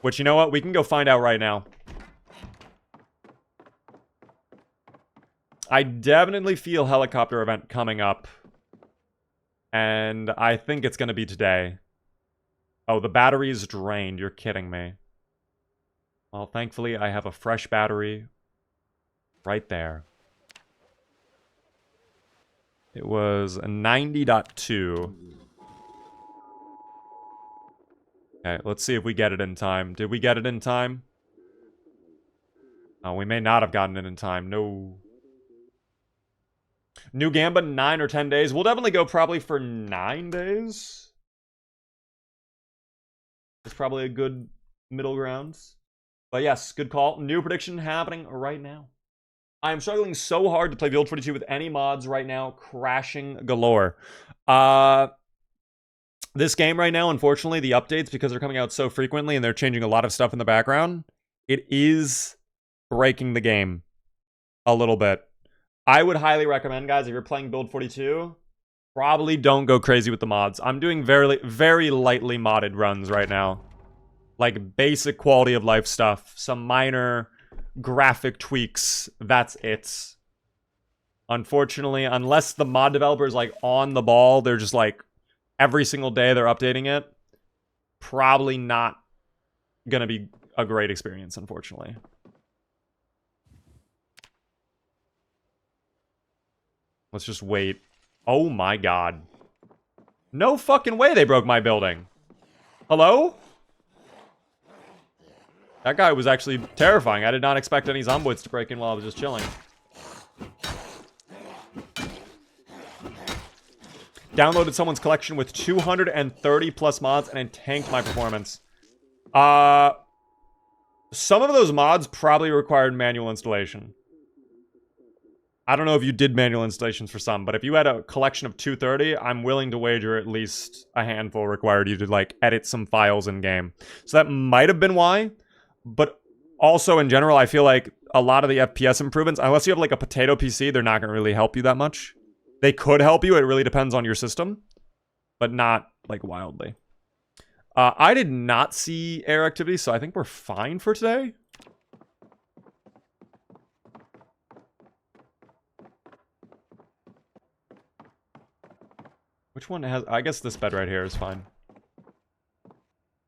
Which, you know what? We can go find out right now. I definitely feel helicopter event coming up. And I think it's going to be today. Oh, the battery is drained. You're kidding me. Well, thankfully, I have a fresh battery right there. It was a 90.2. Okay, let's see if we get it in time. Did we get it in time? Oh, we may not have gotten it in time. No. New Gamba, 9 or 10 days. We'll definitely go probably for 9 days. It's probably a good middle ground. But yes, good call. New prediction happening right now. I'm struggling so hard to play Build 42 with any mods right now. Crashing galore. This game right now, unfortunately, the updates, because they're coming out so frequently and they're changing a lot of stuff in the background, it is breaking the game a little bit. I would highly recommend, guys, if you're playing Build 42, probably don't go crazy with the mods. I'm doing very, very lightly modded runs right now. Like basic quality of life stuff, some minor graphic tweaks, that's it. Unfortunately, unless the mod developer is like on the ball, they're just like every single day they're updating it, probably not gonna be a great experience, unfortunately. Let's just wait. Oh my god. No fucking way they broke my building. Hello? That guy was actually terrifying. I did not expect any zomboids to break in while I was just chilling. Downloaded someone's collection with 230 plus mods and it tanked my performance. Some of those mods probably required manual installation. I don't know if you did manual installations for some, but if you had a collection of 230, I'm willing to wager at least a handful required you to like edit some files in game. So that might have been why. But also, in general, I feel like a lot of the FPS improvements, unless you have like a potato PC, they're not going to really help you that much. They could help you. It really depends on your system. But not like wildly. I did not see air activity, so I think we're fine for today. Which one has... I guess this bed right here is fine.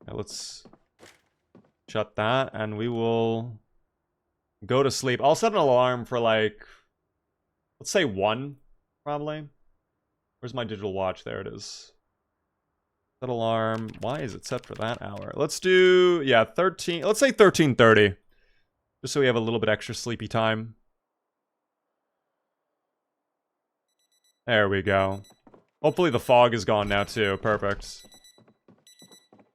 Now let's... shut that, and we will go to sleep. I'll set an alarm for like, let's say 1, probably. Where's my digital watch? There it is. Set alarm. Why is it set for that hour? Let's do, yeah, 13. Let's say 13:30. Just so we have a little bit extra sleepy time. There we go. Hopefully the fog is gone now too. Perfect.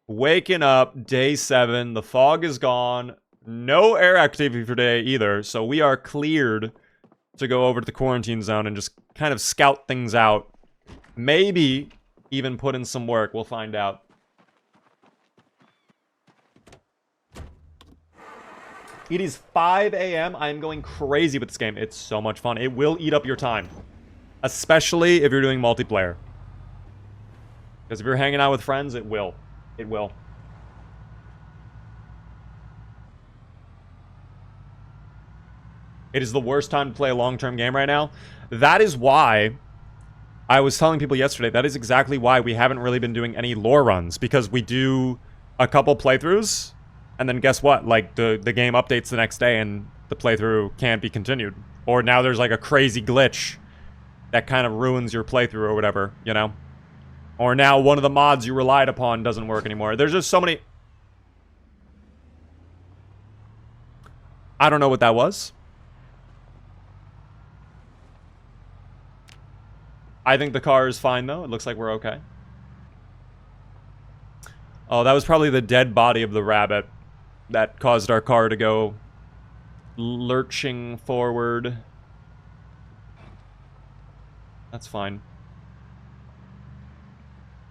Waking up, day 7. The fog is gone. No air activity for today either. So we are cleared to go over to the quarantine zone and just kind of scout things out. Maybe even put in some work. We'll find out. It is 5 a.m. I'm going crazy with this game. It's so much fun. It will eat up your time. Especially if you're doing multiplayer. Because if you're hanging out with friends, it will. It will. It is the worst time to play a long-term game right now. That is why I was telling people yesterday, that is exactly why we haven't really been doing any lore runs. Because we do a couple playthroughs, and then guess what? Like, the game updates the next day, and the playthrough can't be continued. Or now there's like a crazy glitch that kind of ruins your playthrough or whatever, you know? Or now one of the mods you relied upon doesn't work anymore. There's just so many... I don't know what that was. I think the car is fine, though. It looks like we're okay. Oh, that was probably the dead body of the rabbit that caused our car to go lurching forward. That's fine.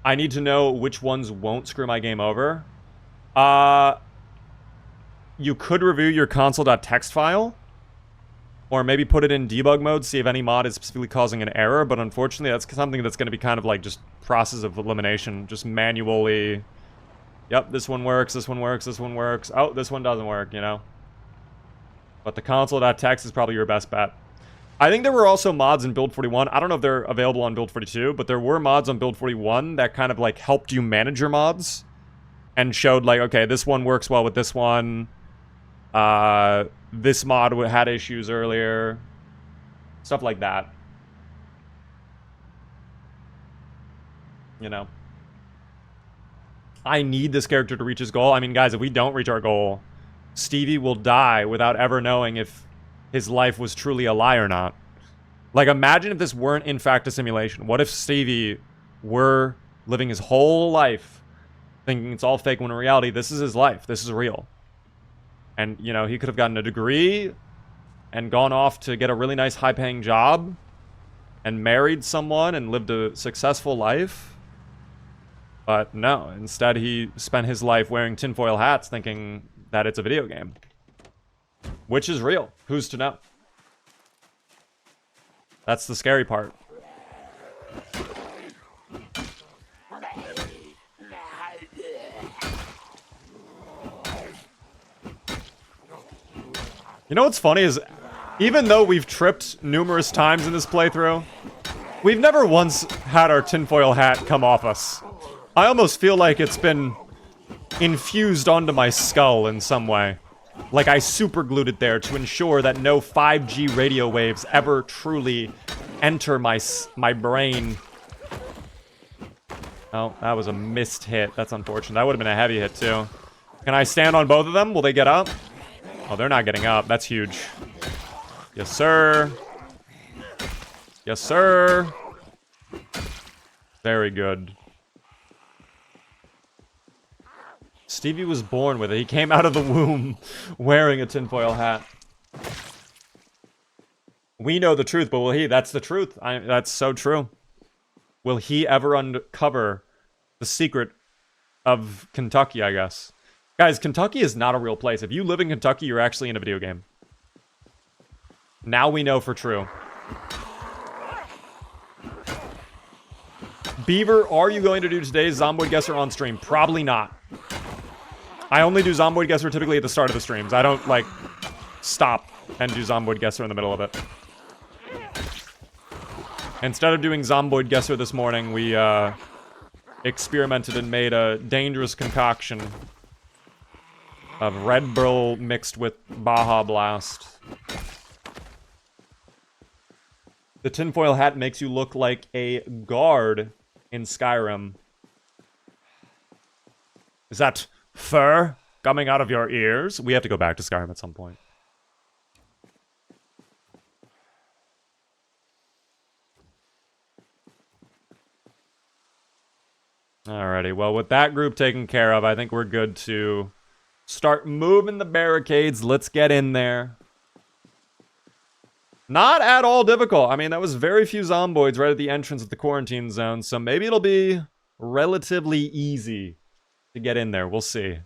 I need to know which ones won't screw my game over. You could review your console.txt file. Or maybe put it in debug mode, see if any mod is specifically causing an error. But unfortunately, that's something that's going to be kind of like just process of elimination. Just manually... Yep, this one works, this one works, this one works. Oh, this one doesn't work, you know? But the console.txt is probably your best bet. I think there were also mods in Build 41. I don't know if they're available on Build 42, but there were mods on Build 41 that kind of like helped you manage your mods. And showed like, okay, this one works well with this one. This mod had issues earlier. Stuff like that. You know. I need this character to reach his goal. I mean, guys, if we don't reach our goal, Stevie will die without ever knowing if his life was truly a lie or not. Like, imagine if this weren't, in fact, a simulation. What if Stevie were living his whole life thinking it's all fake when in reality, this is his life. This is real. And, you know, he could have gotten a degree and gone off to get a really nice high-paying job and married someone and lived a successful life. But no, instead he spent his life wearing tinfoil hats thinking that it's a video game. Which is real. Who's to know? That's the scary part. You know what's funny is, even though we've tripped numerous times in this playthrough, we've never once had our tinfoil hat come off us. I almost feel like it's been infused onto my skull in some way. Like I super glued it there to ensure that no 5G radio waves ever truly enter my brain. Oh, that was a missed hit. That's unfortunate. That would have been a heavy hit too. Can I stand on both of them? Will they get up? Oh, they're not getting up. That's huge. Yes, sir. Yes, sir. Very good. Stevie was born with it. He came out of the womb wearing a tinfoil hat. We know the truth, but will he? That's the truth. That's so true. Will he ever uncover the secret of Kentucky, I guess? Guys, Kentucky is not a real place. If you live in Kentucky, you're actually in a video game. Now we know for true. Beaver, are you going to do today's Zomboid Guesser on stream? Probably not. I only do Zomboid Guesser typically at the start of the streams. I don't, like, stop and do Zomboid Guesser in the middle of it. Instead of doing Zomboid Guesser this morning, we, experimented and made a dangerous concoction of Red Bull mixed with Baja Blast. The tinfoil hat makes you look like a guard in Skyrim. Is that fur coming out of your ears? We have to go back to Skyrim at some point. Alrighty, well, with that group taken care of, I think we're good to start moving the barricades. Let's get in there. Not at all difficult. I mean, that was very few zomboids right at the entrance of the quarantine zone, so maybe it'll be relatively easy to get in there. We'll see.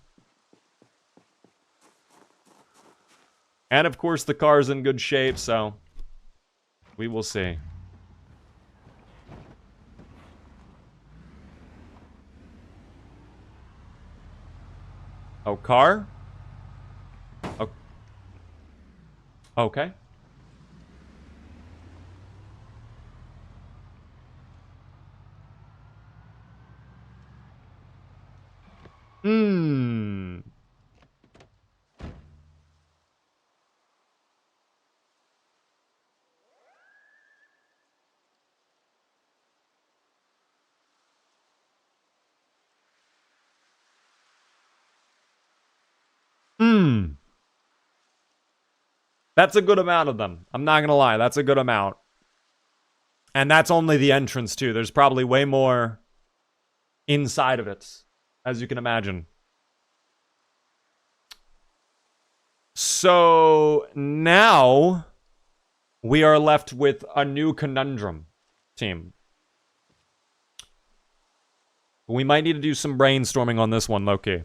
And, of course, the car's in good shape, so we will see. Oh, car? Oh. Okay. Hmm. Hmm. That's a good amount of them. I'm not gonna lie, that's a good amount. And that's only the entrance, too. There's probably way more inside of it, as you can imagine. So now we are left with a new conundrum, team. We might need to do some brainstorming on this one, low-key.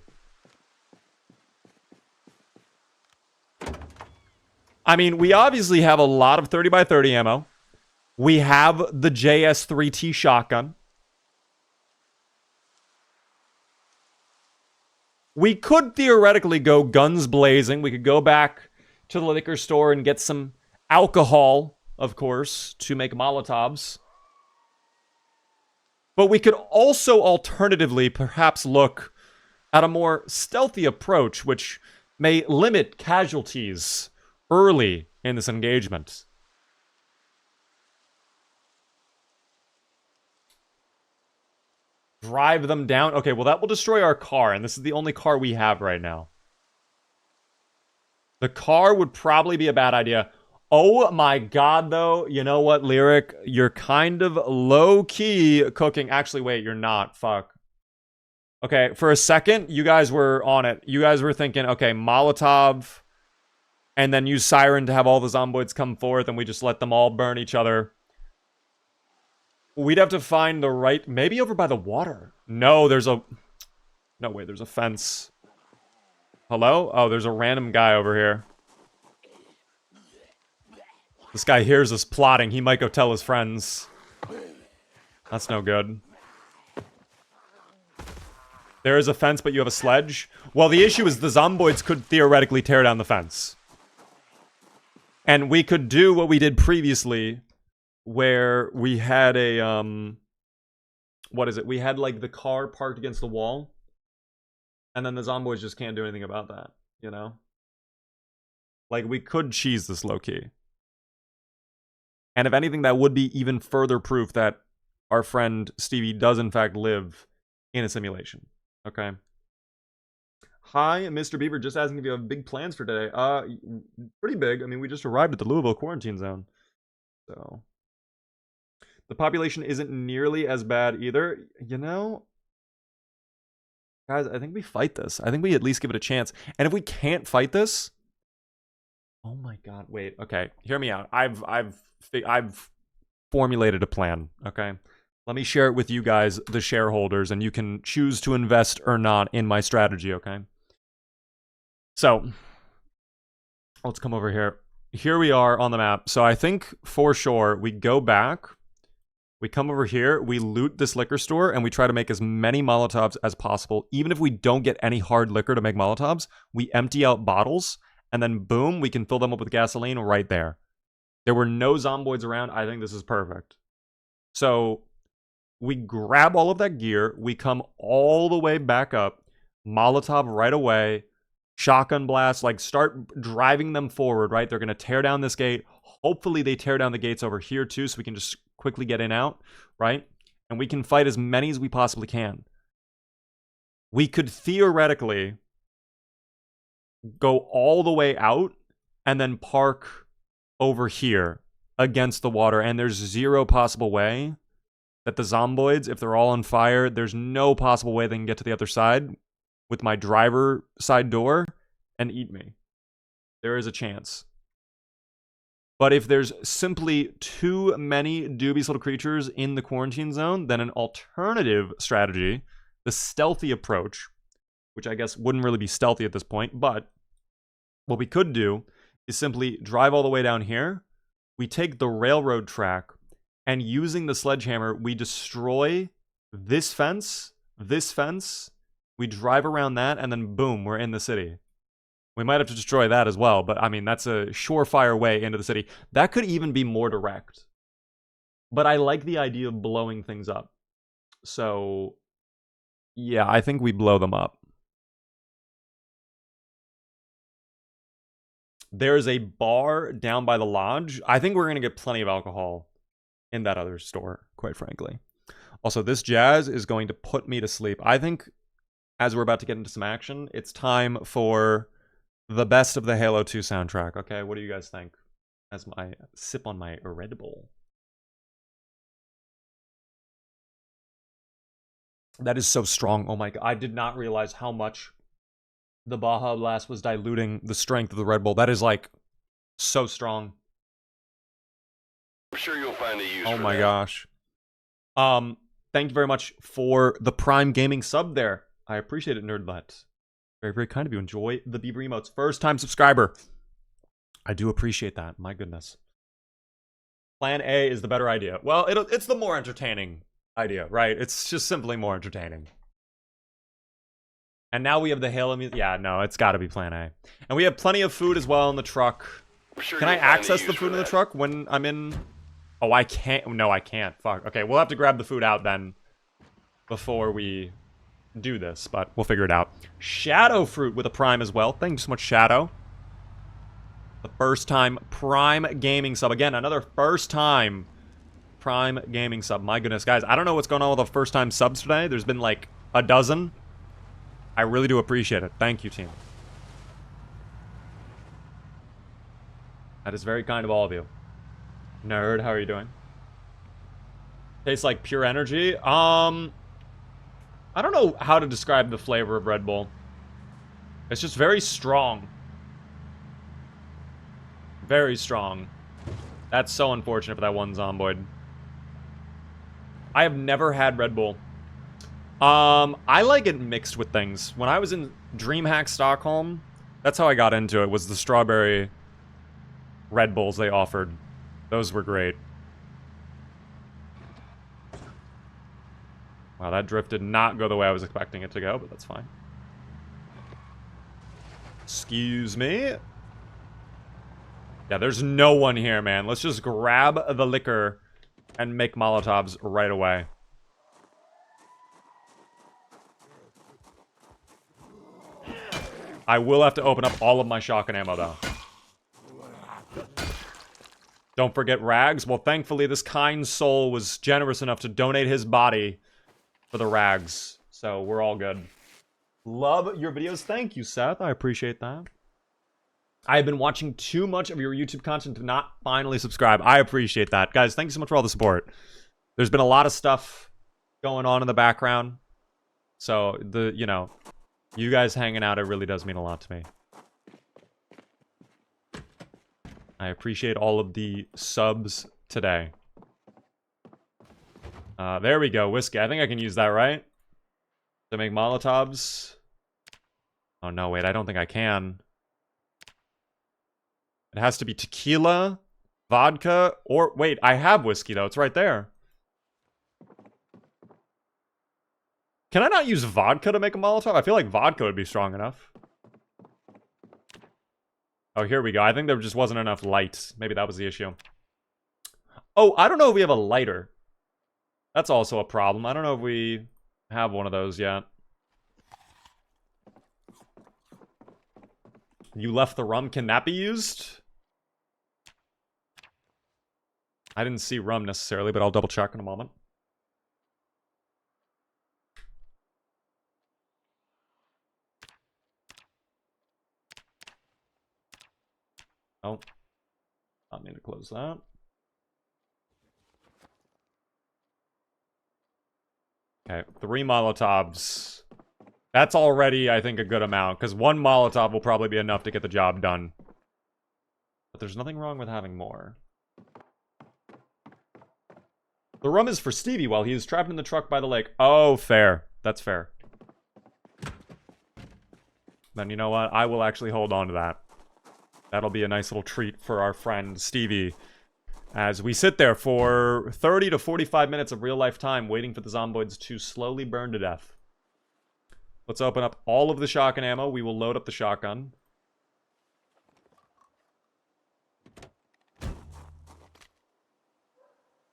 I mean, we obviously have a lot of 30 by 30 ammo. We have the JS3T shotgun. We could theoretically go guns blazing. We could go back to the liquor store and get some alcohol, of course, to make Molotovs. But we could also alternatively perhaps look at a more stealthy approach, which may limit casualties early in this engagement. Drive them down. Okay, well, that will destroy our car, and this is the only car we have right now. The car would probably be a bad idea. Oh my god, though. You know what, Lyric? You're kind of low-key cooking. Actually, wait, you're not. Fuck. Okay, for a second, you guys were on it. You guys were thinking, okay, Molotov, and then use Siren to have all the zomboids come forth, and we just let them all burn each other. We'd have to find the right... Maybe over by the water. No, there's a... No, wait, there's a fence. Hello? Oh, there's a random guy over here. This guy hears us plotting. He might go tell his friends. That's no good. There is a fence, but you have a sledge? Well, the issue is the zomboids could theoretically tear down the fence. And we could do what we did previously, where we had a, what is it? We had, like, the car parked against the wall. And then the zomboids just can't do anything about that, you know? Like, we could cheese this low-key. And if anything, that would be even further proof that our friend Stevie does, in fact, live in a simulation. Okay? Hi, Mr. Beaver. Just asking if you have big plans for today. Pretty big. I mean, we just arrived at the Louisville quarantine zone. So... the population isn't nearly as bad either. You know... guys, I think we fight this. I think we at least give it a chance. And if we can't fight this... oh my god, wait. Okay, hear me out. I've formulated a plan, okay? Let me share it with you guys, the shareholders, and you can choose to invest or not in my strategy, okay? So, let's come over here. Here we are on the map. So I think, for sure, we go back, we come over here, we loot this liquor store, and we try to make as many Molotovs as possible. Even if we don't get any hard liquor to make Molotovs, we empty out bottles, and then boom, we can fill them up with gasoline right there. There were no zomboids around. I think this is perfect. So we grab all of that gear. We come all the way back up. Molotov right away. Shotgun blast. Like, start driving them forward, right? They're going to tear down this gate. Hopefully they tear down the gates over here too, so we can just quickly get in out, right? And we can fight as many as we possibly can. we could theoretically go all the way out and then park over here against the water, and there's zero possible way that the zomboids, if they're all on fire, there's no possible way they can get to the other side with my driver side door and eat me. There is a chance. But if there's simply too many dubious little creatures in the quarantine zone, then an alternative strategy, the stealthy approach, which I guess wouldn't really be stealthy at this point, but what we could do is simply drive all the way down here. We take the railroad track, and using the sledgehammer, we destroy this fence, we drive around that, and then boom, we're in the city. We might have to destroy that as well, but I mean, that's a surefire way into the city. That could even be more direct. But I like the idea of blowing things up. So, yeah, I think we blow them up. There's a bar down by the lodge. I think we're going to get plenty of alcohol in that other store, quite frankly. Also, this jazz is going to put me to sleep. I think as we're about to get into some action, it's time for the best of the Halo 2 soundtrack. Okay, what do you guys think? As I sip on my Red Bull. That is so strong. Oh my god, I did not realize how much the Baja Blast was diluting the strength of the Red Bull. That is like so strong. I'm sure you'll find a use for Oh my that. gosh. Thank you very much for the Prime Gaming sub there. I appreciate it, Nerdlet. Very, very kind of you. Enjoy the Beaver emotes. First time subscriber. I do appreciate that. My goodness. Plan A is the better idea. Well, it's the more entertaining idea, right? It's just simply more entertaining. And now we have the Halo music. Yeah, no, it's got to be Plan A. And we have plenty of food as well in the truck. Sure Can I access the food in the truck when I'm in? Oh, I can't. No, I can't. Fuck. Okay, we'll have to grab the food out then before we do this, but we'll figure it out. Shadow Fruit with a Prime as well. Thank you so much, Shadow. The first time Prime Gaming sub. Again, another first time Prime Gaming sub. My goodness, guys. I don't know what's going on with the first time subs today. There's been like a dozen. I really do appreciate it. Thank you, team. That is very kind of all of you. Nerd, how are you doing? Tastes like pure energy. I don't know how to describe the flavor of Red Bull. It's just very strong. Very strong. That's so unfortunate for that one zomboid. I have never had Red Bull. I like it mixed with things. When I was in DreamHack Stockholm, that's how I got into it, was the strawberry Red Bulls they offered. Those were great. Wow, that drift did not go the way I was expecting it to go, but that's fine. Excuse me. Yeah, there's no one here, man. Let's just grab the liquor and make Molotovs right away. I will have to open up all of my shotgun ammo, though. Don't forget rags. Well, thankfully, this kind soul was generous enough to donate his body for the rags. So, we're all good. Love your videos. Thank you, Seth. I appreciate that. I have been watching too much of your YouTube content to not finally subscribe. I appreciate that. Guys, thank you so much for all the support. There's been a lot of stuff going on in the background. So, you guys hanging out, it really does mean a lot to me. I appreciate all of the subs today. There we go, whiskey. I think I can use that, right? To make Molotovs. Oh, no, wait, I don't think I can. It has to be tequila, vodka, or... Wait, I have whiskey, though. It's right there. Can I not use vodka to make a Molotov? I feel like vodka would be strong enough. Oh, here we go. I think there just wasn't enough light. Maybe that was the issue. Oh, I don't know if we have a lighter. That's also a problem. I don't know if we have one of those yet. You left the rum. Can that be used? I didn't see rum necessarily, but I'll double check in a moment. Oh. Not mean to close that. Okay, 3 Molotovs. That's already, I think, a good amount, because 1 Molotov will probably be enough to get the job done. But there's nothing wrong with having more. The rum is for Stevie while he is trapped in the truck by the lake. Oh, fair. That's fair. Then you know what? I will actually hold on to that. That'll be a nice little treat for our friend Stevie as we sit there for 30 to 45 minutes of real-life time waiting for the zomboids to slowly burn to death. Let's open up all of the shotgun ammo. We will load up the shotgun.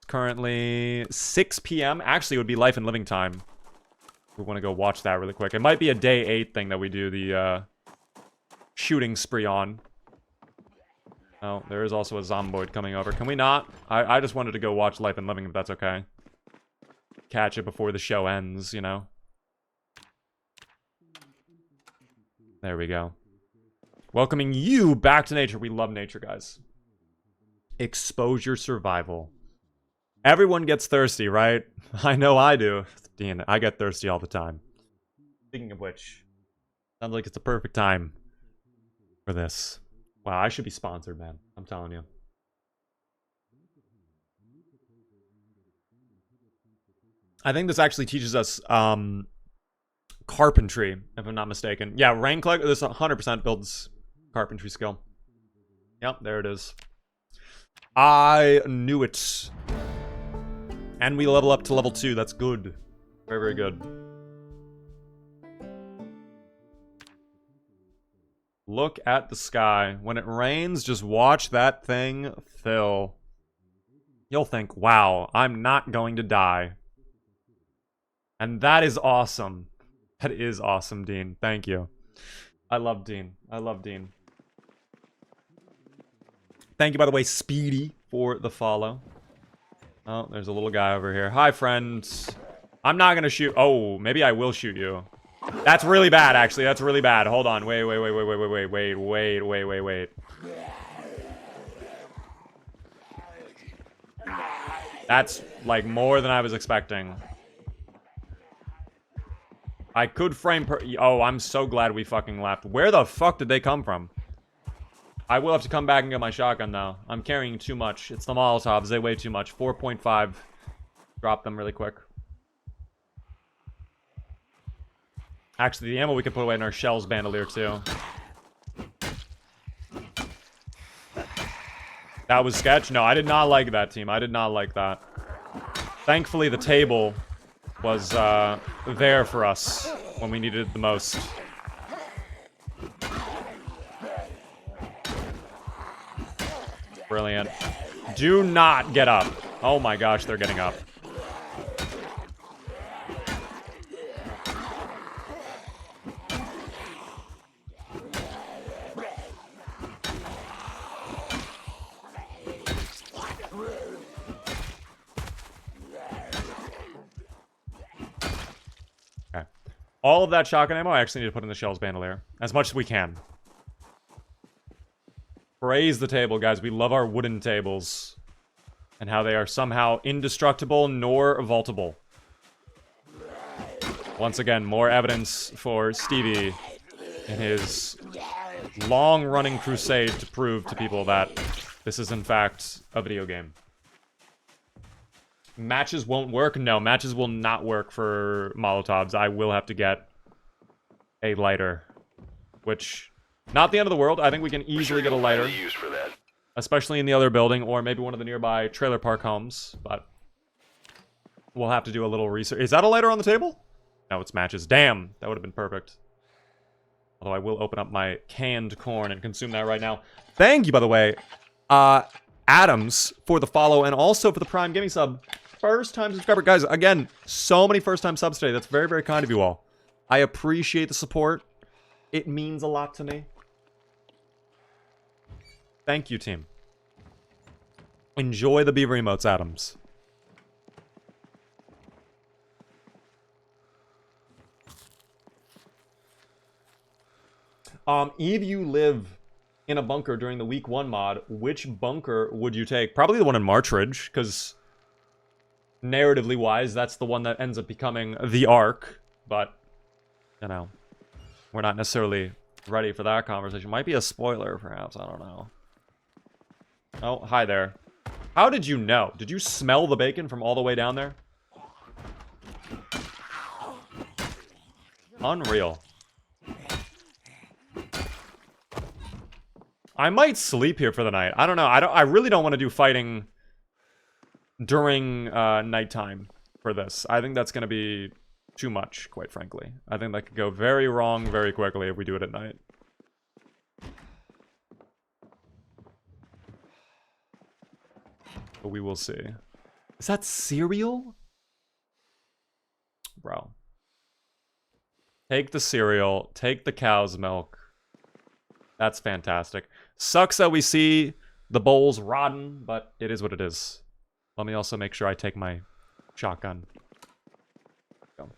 Currently 6 p.m. Actually, it would be life and living time. We want to go watch that really quick. It might be a day 8 thing that we do the shooting spree on. Oh, there is also a zomboid coming over. Can we not? I just wanted to go watch Life and Living, if that's okay. Catch it before the show ends, you know? There we go. Welcoming you back to nature. We love nature, guys. Exposure survival. Everyone gets thirsty, right? I know I do. Dean, I get thirsty all the time. Speaking of which, sounds like it's a perfect time for this. Wow, I should be sponsored, man. I'm telling you. I think this actually teaches us carpentry, if I'm not mistaken. Yeah, rain collector, this 100% builds carpentry skill. Yep, there it is. I knew it. And we level up to level 2. That's good. Very, very good. Look at the sky. When it rains, just watch that thing fill. You'll think, wow, I'm not going to die. And that is awesome. That is awesome, Dean. Thank you. I love Dean. I love Dean. Thank you, by the way, Speedy, for the follow. Oh, there's a little guy over here. Hi, friends. I'm not gonna shoot. Oh, maybe I will shoot you. That's really bad, actually. That's really bad. Hold on. Wait. That's, like, more than I was expecting. I could frame per... Oh, I'm so glad we fucking left. Where the fuck did they come from? I will have to come back and get my shotgun, though. I'm carrying too much. It's the Molotovs. They weigh too much. 4.5. Drop them really quick. Actually, the ammo we could put away in our shells bandolier, too. That was sketch? No, I did not like that, team. I did not like that. Thankfully, the table was there for us when we needed it the most. Brilliant. Do not get up. Oh my gosh, they're getting up. Okay. All of that shotgun ammo I actually need to put in the shells bandolier. As much as we can. Praise the table, guys. We love our wooden tables. And how they are somehow indestructible nor vaultable. Once again, more evidence for Stevie in his long-running crusade to prove to people that this is, in fact, a video game. Matches won't work? No, matches will not work for Molotovs. I will have to get a lighter. Which... not the end of the world. I think we can easily get a lighter. Especially in the other building, or maybe one of the nearby trailer park homes. But we'll have to do a little research. Is that a lighter on the table? No, it's matches. Damn, that would have been perfect. Although I will open up my canned corn and consume that right now. Thank you, by the way, Adams, for the follow and also for the Prime Gaming sub. First-time subscriber. Guys, again, so many first-time subs today. That's very, very kind of you all. I appreciate the support. It means a lot to me. Thank you, team. Enjoy the beaver emotes, Adams. Eve, you live in a bunker during the week 1 mod, which bunker would you take? Probably the one in Marchridge, because narratively wise, that's the one that ends up becoming the Ark. But, you know, we're not necessarily ready for that conversation. Might be a spoiler, perhaps. I don't know. Oh, hi there. How did you know? Did you smell the bacon from all the way down there? Unreal. I might sleep here for the night. I don't know. I really don't want to do fighting during nighttime for this. I think that's going to be too much, quite frankly. I think that could go very wrong very quickly if we do it at night. But we will see. Is that cereal? Bro. Take the cereal. Take the cow's milk. That's fantastic. Sucks that we see the bowls rotten, but it is what it is. Let me also make sure I take my shotgun. Go.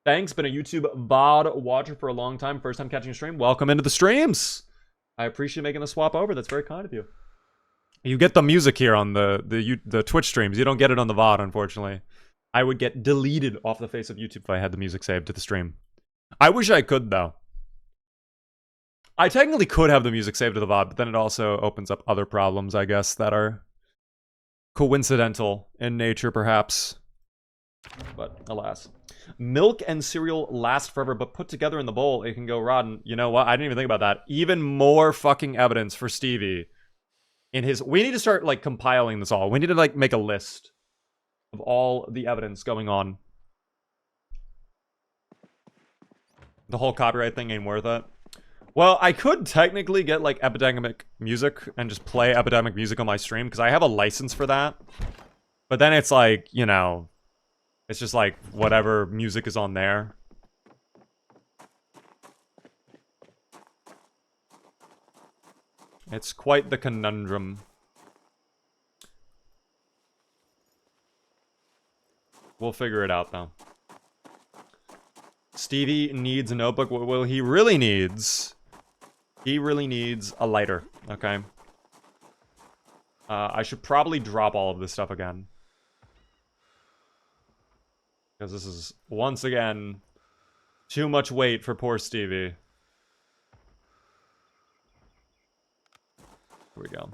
Thanks, been a YouTube VOD watcher for a long time. First time catching a stream. Welcome into the streams. I appreciate making the swap over. That's very kind of you. You get the music here on the Twitch streams. You don't get it on the VOD, unfortunately. I would get deleted off the face of YouTube if I had the music saved to the stream. I wish I could, though. I technically could have the music saved to the VOD, but then it also opens up other problems, I guess, that are coincidental in nature, perhaps. But alas. Milk and cereal last forever, but put together in the bowl, it can go rotten. You know what? I didn't even think about that. Even more fucking evidence for Stevie. In his... We need to start, like, compiling this all. We need to, like, make a list of all the evidence going on. The whole copyright thing ain't worth it. Well, I could technically get, like, Epidemic music and just play Epidemic music on my stream, because I have a license for that. But then it's like, you know, it's just like whatever music is on there. It's quite the conundrum. We'll figure it out, though. Stevie needs a notebook. Well, he really needs a lighter, okay? I should probably drop all of this stuff again. Because this is, once again, too much weight for poor Stevie. Here we go.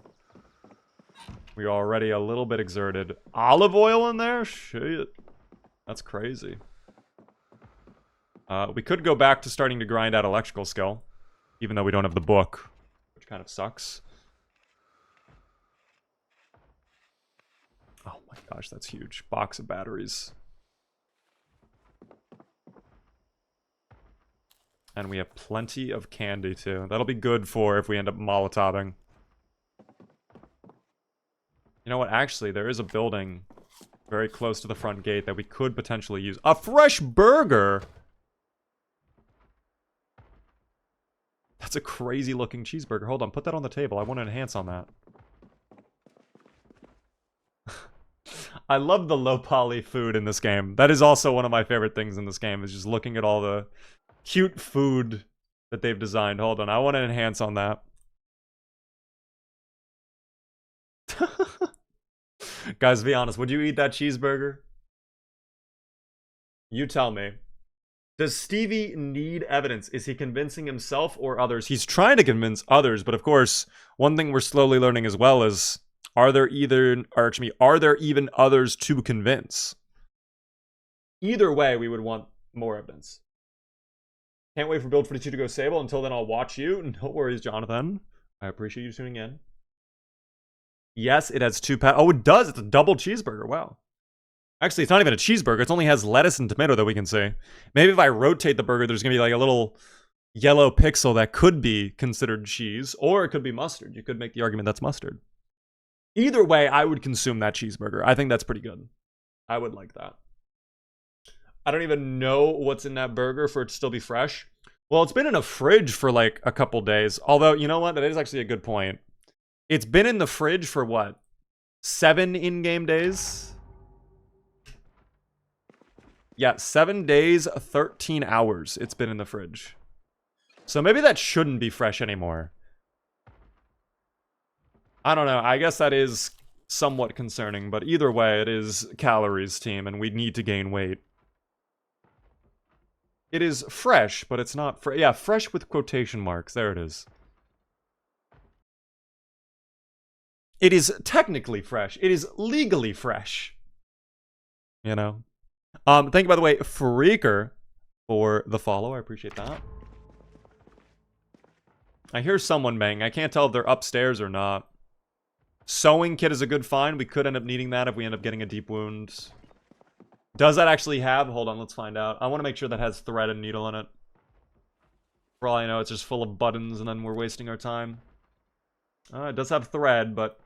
We're already a little bit exerted. Olive oil in there? Shit. That's crazy. We could go back to starting to grind out electrical skill. Even though we don't have the book. Which kind of sucks. Oh my gosh, that's huge. Box of batteries. And we have plenty of candy, too. That'll be good for if we end up molotoving. You know what? Actually, there is a building very close to the front gate that we could potentially use. A fresh burger! That's a crazy-looking cheeseburger. Hold on, put that on the table. I want to enhance on that. I love the low-poly food in this game. That is also one of my favorite things in this game, is just looking at all the cute food that they've designed. Hold on, I want to enhance on that. Guys, be honest, would you eat that cheeseburger? You tell me. Does Stevie need evidence? Is he convincing himself or others? He's trying to convince others, but of course, one thing we're slowly learning as well is, are there even others to convince? Either way, we would want more evidence. Can't wait for Build 42 to go Sable. Until then, I'll watch you. No worries, Jonathan. I appreciate you tuning in. Yes, it has 2 Oh, it does. It's a double cheeseburger. Wow. Actually, it's not even a cheeseburger. It only has lettuce and tomato that we can see. Maybe if I rotate the burger, there's going to be like a little yellow pixel that could be considered cheese, or it could be mustard. You could make the argument that's mustard. Either way, I would consume that cheeseburger. I think that's pretty good. I would like that. I don't even know what's in that burger for it to still be fresh. Well, it's been in a fridge for like a couple days. Although, you know what? That is actually a good point. It's been in the fridge for what? 7 in-game days? Yeah, 7 days, 13 hours it's been in the fridge. So maybe that shouldn't be fresh anymore. I don't know. I guess that is somewhat concerning, but either way, it is calories, team, and we need to gain weight. It is fresh, but it's not yeah, fresh with quotation marks. There it is. It is technically fresh. It is legally fresh. You know? Thank you, by the way, Freaker, for the follow. I appreciate that. I hear someone banging. I can't tell if they're upstairs or not. Sewing kit is a good find. We could end up needing that if we end up getting a deep wound. Does that actually have... Hold on, let's find out. I want to make sure that has thread and needle in it. For all I know, it's just full of buttons and then we're wasting our time. It does have thread, but...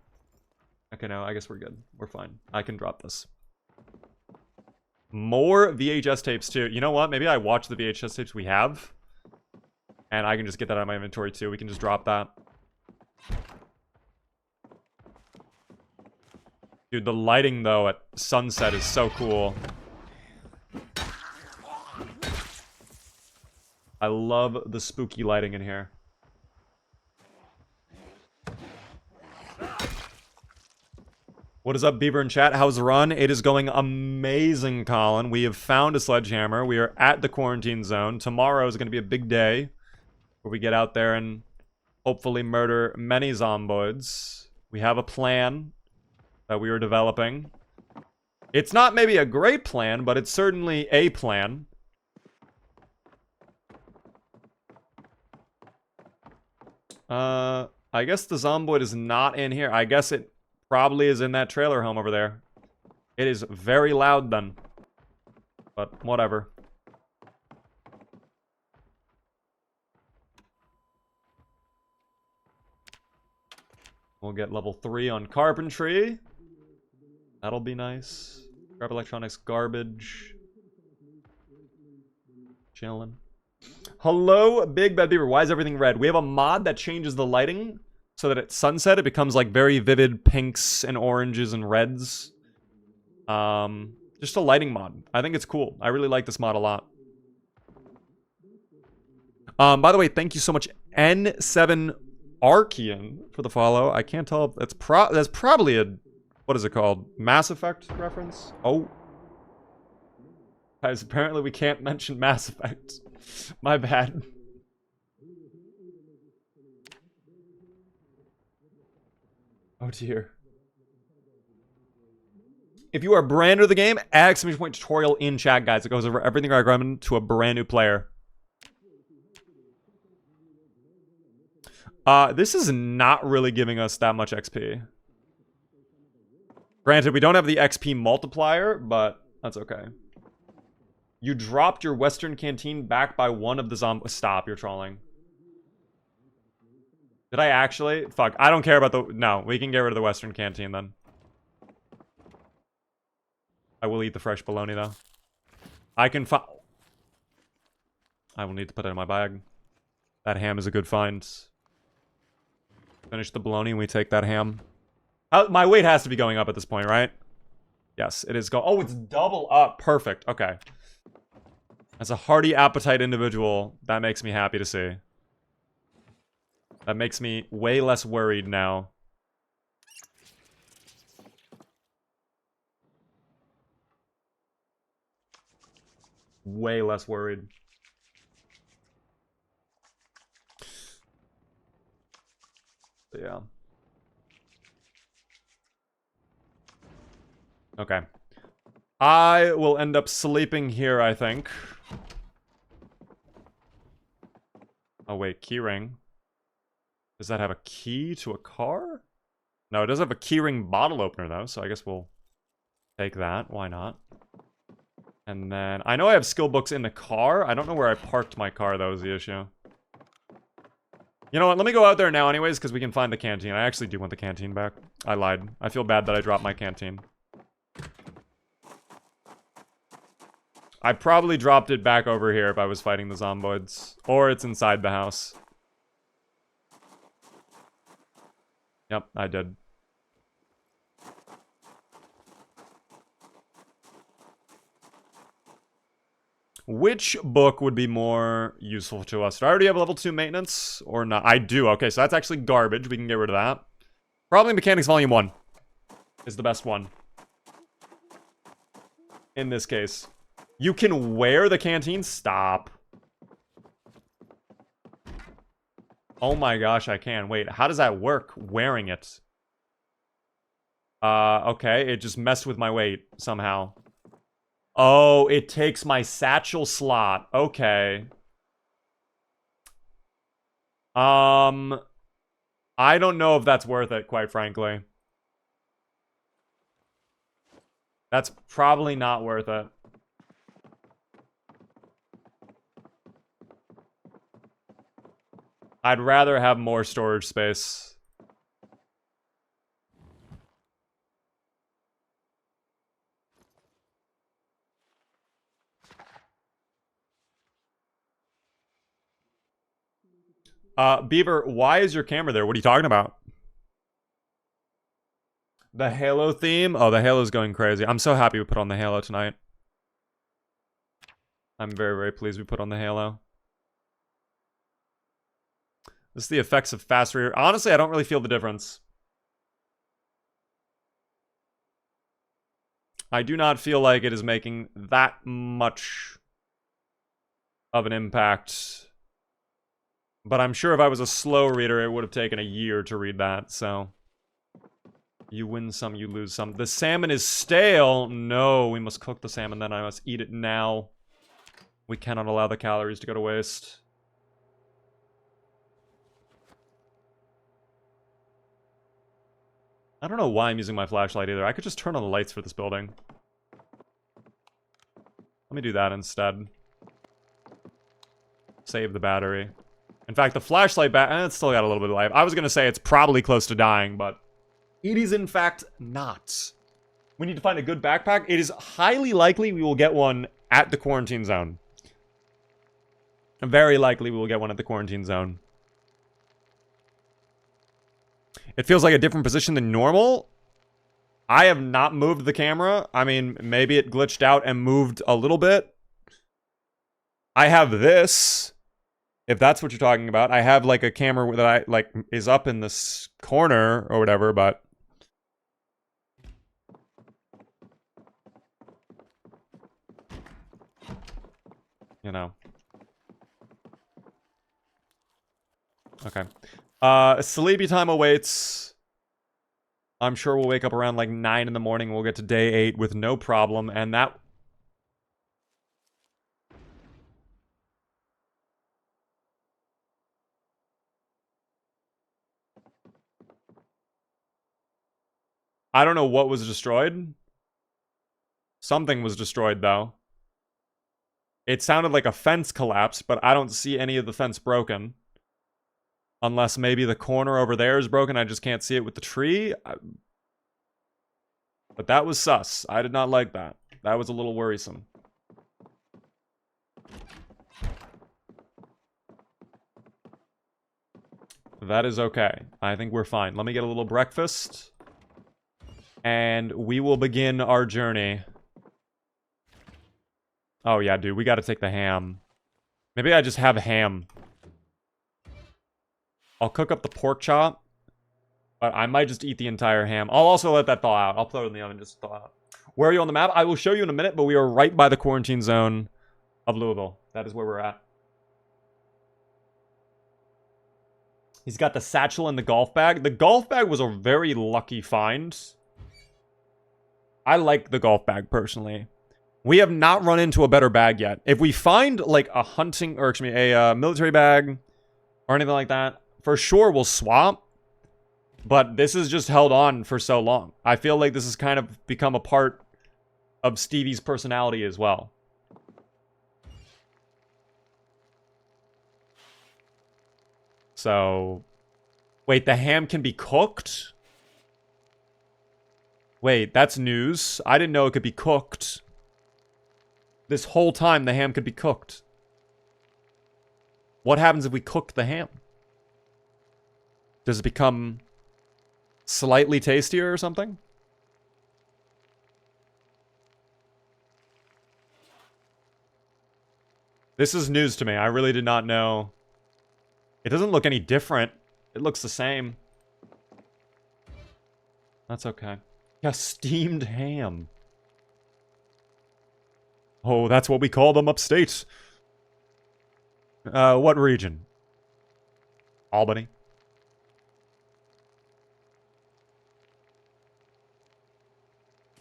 Okay, no, I guess we're good. We're fine. I can drop this. More VHS tapes, too. You know what? Maybe I watch the VHS tapes we have. And I can just get that out of my inventory, too. We can just drop that. Dude, the lighting, though, at sunset is so cool. I love the spooky lighting in here. What is up, Beaver in chat? How's the run? It is going amazing, Colin. We have found a sledgehammer. We are at the quarantine zone. Tomorrow is going to be a big day where we get out there and hopefully murder many zomboids. We have a plan that we are developing. It's not maybe a great plan, but it's certainly a plan. I guess the zomboid is not in here. I guess it probably is in that trailer home over there. It is very loud then. But whatever. We'll get level 3 on carpentry. That'll be nice. Grab electronics, garbage. Chillin'. Hello, Big Bad Beaver. Why is everything red? We have a mod that changes the lighting so that at sunset it becomes like very vivid pinks and oranges and reds. Just a lighting mod. I think it's cool. I really like this mod a lot. By the way, thank you so much, N7 Archean, for the follow. I can't tell if that's probably a, what is it called? Mass Effect reference? Oh. Guys, apparently we can't mention Mass Effect. My bad. Oh dear. If you are brand new to the game, add exclamation point tutorial in chat, guys. It goes over everything I recommend to a brand new player. This is not really giving us that much XP. Granted, we don't have the XP multiplier, but that's okay. You dropped your Western Canteen back by one of the zombies. Stop, you're trolling. Did I actually? Fuck, I don't care about the... No, we can get rid of the Western Canteen then. I will eat the fresh bologna, though. I can find... I will need to put it in my bag. That ham is a good find. Finish the bologna and we take that ham. My weight has to be going up at this point, right? Yes, it is oh, it's double up. Perfect. Okay. As a hearty appetite individual, that makes me happy to see. That makes me way less worried now. Way less worried. But yeah. Okay. I will end up sleeping here, I think. Oh wait, keyring. Does that have a key to a car? No, it does have a keyring bottle opener though, so I guess we'll take that. Why not? And then, I know I have skill books in the car. I don't know where I parked my car, that was the issue. You know what, let me go out there now anyways, because we can find the canteen. I actually do want the canteen back. I lied. I feel bad that I dropped my canteen. I probably dropped it back over here if I was fighting the zomboids. Or it's inside the house. Yep, I did. Which book would be more useful to us? Do I already have level 2 maintenance? Or not? I do. Okay, so that's actually garbage. We can get rid of that. Probably Mechanics Volume 1 is the best one. In this case. You can wear the canteen? Stop. Oh my gosh, I can. Wait, how does that work, wearing it? Okay, it just messed with my weight somehow. Oh, it takes my satchel slot. Okay. I don't know if that's worth it, quite frankly. That's probably not worth it. I'd rather have more storage space. Beaver, why is your camera there? What are you talking about? The Halo theme? Oh, the Halo's going crazy. I'm so happy we put on the Halo tonight. I'm very, very pleased we put on the Halo. This is the effects of fast rear. Honestly, I don't really feel the difference. I do not feel like it is making that much of an impact. But I'm sure if I was a slow reader, it would have taken a year to read that, so... You win some, you lose some. The salmon is stale! No, we must cook the salmon, then I must eat it now. We cannot allow the calories to go to waste. I don't know why I'm using my flashlight either. I could just turn on the lights for this building. Let me do that instead. Save the battery. In fact, the flashlight it's still got a little bit of life. I was gonna say it's probably close to dying, but it is in fact not. We need to find a good backpack. It is highly likely we will get one at the quarantine zone. Very likely we will get one at the quarantine zone. It feels like a different position than normal. I have not moved the camera. I mean, maybe it glitched out and moved a little bit. I have this. If that's what you're talking about. I have, like, a camera that I, like, is up in this corner or whatever, but... You know. Okay. Sleepy time awaits. I'm sure we'll wake up around, like, 9 in the morning. We'll get to day 8 with no problem, and that... I don't know what was destroyed. Something was destroyed, though. It sounded like a fence collapsed, but I don't see any of the fence broken. Unless maybe the corner over there is broken, I just can't see it with the tree. But that was sus. I did not like that. That was a little worrisome. That is okay. I think we're fine. Let me get a little breakfast. And we will begin our journey. Oh yeah, dude, we gotta take the ham. Maybe I just have ham. I'll cook up the pork chop. But I might just eat the entire ham. I'll also let that thaw out. I'll throw it in the oven just to thaw out. Where are you on the map? I will show you in a minute, but we are right by the quarantine zone of Louisville. That is where we're at. He's got the satchel and the golf bag. The golf bag was a very lucky find. I like the golf bag, personally. We have not run into a better bag yet. If we find, like, a hunting, or excuse me, a military bag, or anything like that, for sure we'll swap. But this has just held on for so long. I feel like this has kind of become a part of Stevie's personality as well. So... Wait, the ham can be cooked? Wait, that's news. I didn't know it could be cooked. This whole time, the ham could be cooked. What happens if we cook the ham? Does it become slightly tastier or something? This is news to me. I really did not know. It doesn't look any different. It looks the same. That's okay. Yeah, steamed ham. Oh, that's what we call them upstate. What region? Albany.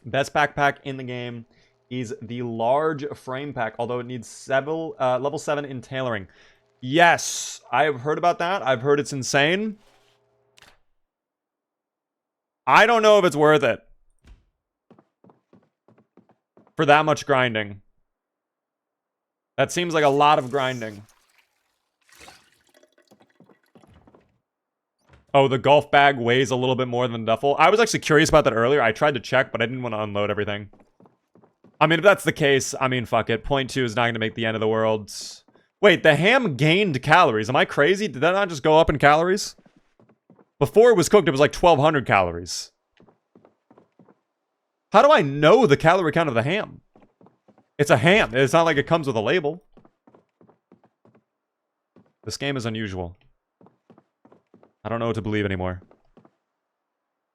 Best backpack in the game is the large frame pack, although it needs several level 7 in tailoring. Yes, I have heard about that. I've heard it's insane. I don't know if it's worth it for that much grinding. That seems like a lot of grinding. Oh, the golf bag weighs a little bit more than the duffel. I was actually curious about that earlier. I tried to check, but I didn't want to unload everything. I mean, if that's the case, I mean, fuck it. 0.2 is not going to make the end of the world. Wait, the ham gained calories. Am I crazy? Did that not just go up in calories? Before it was cooked, it was like 1,200 calories. How do I know the calorie count of the ham? It's a ham. It's not like it comes with a label. This game is unusual. I don't know what to believe anymore.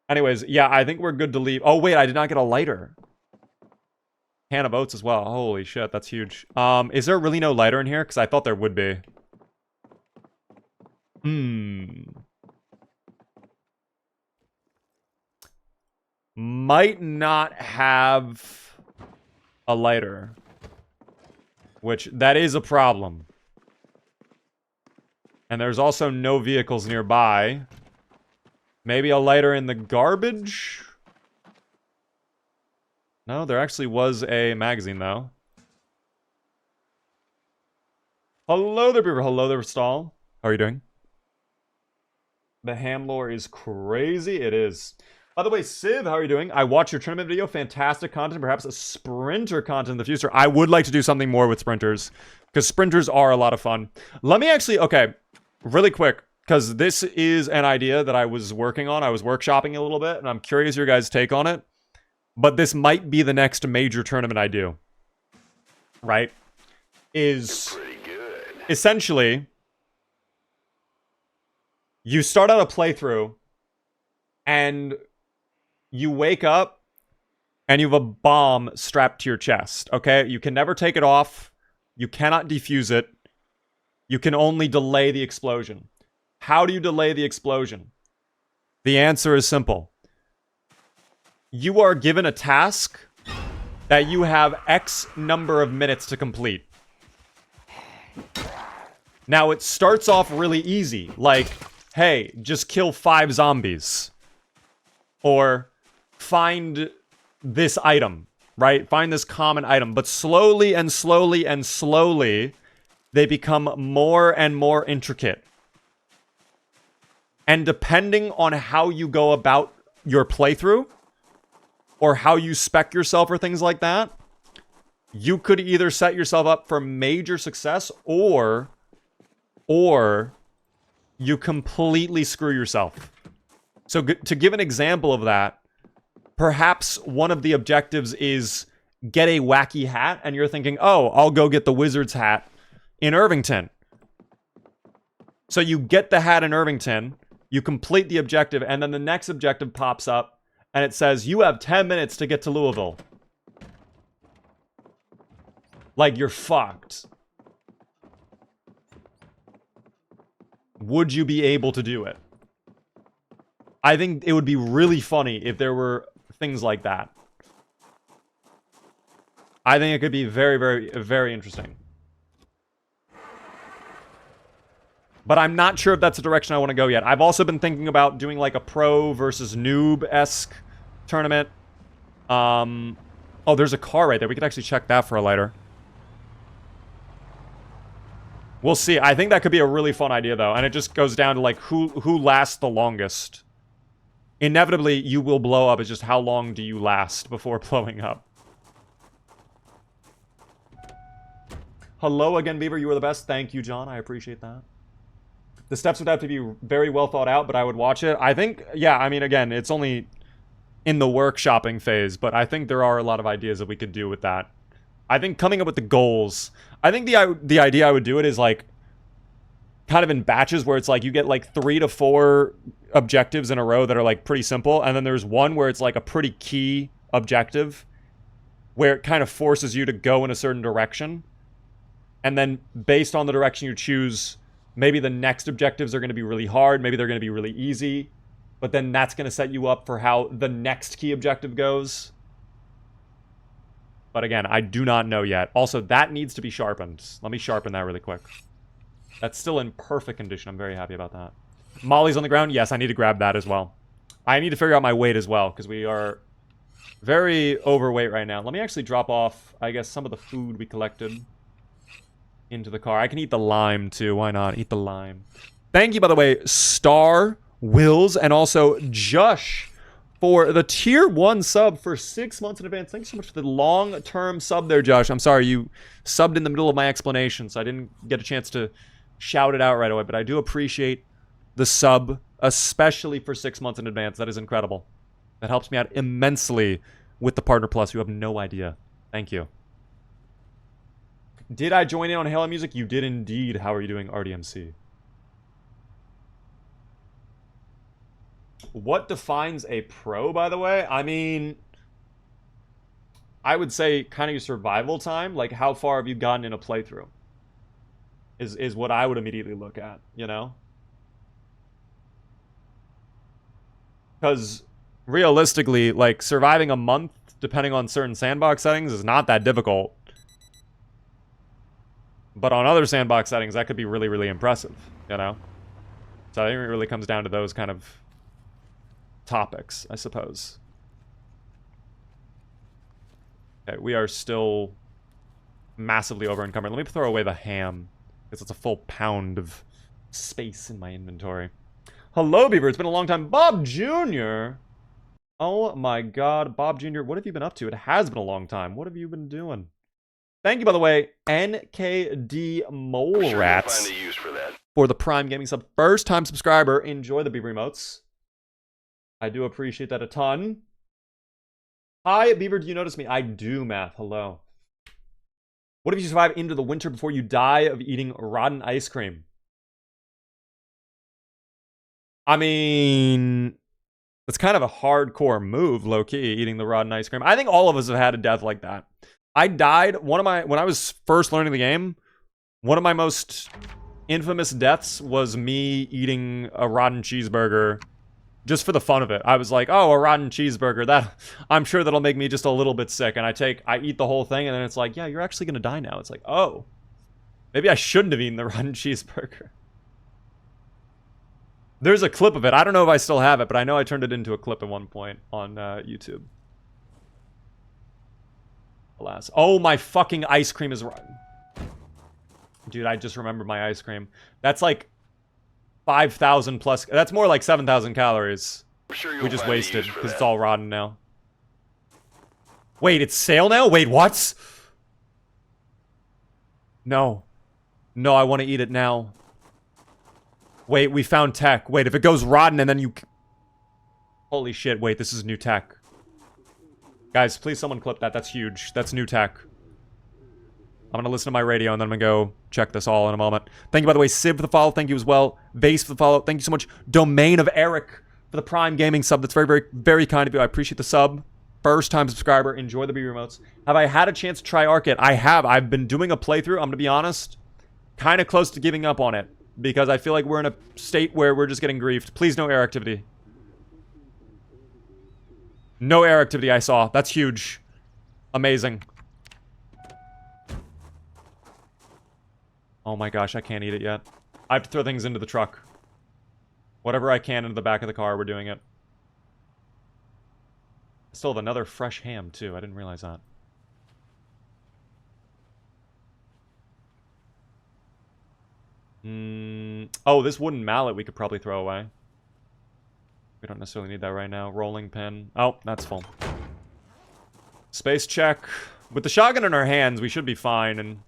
Anyways, yeah, I think we're good to leave. Oh, wait, I did not get a lighter. Can of oats as well. Holy shit, that's huge. Is there really no lighter in here? Because I thought there would be. Might not have a lighter. Which, that is a problem. And there's also no vehicles nearby. Maybe a lighter in the garbage? No, there actually was a magazine, though. Hello there, Beaver. Hello there, Stall. How are you doing? The ham lore is crazy. It is. By the way, Civ, how are you doing? I watched your tournament video. Fantastic content. Perhaps a sprinter content in the future. I would like to do something more with sprinters. Because sprinters are a lot of fun. Let me actually... Okay, really quick. Because this is an idea that I was working on. I was workshopping a little bit. And I'm curious your guys' take on it. But this might be the next major tournament I do. Right? Is... Pretty good. Essentially... You start out a playthrough. And... You wake up, and you have a bomb strapped to your chest, okay? You can never take it off. You cannot defuse it. You can only delay the explosion. How do you delay the explosion? The answer is simple. You are given a task that you have X number of minutes to complete. Now, it starts off really easy, like, hey, just kill 5 zombies. Or... find this item, right? Find this common item. But slowly and slowly and slowly, they become more and more intricate. And depending on how you go about your playthrough, or how you spec yourself or things like that, you could either set yourself up for major success, or you completely screw yourself. So to give an example of that, perhaps one of the objectives is get a wacky hat, and you're thinking, oh, I'll go get the wizard's hat in Irvington. So you get the hat in Irvington, you complete the objective, and then the next objective pops up, and it says, you have 10 minutes to get to Louisville. Like, you're fucked. Would you be able to do it? I think it would be really funny if there were things like that. I think it could be very, very, very interesting. But I'm not sure if that's the direction I want to go yet. I've also been thinking about doing like a pro versus noob-esque tournament. Oh, there's a car right there. We could actually check that for a lighter. We'll see. I think that could be a really fun idea, though. And it just goes down to like who lasts the longest. Inevitably, you will blow up. It's just how long do you last before blowing up? Hello again, Beaver. You are the best. Thank you, John. I appreciate that. The steps would have to be very well thought out, but I would watch it. I think, yeah, I mean, again, it's only in the workshopping phase, but I think there are a lot of ideas that we could do with that. I think coming up with the goals. I think the idea I would do it is like, kind of in batches where it's like you get like 3 to 4 objectives in a row that are like pretty simple, and then there's one where it's like a pretty key objective where it kind of forces you to go in a certain direction, and then based on the direction you choose, maybe the next objectives are going to be really hard, maybe they're going to be really easy, but then that's going to set you up for how the next key objective goes. But again, I do not know yet. Also, that needs to be sharpened. Let me sharpen that really quick. That's still in perfect condition. I'm very happy about that. Molly's on the ground. Yes, I need to grab that as well. I need to figure out my weight as well, because we are very overweight right now. Let me actually drop off, I guess, some of the food we collected into the car. I can eat the lime, too. Why not? Eat the lime. Thank you, by the way, Star, Wills, and also Jush for the tier 1 sub for 6 months in advance. Thanks so much for the long-term sub there, Josh. I'm sorry, you subbed in the middle of my explanation, so I didn't get a chance to shout it out right away, but I do appreciate the sub, especially for 6 months in advance. That is incredible. That helps me out immensely with the Partner Plus. You have no idea. Thank you. Did I join in on Halo Music? You did indeed. How are you doing, RDMC? What defines a pro, by the way? I mean, I would say kind of your survival time. Like, how far have you gotten in a playthrough? Is what I would immediately look at, you know? Because realistically, like, surviving a month, depending on certain sandbox settings, is not that difficult. But on other sandbox settings, that could be really, really impressive, you know? So I think it really comes down to those kind of topics, I suppose. Okay, we are still massively over encumbered. Let me throw away the ham, because it's a full pound of space in my inventory. Hello, Beaver. It's been a long time. Bob Jr. Oh my god, Bob Jr., what have you been up to? It has been a long time. What have you been doing? Thank you, by the way, NKD Mole Rats, for the Prime Gaming sub. First time subscriber. Enjoy the Beaver emotes. I do appreciate that a ton. Hi, Beaver, do you notice me? I do, Math. Hello. What if you survive into the winter before you die of eating rotten ice cream? I mean, it's kind of a hardcore move, low-key, eating the rotten ice cream. I think all of us have had a death like that. I died, when I was first learning the game, one of my most infamous deaths was me eating a rotten cheeseburger just for the fun of it. I was like, oh, a rotten cheeseburger, that I'm sure that'll make me just a little bit sick. And I eat the whole thing, and then it's like, yeah, you're actually gonna die now. It's like, oh, maybe I shouldn't have eaten the rotten cheeseburger. There's a clip of it. I don't know if I still have it, but I know I turned it into a clip at one point on YouTube. Alas. Oh, my fucking ice cream is rotten. Dude, I just remembered my ice cream. That's like 5,000 plus. That's more like 7,000 calories. Sure we just wasted because it's all rotten now. Wait, it's sale now? Wait, what? No. No, I want to eat it now. Wait, we found tech. Wait, if it goes rotten and then you... Holy shit, wait, this is new tech. Guys, please someone clip that. That's huge. That's new tech. I'm gonna listen to my radio and then I'm gonna go check this all in a moment. Thank you, by the way, Civ for the follow. Thank you as well. Vase for the follow. Thank you so much. Domain of Eric for the Prime Gaming sub. That's very, very, very kind of you. I appreciate the sub. First time subscriber. Enjoy the B remotes. Have I had a chance to try Arc it? I have. I've been doing a playthrough. I'm gonna be honest. Kind of close to giving up on it. Because I feel like we're in a state where we're just getting griefed. Please, no air activity. No air activity I saw. That's huge. Amazing. Oh my gosh, I can't eat it yet. I have to throw things into the truck. Whatever I can into the back of the car, we're doing it. I still have another fresh ham, too. I didn't realize that. Oh, this wooden mallet we could probably throw away. We don't necessarily need that right now. Rolling pin. Oh, that's full. Space check. With the shotgun in our hands, we should be fine, and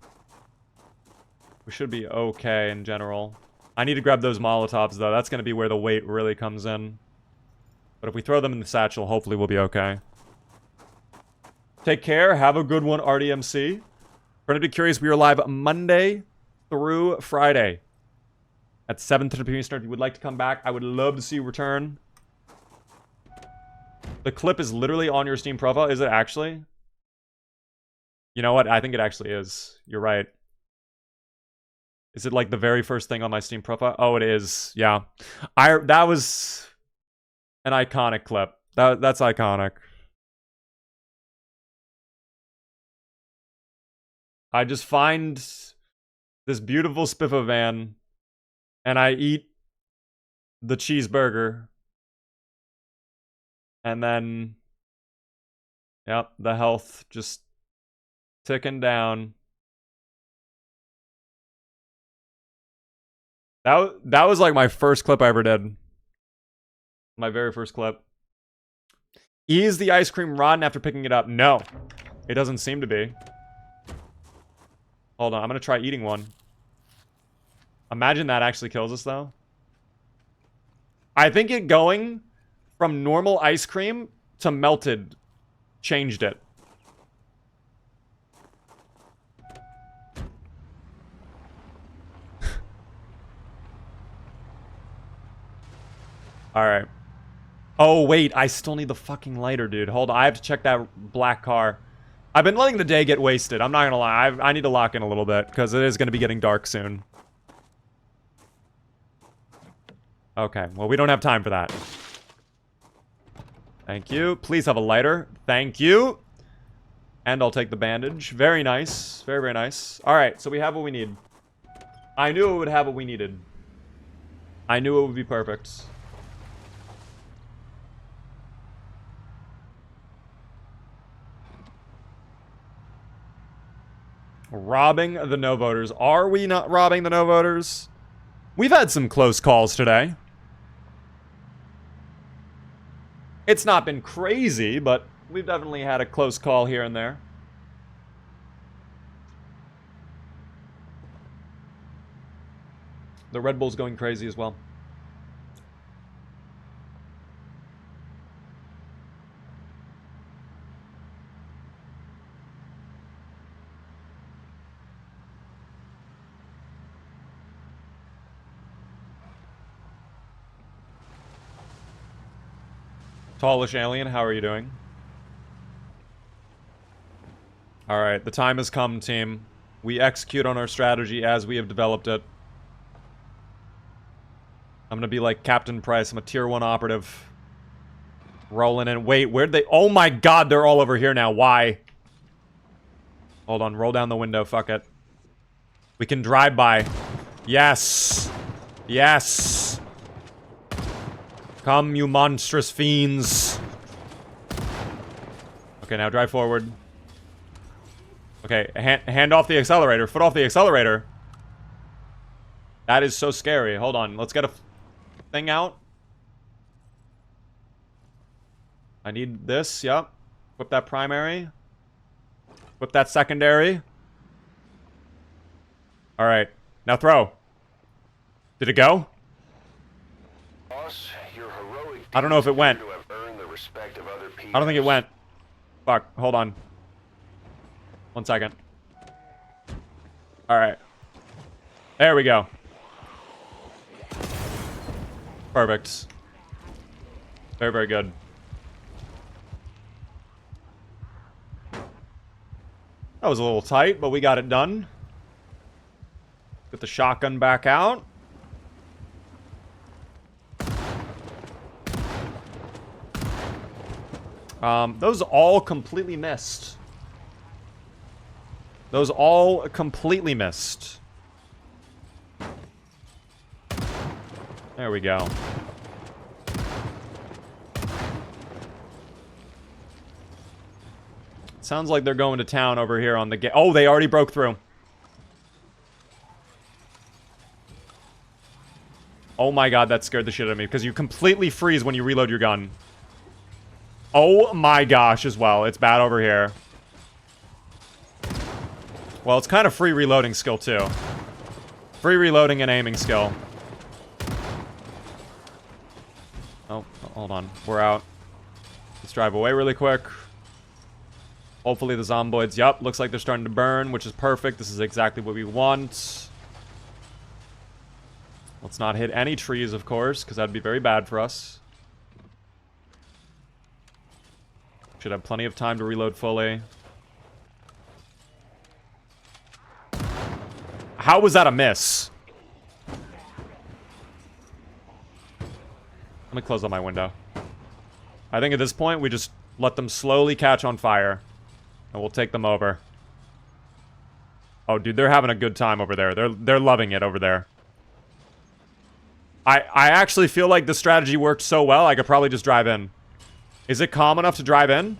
we should be okay in general. I need to grab those Molotovs, though. That's going to be where the weight really comes in. But if we throw them in the satchel, hopefully we'll be okay. Take care. Have a good one, RDMC. For anybody curious, we are live Monday through Friday. At 7th to the previous start, if you would like to come back, I would love to see you return. The clip is literally on your Steam profile. Is it actually? You know what? I think it actually is. You're right. Is it like the very first thing on my Steam profile? Oh, it is. Yeah. That was an iconic clip. That's iconic. I just find this beautiful spiffo van and I eat the cheeseburger. And then, yep, the health just ticking down. That was like my first clip I ever did. My very first clip. Is the ice cream rotten after picking it up? No. It doesn't seem to be. Hold on, I'm gonna try eating one. Imagine that actually kills us, though. I think it going from normal ice cream to melted changed it. Alright. Oh, wait, I still need the fucking lighter, dude. Hold on, I have to check that black car. I've been letting the day get wasted. I'm not gonna lie. I need to lock in a little bit, because it is gonna be getting dark soon. Okay, well, we don't have time for that. Thank you. Please have a lighter. Thank you. And I'll take the bandage. Very nice. Very, very nice. Alright, so we have what we need. I knew it would have what we needed. I knew it would be perfect. Robbing the no voters. Are we not robbing the no voters? We've had some close calls today. It's not been crazy, but we've definitely had a close call here and there. The Red Bull's going crazy as well. Tallish alien, how are you doing? Alright, the time has come, team. We execute on our strategy as we have developed it. I'm gonna be like Captain Price. I'm a tier 1 operative. Rolling in. Wait, where'd they... Oh my god, they're all over here now. Why? Hold on, roll down the window. Fuck it. We can drive by. Yes. Yes. Come, you monstrous fiends. Okay, now drive forward. Okay, hand off the accelerator. Foot off the accelerator. That is so scary. Hold on, let's get a thing out. I need this, yep. Whip that primary. Whip that secondary. Alright, now throw. Did it go? Boss, your heroic I don't know if it went. to have earned the respect of other I don't think it went. Fuck, hold on. 1 second. Alright. There we go. Perfect. Very, very good. That was a little tight, but we got it done. Get the shotgun back out. Those all completely missed. Those all completely missed. There we go. Sounds like they're going to town over here on the gate. Oh, they already broke through. Oh my god, that scared the shit out of me, because you completely freeze when you reload your gun. Oh my gosh, as well. It's bad over here. Well, it's kind of free reloading skill, too. Free reloading and aiming skill. Oh, hold on. We're out. Let's drive away really quick. Hopefully the zomboids, yup, looks like they're starting to burn, which is perfect. This is exactly what we want. Let's not hit any trees, of course, because that'd be very bad for us. Should have plenty of time to reload fully. How was that a miss? Let me close up my window. I think at this point, we just let them slowly catch on fire. And we'll take them over. Oh, dude, they're having a good time over there. They're loving it over there. I actually feel like the strategy worked so well, I could probably just drive in. Is it calm enough to drive in?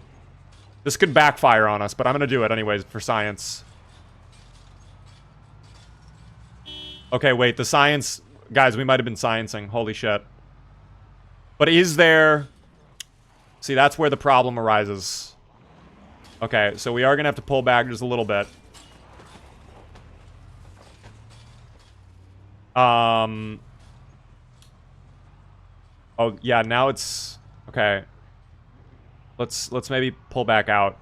This could backfire on us, but I'm gonna do it anyways for science. Okay, wait, the science... Guys, we might have been sciencing. Holy shit. But is there... See, that's where the problem arises. Okay, so we are gonna have to pull back just a little bit. Oh, yeah, now it's... Okay. Let's maybe pull back out.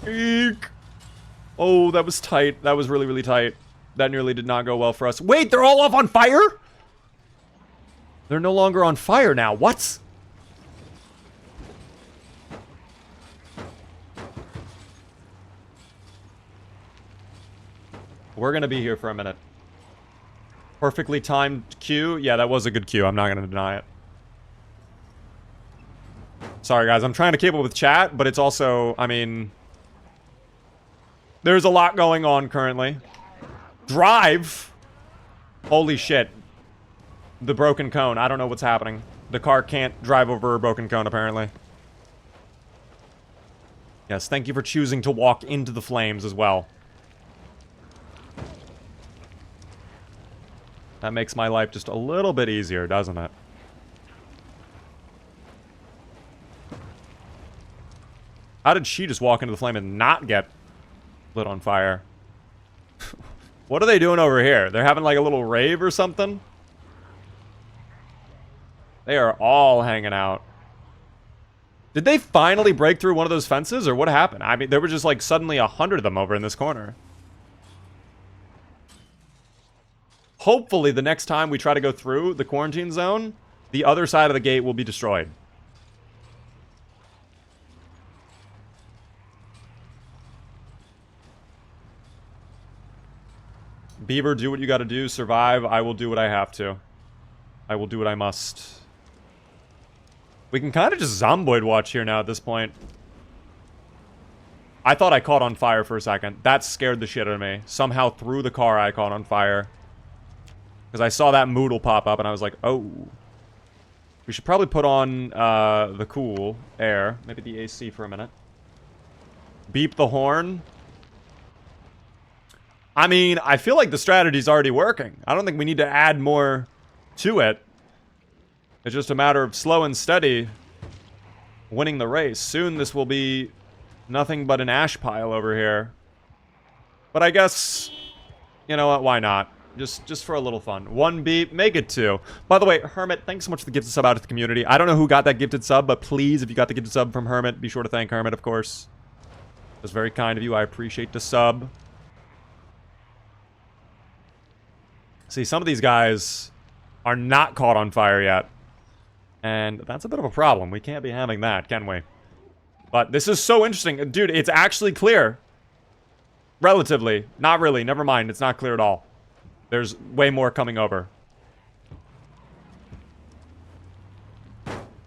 Eek. Oh, that was tight. That was really, really tight. That nearly did not go well for us. Wait, they're all off on fire? They're no longer on fire now. What? We're gonna be here for a minute. Perfectly timed cue. Yeah, that was a good cue. I'm not gonna deny it. Sorry, guys. I'm trying to keep up with chat, but it's also, I mean... There's a lot going on currently. Drive? Holy shit. The broken cone. I don't know what's happening. The car can't drive over a broken cone, apparently. Yes, thank you for choosing to walk into the flames as well. That makes my life just a little bit easier, doesn't it? How did she just walk into the flame and not get lit on fire? What are they doing over here? They're having like a little rave or something? They are all hanging out. Did they finally break through one of those fences, or what happened? I mean, there were just like suddenly 100 of them over in this corner. Hopefully, the next time we try to go through the quarantine zone, the other side of the gate will be destroyed. Beaver, do what you gotta do. Survive. I will do what I have to. I will do what I must. We can kind of just zomboid watch here now at this point. I thought I caught on fire for a second. That scared the shit out of me. Somehow through the car I caught on fire. Because I saw that moodle pop up and I was like, oh. We should probably put on the cool air. Maybe the AC for a minute. Beep the horn. I mean, I feel like the strategy's already working. I don't think we need to add more to it. It's just a matter of slow and steady winning the race. Soon this will be nothing but an ash pile over here. But I guess, you know what, why not? Just for a little fun. 1 beep, make it 2. By the way, Hermit, thanks so much for the gifted sub out to the community. I don't know who got that gifted sub, but please, if you got the gifted sub from Hermit, be sure to thank Hermit, of course. That's very kind of you. I appreciate the sub. See, some of these guys are not caught on fire yet. And that's a bit of a problem. We can't be having that, can we? But this is so interesting. Dude, it's actually clear. Relatively. Not really. Never mind. It's not clear at all. There's way more coming over.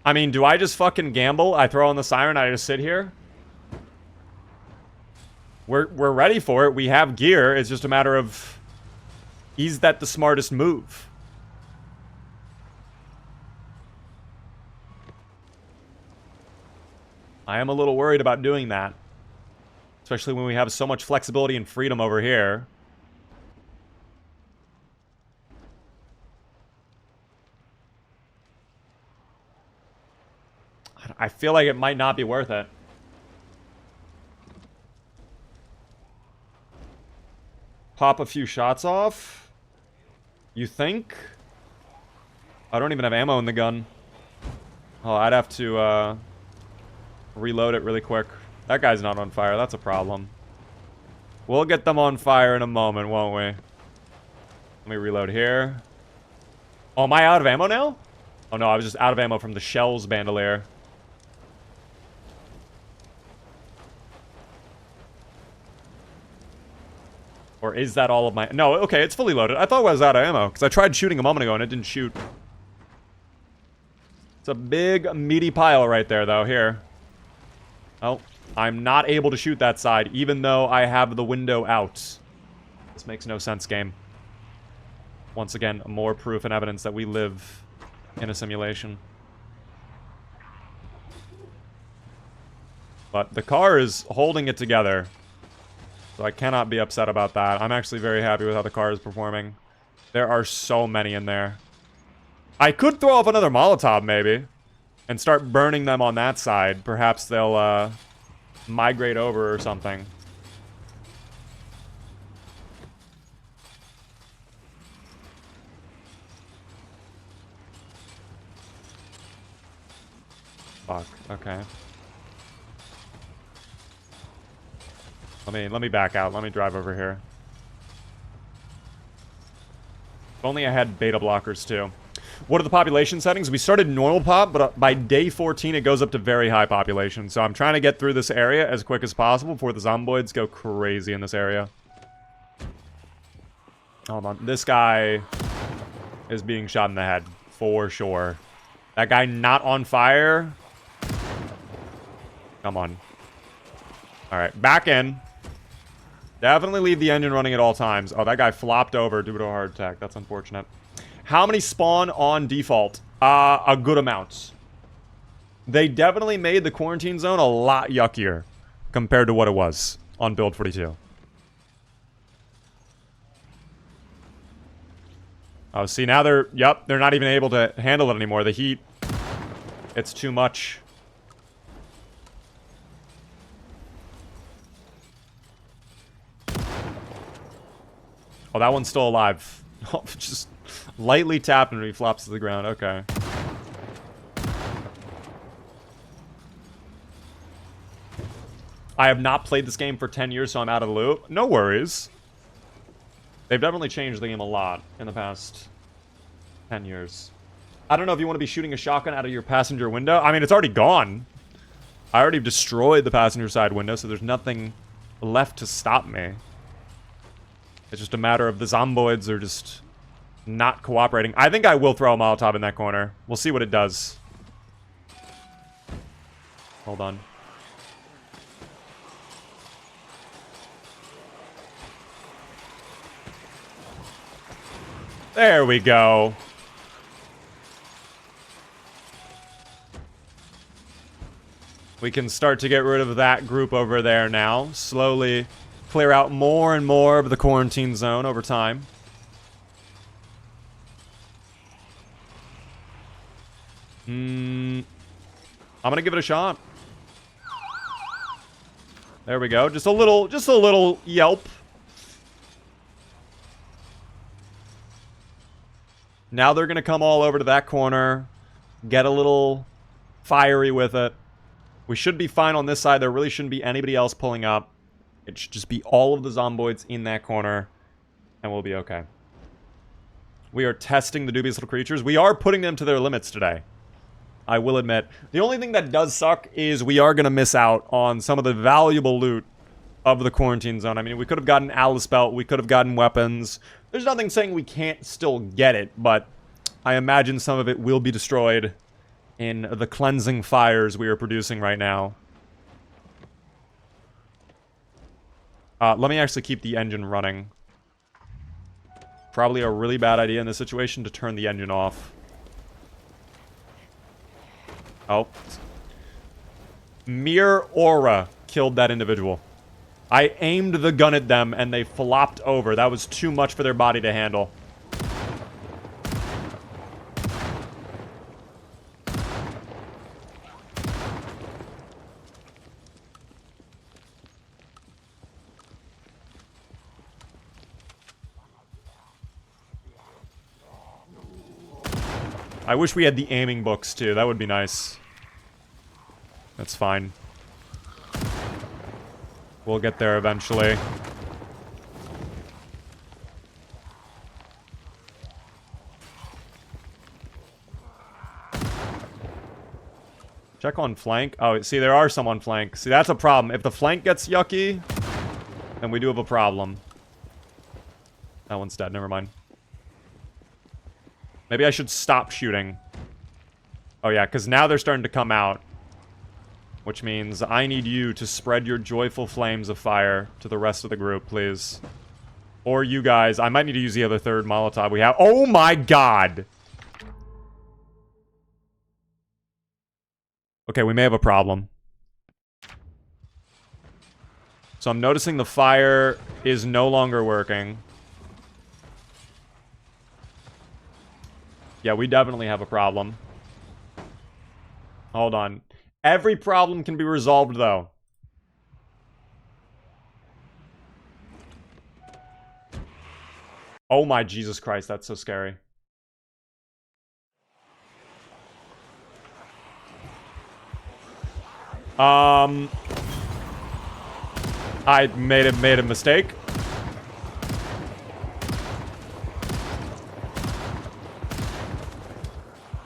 I mean, do I just fucking gamble? I throw on the siren, I just sit here? We're ready for it. We have gear. It's just a matter of... Is that the smartest move? I am a little worried about doing that. Especially when we have so much flexibility and freedom over here. I feel like it might not be worth it. Pop a few shots off? You think? I don't even have ammo in the gun. Oh, I'd have to, Reload it really quick. That guy's not on fire. That's a problem. We'll get them on fire in a moment, won't we? Let me reload here. Oh, am I out of ammo now? Oh no, I was just out of ammo from the shells bandolier. Or is that all of my... No, okay, it's fully loaded. I thought I was out of ammo, because I tried shooting a moment ago and it didn't shoot. It's a big, meaty pile right there, though. Here. Oh, I'm not able to shoot that side, even though I have the window out. This makes no sense, game. Once again, more proof and evidence that we live in a simulation. But the car is holding it together. So I cannot be upset about that. I'm actually very happy with how the car is performing. There are so many in there. I could throw off another Molotov, maybe. And start burning them on that side. Perhaps they'll, migrate over or something. Fuck, okay. Let me back out. Let me drive over here. If only I had beta blockers too. What are the population settings? We started normal pop, but by day 14 it goes up to very high population. So I'm trying to get through this area as quick as possible before the zomboids go crazy in this area. Hold on. This guy is being shot in the head for sure. That guy not on fire. Come on. Alright, back in. Definitely leave the engine running at all times. Oh, that guy flopped over due to a heart attack. That's unfortunate. How many spawn on default? A good amount. They definitely made the quarantine zone a lot yuckier compared to what it was on build 42. Oh, see, now they're not even able to handle it anymore. The heat, it's too much. Oh, that one's still alive. Oh, just lightly tapped and he flops to the ground. Okay. I have not played this game for 10 years, so I'm out of the loop. No worries. They've definitely changed the game a lot in the past 10 years. I don't know if you want to be shooting a shotgun out of your passenger window. I mean, it's already gone. I already destroyed the passenger side window, so there's nothing left to stop me. It's just a matter of the zomboids are just not cooperating. I think I will throw a Molotov in that corner. We'll see what it does. Hold on. There we go. We can start to get rid of that group over there now. Slowly clear out more and more of the quarantine zone over time. I'm gonna give it a shot. There we go. Just a little yelp. Now they're gonna come all over to that corner, get a little fiery with it. We should be fine on this side. There really shouldn't be anybody else pulling up. It should just be all of the zomboids in that corner, and we'll be okay. We are testing the dubious little creatures. We are putting them to their limits today, I will admit. The only thing that does suck is we are going to miss out on some of the valuable loot of the quarantine zone. I mean, we could have gotten Alice Belt. We could have gotten weapons. There's nothing saying we can't still get it, but I imagine some of it will be destroyed in the cleansing fires we are producing right now. Let me actually keep the engine running. Probably a really bad idea in this situation to turn the engine off. Oh. Mere aura killed that individual. I aimed the gun at them and they flopped over. That was too much for their body to handle. I wish we had the aiming books, too. That would be nice. That's fine. We'll get there eventually. Check on flank. Oh, see, there are some on flank. See, that's a problem. If the flank gets yucky, then we do have a problem. That one's dead. Never mind. Maybe I should stop shooting. Oh, yeah, because now they're starting to come out. Which means I need you to spread your joyful flames of fire to the rest of the group, please. Or you guys. I might need to use the other third Molotov we have. Oh, my God! Okay, we may have a problem. So I'm noticing the fire is no longer working. Yeah, we definitely have a problem. Hold on. Every problem can be resolved, though. Oh my Jesus Christ, that's so scary. I made a mistake.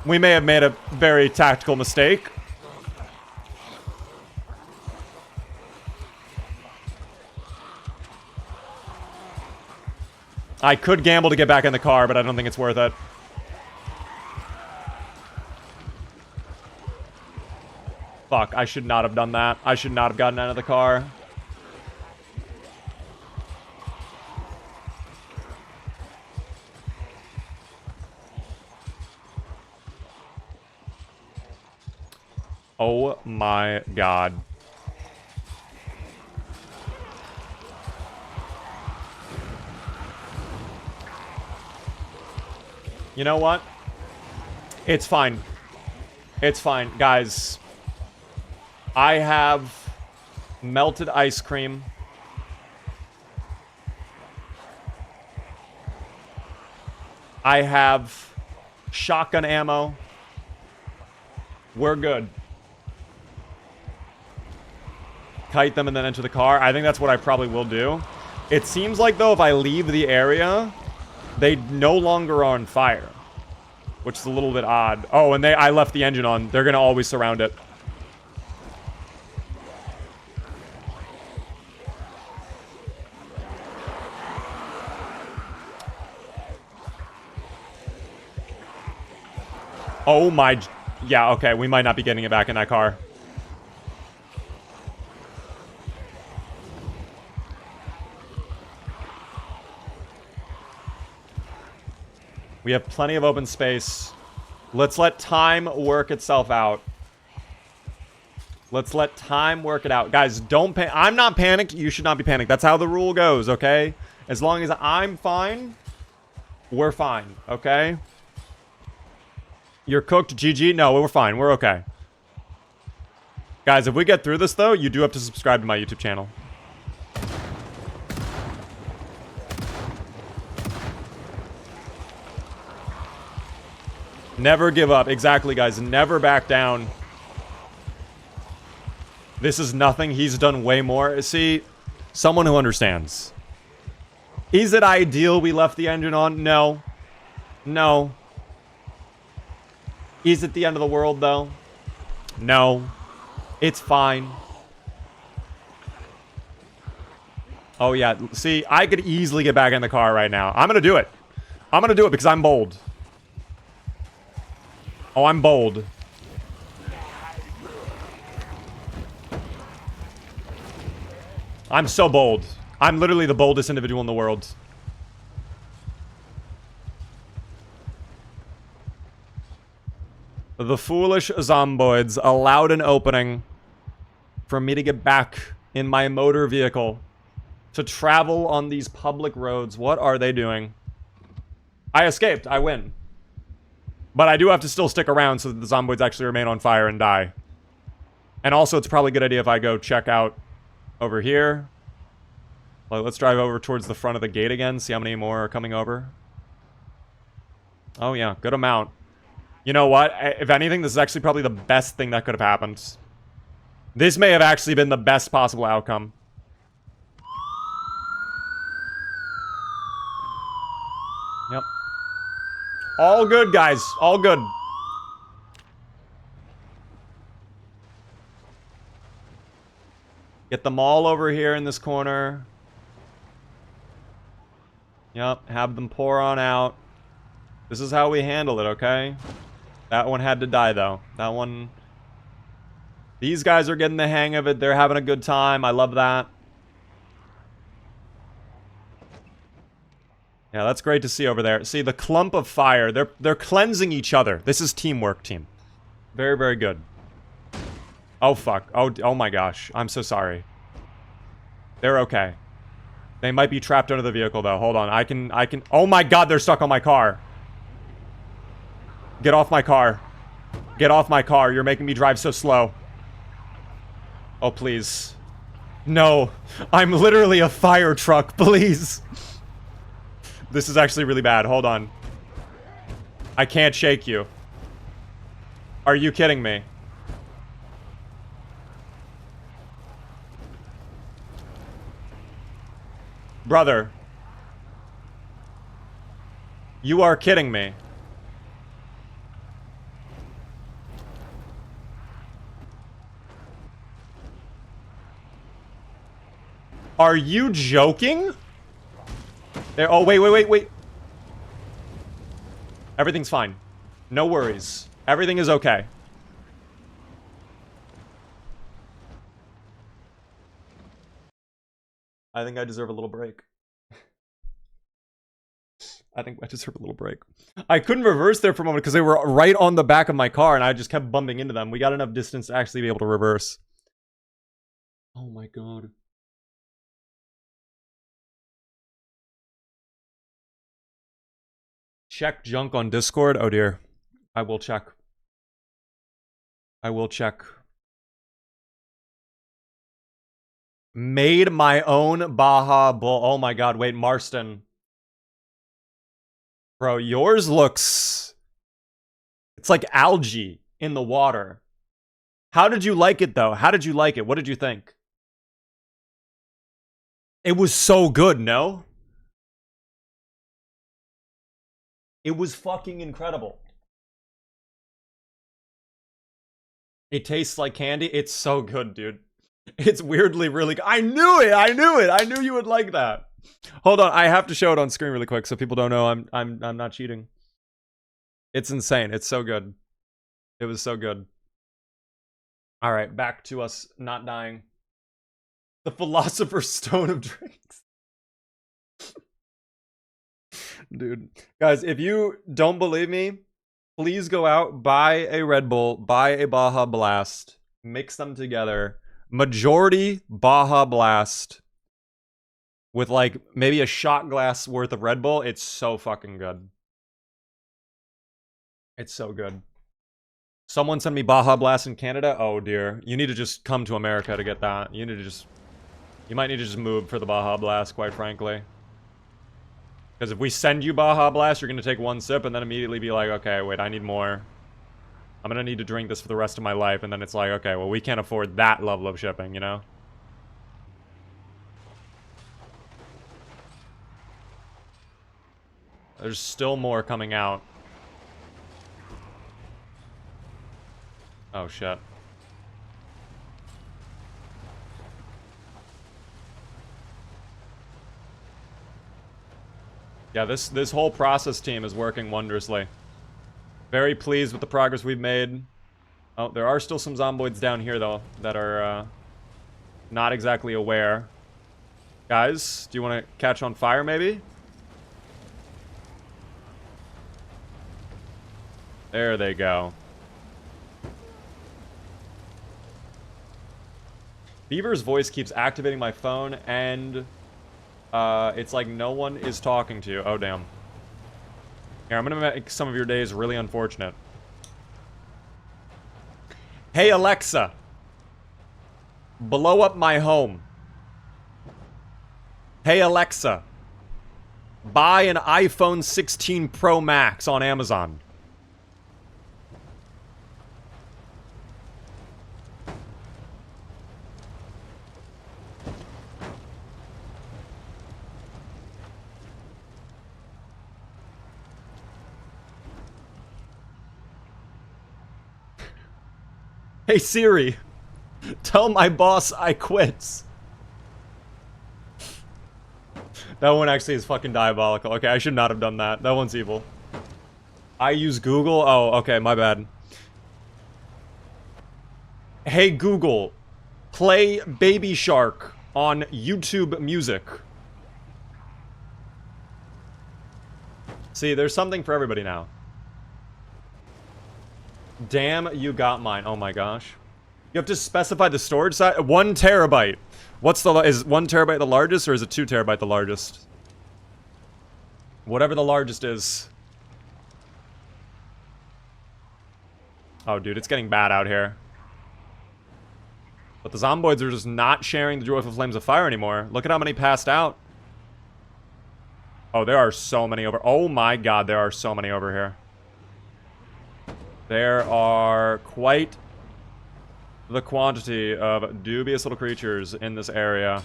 We may have made a very tactical mistake. I could gamble to get back in the car, but I don't think it's worth it. Fuck, I should not have done that. I should not have gotten out of the car. Oh my God. You know what? It's fine. It's fine. Guys, I have melted ice cream. I have shotgun ammo. We're good. Kite them and then enter the car. I think that's what I probably will do. It seems like, though, if I leave the area, they no longer are on fire. Which is a little bit odd. Oh, and I left the engine on. They're going to always surround it. Oh my... Yeah, okay. We might not be getting it back in that car. We have plenty of open space. Let's let time work itself out. Let's let time work it out. Guys, don't panic. I'm not panicked. You should not be panicked. That's how the rule goes, okay? As long as I'm fine, we're fine, okay? You're cooked, GG? No, we're fine. We're okay. Guys, if we get through this, though, you do have to subscribe to my YouTube channel. Never give up. Exactly, guys. Never back down. This is nothing. He's done way more. See, someone who understands. Is it ideal we left the engine on? No. No. Is it the end of the world, though? No. It's fine. Oh, yeah. See, I could easily get back in the car right now. I'm going to do it. I'm going to do it because I'm bold. Oh, I'm bold. I'm so bold. I'm literally the boldest individual in the world. The foolish zomboids allowed an opening for me to get back in my motor vehicle to travel on these public roads. What are they doing? I escaped. I win. But I do have to still stick around so that the zomboids actually remain on fire and die. And also, it's probably a good idea if I go check out over here. Well, let's drive over towards the front of the gate again, see how many more are coming over. Oh, yeah, good amount. You know what? If anything, this is actually probably the best thing that could have happened. This may have actually been the best possible outcome. All good, guys. All good. Get them all over here in this corner. Yep, have them pour on out. This is how we handle it, okay? That one had to die, though. That one... These guys are getting the hang of it. They're having a good time. I love that. Yeah, that's great to see over there. See, the clump of fire. They're cleansing each other. This is teamwork, team. Very, very good. Oh, fuck. Oh my gosh. I'm so sorry. They're okay. They might be trapped under the vehicle, though. Hold on. I can... Oh my god, they're stuck on my car. Get off my car. Get off my car. You're making me drive so slow. Oh, please. No. I'm literally a fire truck. Please. This is actually really bad. Hold on. I can't shake you. Are you kidding me? Brother. You are kidding me. Are you joking? There. Oh, wait. Everything's fine. No worries. Everything is okay. I think I deserve a little break. I think I deserve a little break. I couldn't reverse there for a moment because they were right on the back of my car and I just kept bumping into them. We got enough distance to actually be able to reverse. Oh my god. Check junk on Discord. Oh dear. I will check. I will check. Made my own Baja Bull. Oh my god, wait, Marston. Bro, yours looks... It's like algae in the water. How did you like it, though? How did you like it? What did you think? It was so good, no? It was fucking incredible. It tastes like candy. It's so good, dude. It's weirdly really good. I knew it. I knew you would like that. Hold on, I have to show it on screen really quick so people don't know I'm not cheating. It's insane. It's so good. It was so good. All right, back to us not dying. The Philosopher's Stone of Drinks. Dude. Guys, if you don't believe me, please go out, buy a Red Bull, buy a Baja Blast, mix them together. Majority Baja Blast with like maybe a shot glass worth of Red Bull. It's so fucking good. It's so good. Someone sent me Baja Blast in Canada. Oh dear. You need to just come to America to get that. You might need to just move for the Baja Blast, quite frankly. Because if we send you Baja Blast, you're going to take one sip and then immediately be like, okay, wait, I need more. I'm going to need to drink this for the rest of my life. And then it's like, okay, well, we can't afford that level of shipping, you know? There's still more coming out. Oh, shit. Yeah, this whole process team is working wondrously. Very pleased with the progress we've made. Oh, there are still some zomboids down here, though, that are not exactly aware. Guys, do you want to catch on fire, maybe? There they go. Beaver's voice keeps activating my phone, and it's like no one is talking to you. Oh, damn. Here, I'm gonna make some of your days really unfortunate. Hey, Alexa. Blow up my home. Hey, Alexa. Buy an iPhone 16 Pro Max on Amazon. Hey Siri, tell my boss I quit. That one actually is fucking diabolical. Okay, I should not have done that. That one's evil. I use Google? Oh, okay, my bad. Hey Google, play Baby Shark on YouTube Music. See, there's something for everybody now. Damn, you got mine. Oh my gosh. You have to specify the storage size. 1 terabyte. What's the... Is 1 terabyte the largest, or is it 2 terabyte the largest? Whatever the largest is. Oh, dude, it's getting bad out here. But the zomboids are just not sharing the joyful flames of fire anymore. Look at how many passed out. Oh, there are so many over... Oh my god, there are so many over here. There are quite the quantity of dubious little creatures in this area.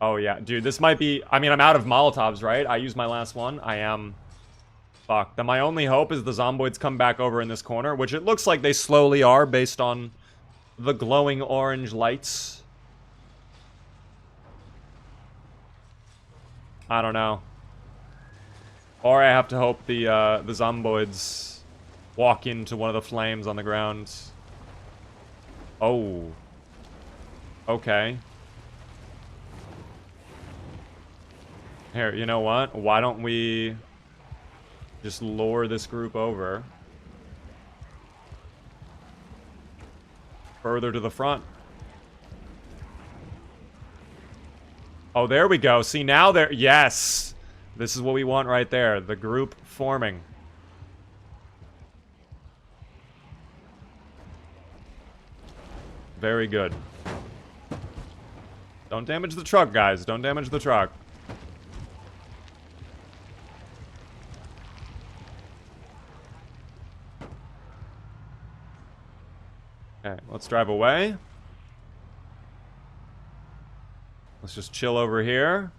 Oh yeah, dude, this might be... I mean, I'm out of Molotovs, right? I used my last one. I am... Fuck. Then my only hope is the zomboids come back over in this corner, which it looks like they slowly are based on the glowing orange lights. I don't know. Or I have to hope the zomboids walk into one of the flames on the ground. Oh. Okay. Here, you know what? Why don't we just lure this group over further to the front? Oh, there we go. See, now they're... Yes! This is what we want right there. The group forming. Very good. Don't damage the truck, guys. Don't damage the truck. Okay, let's drive away. Let's just chill over here.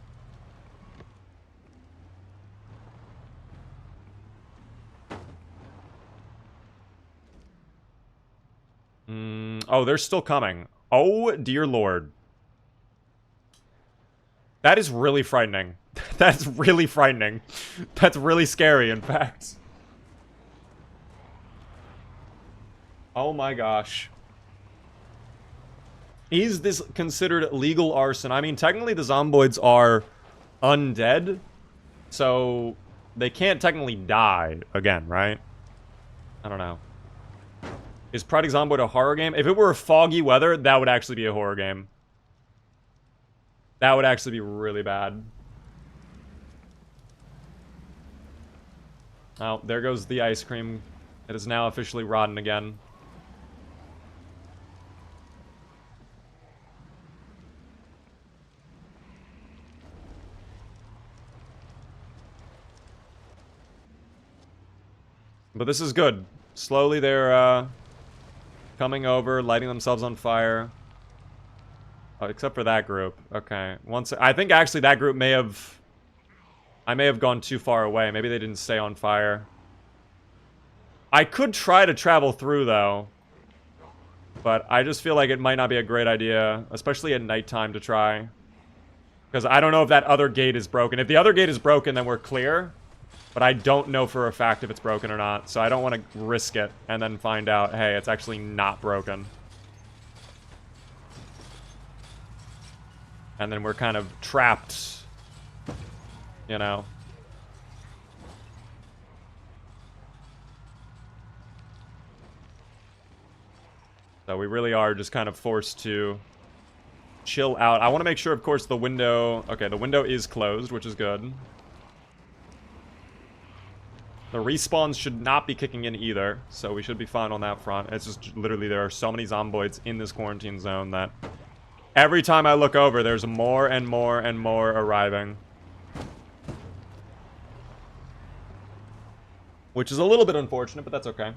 Oh, they're still coming. Oh, dear lord. That is really frightening. That's really frightening. That's really scary, in fact. Oh my gosh. Is this considered legal arson? I mean, technically the zomboids are undead, so they can't technically die again, right? I don't know. Is Project Zomboid a horror game? If it were foggy weather, that would actually be a horror game. That would actually be really bad. Oh, there goes the ice cream. It is now officially rotten again. But this is good. Slowly they're, coming over, lighting themselves on fire. Oh, except for that group. Okay. I think actually that group may have... I may have gone too far away. Maybe they didn't stay on fire. I could try to travel through, though. But I just feel like it might not be a great idea, especially at nighttime, to try. Because I don't know if that other gate is broken. If the other gate is broken, then we're clear. But I don't know for a fact if it's broken or not. So I don't want to risk it and then find out, hey, it's actually not broken. And then we're kind of trapped. You know. So we really are just kind of forced to chill out. I want to make sure, of course, the window... Okay, the window is closed, which is good. The respawns should not be kicking in either, so we should be fine on that front. It's just literally there are so many zomboids in this quarantine zone that every time I look over, there's more and more and more arriving. Which is a little bit unfortunate, but that's okay.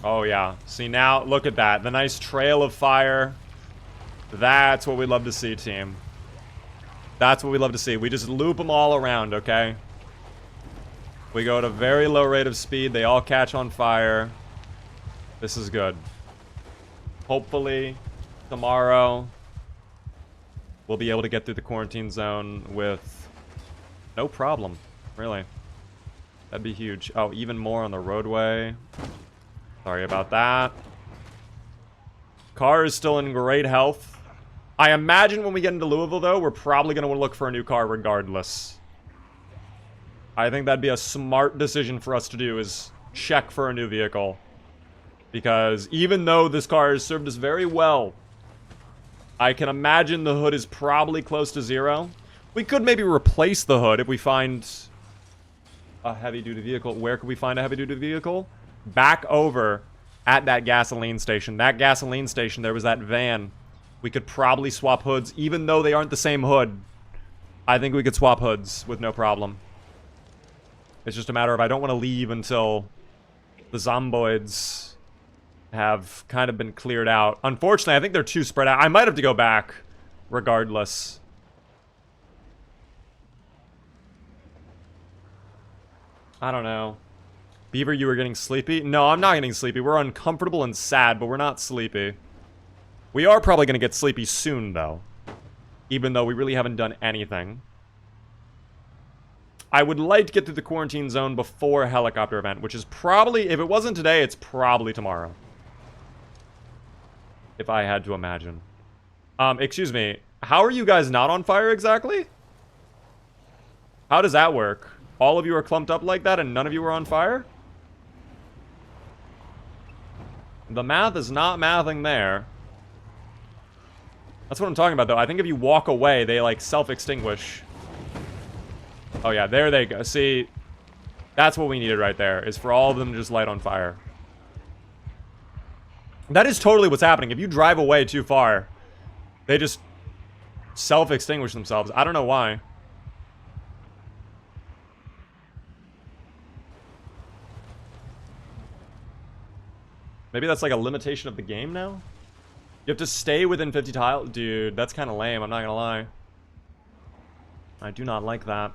Oh, yeah. See, now, look at that. The nice trail of fire. That's what we love to see, team. That's what we love to see. We just loop them all around, okay? We go at a very low rate of speed. They all catch on fire. This is good. Hopefully, tomorrow, we'll be able to get through the quarantine zone with no problem, really. That'd be huge. Oh, even more on the roadway. Sorry about that. Car is still in great health. I imagine when we get into Louisville, though, we're probably going to look for a new car regardless. I think that'd be a smart decision for us to do, is check for a new vehicle. Because even though this car has served us very well, I can imagine the hood is probably close to zero. We could maybe replace the hood if we find a heavy-duty vehicle. Where could we find a heavy-duty vehicle? Back over at that gasoline station. That gasoline station, there was that van. We could probably swap hoods, even though they aren't the same hood. I think we could swap hoods with no problem. It's just a matter of I don't want to leave until the zomboids have kind of been cleared out. Unfortunately, I think they're too spread out. I might have to go back regardless. I don't know. Beaver, you were getting sleepy? No, I'm not getting sleepy. We're uncomfortable and sad, but we're not sleepy. We are probably going to get sleepy soon, though. Even though we really haven't done anything. I would like to get through the quarantine zone before a helicopter event, which is probably, if it wasn't today, it's probably tomorrow. If I had to imagine. Excuse me. How are you guys not on fire exactly? How does that work? All of you are clumped up like that and none of you are on fire? The math is not mathing there. That's what I'm talking about, though. I think if you walk away, they, like, self-extinguish. Oh, yeah, there they go. See, that's what we needed right there, is for all of them to just light on fire. That is totally what's happening. If you drive away too far, they just self-extinguish themselves. I don't know why. Maybe that's like a limitation of the game now? You have to stay within 50 tiles? Dude, that's kind of lame, I'm not gonna lie. I do not like that.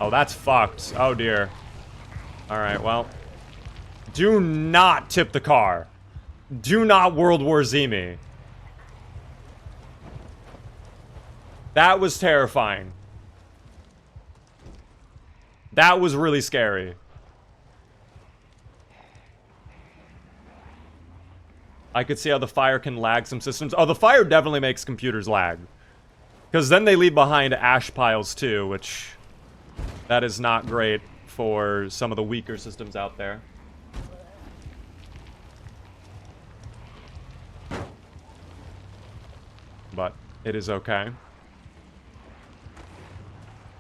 Oh, that's fucked. Oh, dear. Alright, well. Do not tip the car. Do not World War Z me. That was terrifying. That was really scary. I could see how the fire can lag some systems. Oh, the fire definitely makes computers lag. Because then they leave behind ash piles too, which... that is not great for some of the weaker systems out there. But it is okay.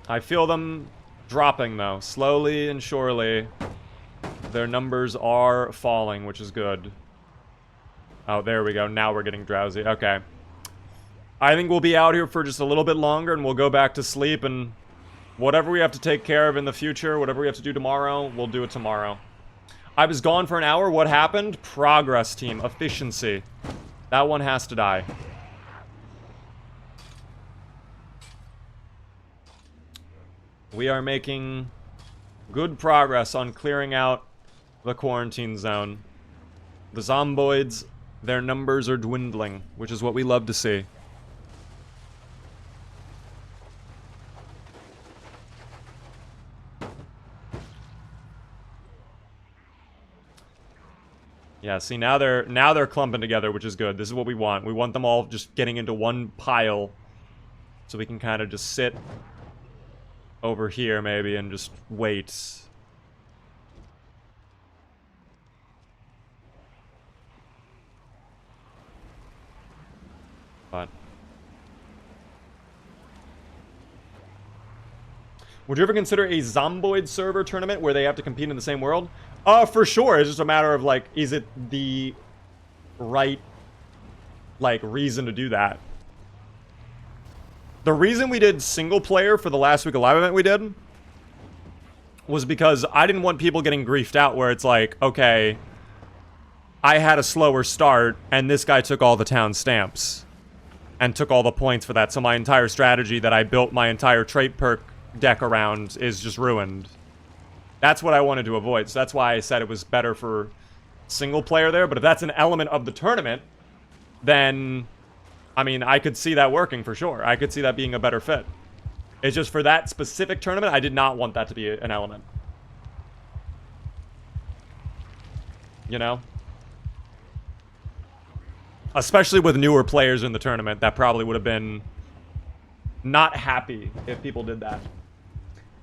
I feel them dropping, though. Slowly and surely. Their numbers are falling, which is good. Oh, there we go. Now we're getting drowsy. Okay. I think we'll be out here for just a little bit longer, and we'll go back to sleep, and whatever we have to take care of in the future, whatever we have to do tomorrow, we'll do it tomorrow. I was gone for an hour. What happened? Progress, team. Efficiency. That one has to die. We are making good progress on clearing out the quarantine zone. The zomboids, their numbers are dwindling, which is what we love to see. Yeah, see, now they're clumping together, which is good. This is what we want. We want them all just getting into one pile, so we can kind of just sit over here maybe and just wait. But would you ever consider a Zomboid server tournament where they have to compete in the same world? For sure. It's just a matter of, like, is it the right, like, reason to do that? The reason we did single player for the last week of live event we did was because I didn't want people getting griefed out where it's like, okay, I had a slower start, and this guy took all the town stamps. And took all the points for that, so my entire strategy that I built my entire trait perk deck around is just ruined. That's what I wanted to avoid, so that's why I said it was better for single player there, but if that's an element of the tournament, then, I mean, I could see that working for sure. I could see that being a better fit. It's just for that specific tournament, I did not want that to be an element. You know? Especially with newer players in the tournament, that probably would have been not happy if people did that.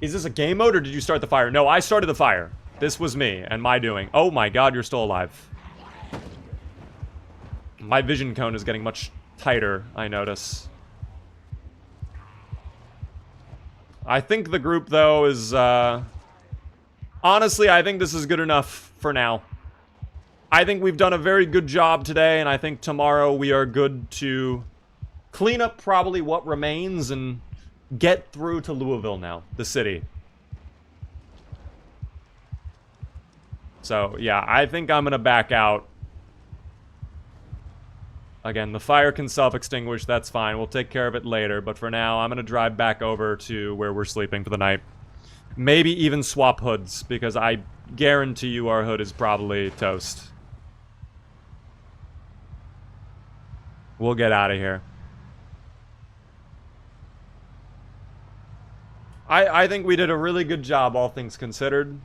Is this a game mode or did you start the fire? No, I started the fire. This was me and my doing. Oh my god, you're still alive. My vision cone is getting much tighter, I notice. I think the group, though, is... honestly, I think this is good enough for now. I think we've done a very good job today, and I think tomorrow we are good to clean up probably what remains and get through to Louisville now, the city. So, yeah, I think I'm going to back out. Again, the fire can self-extinguish, that's fine. We'll take care of it later, but for now, I'm going to drive back over to where we're sleeping for the night. Maybe even swap hoods, because I guarantee you our hood is probably toast. We'll get out of here. I think we did a really good job, all things considered.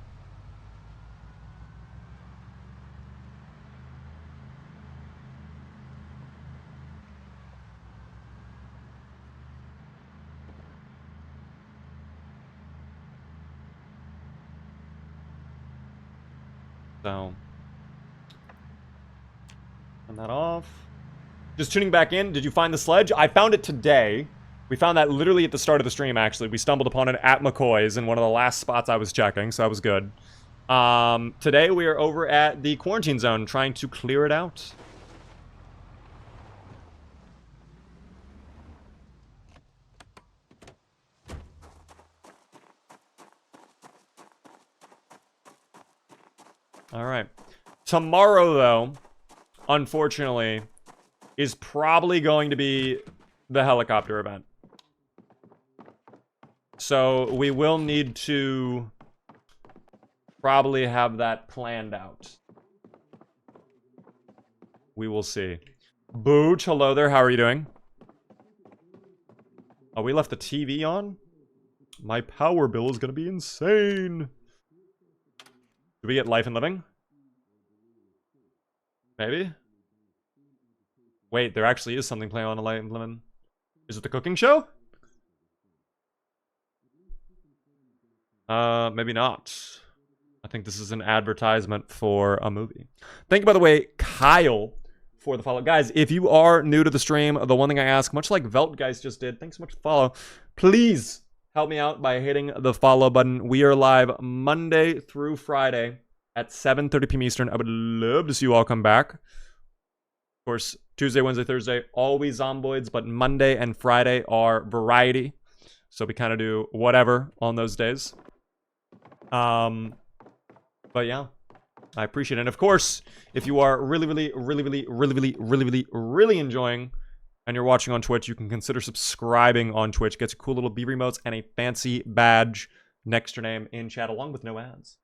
So, turn that off. Just tuning back in. Did you find the sledge? I found it today. We found that literally at the start of the stream, actually. We stumbled upon it at McCoy's in one of the last spots I was checking, so that was good. Today we are over at the quarantine zone trying to clear it out. Alright. Tomorrow, though, unfortunately, is probably going to be the helicopter event. So we will need to probably have that planned out. We will see. Booch, hello there. How are you doing? Oh, we left the TV on? My power bill is going to be insane. Do we get Life and Living? Maybe? Wait, there actually is something playing on a Life and Living. Is it the cooking show? Maybe not. I think this is an advertisement for a movie. Thank you, by the way, Kyle, for the follow. Guys, if you are new to the stream, the one thing I ask, much like Velt guys just did, thanks so much for the follow. Please help me out by hitting the follow button. We are live Monday through Friday at 7:30 p.m. Eastern. I would love to see you all come back. Of course, Tuesday, Wednesday, Thursday, always zomboids, but Monday and Friday are variety. So we kind of do whatever on those days. But yeah, I appreciate it. And of course, if you are really enjoying and you're watching on Twitch, you can consider subscribing on Twitch. Gets cool little beaver emotes and a fancy badge next to your name in chat along with no ads.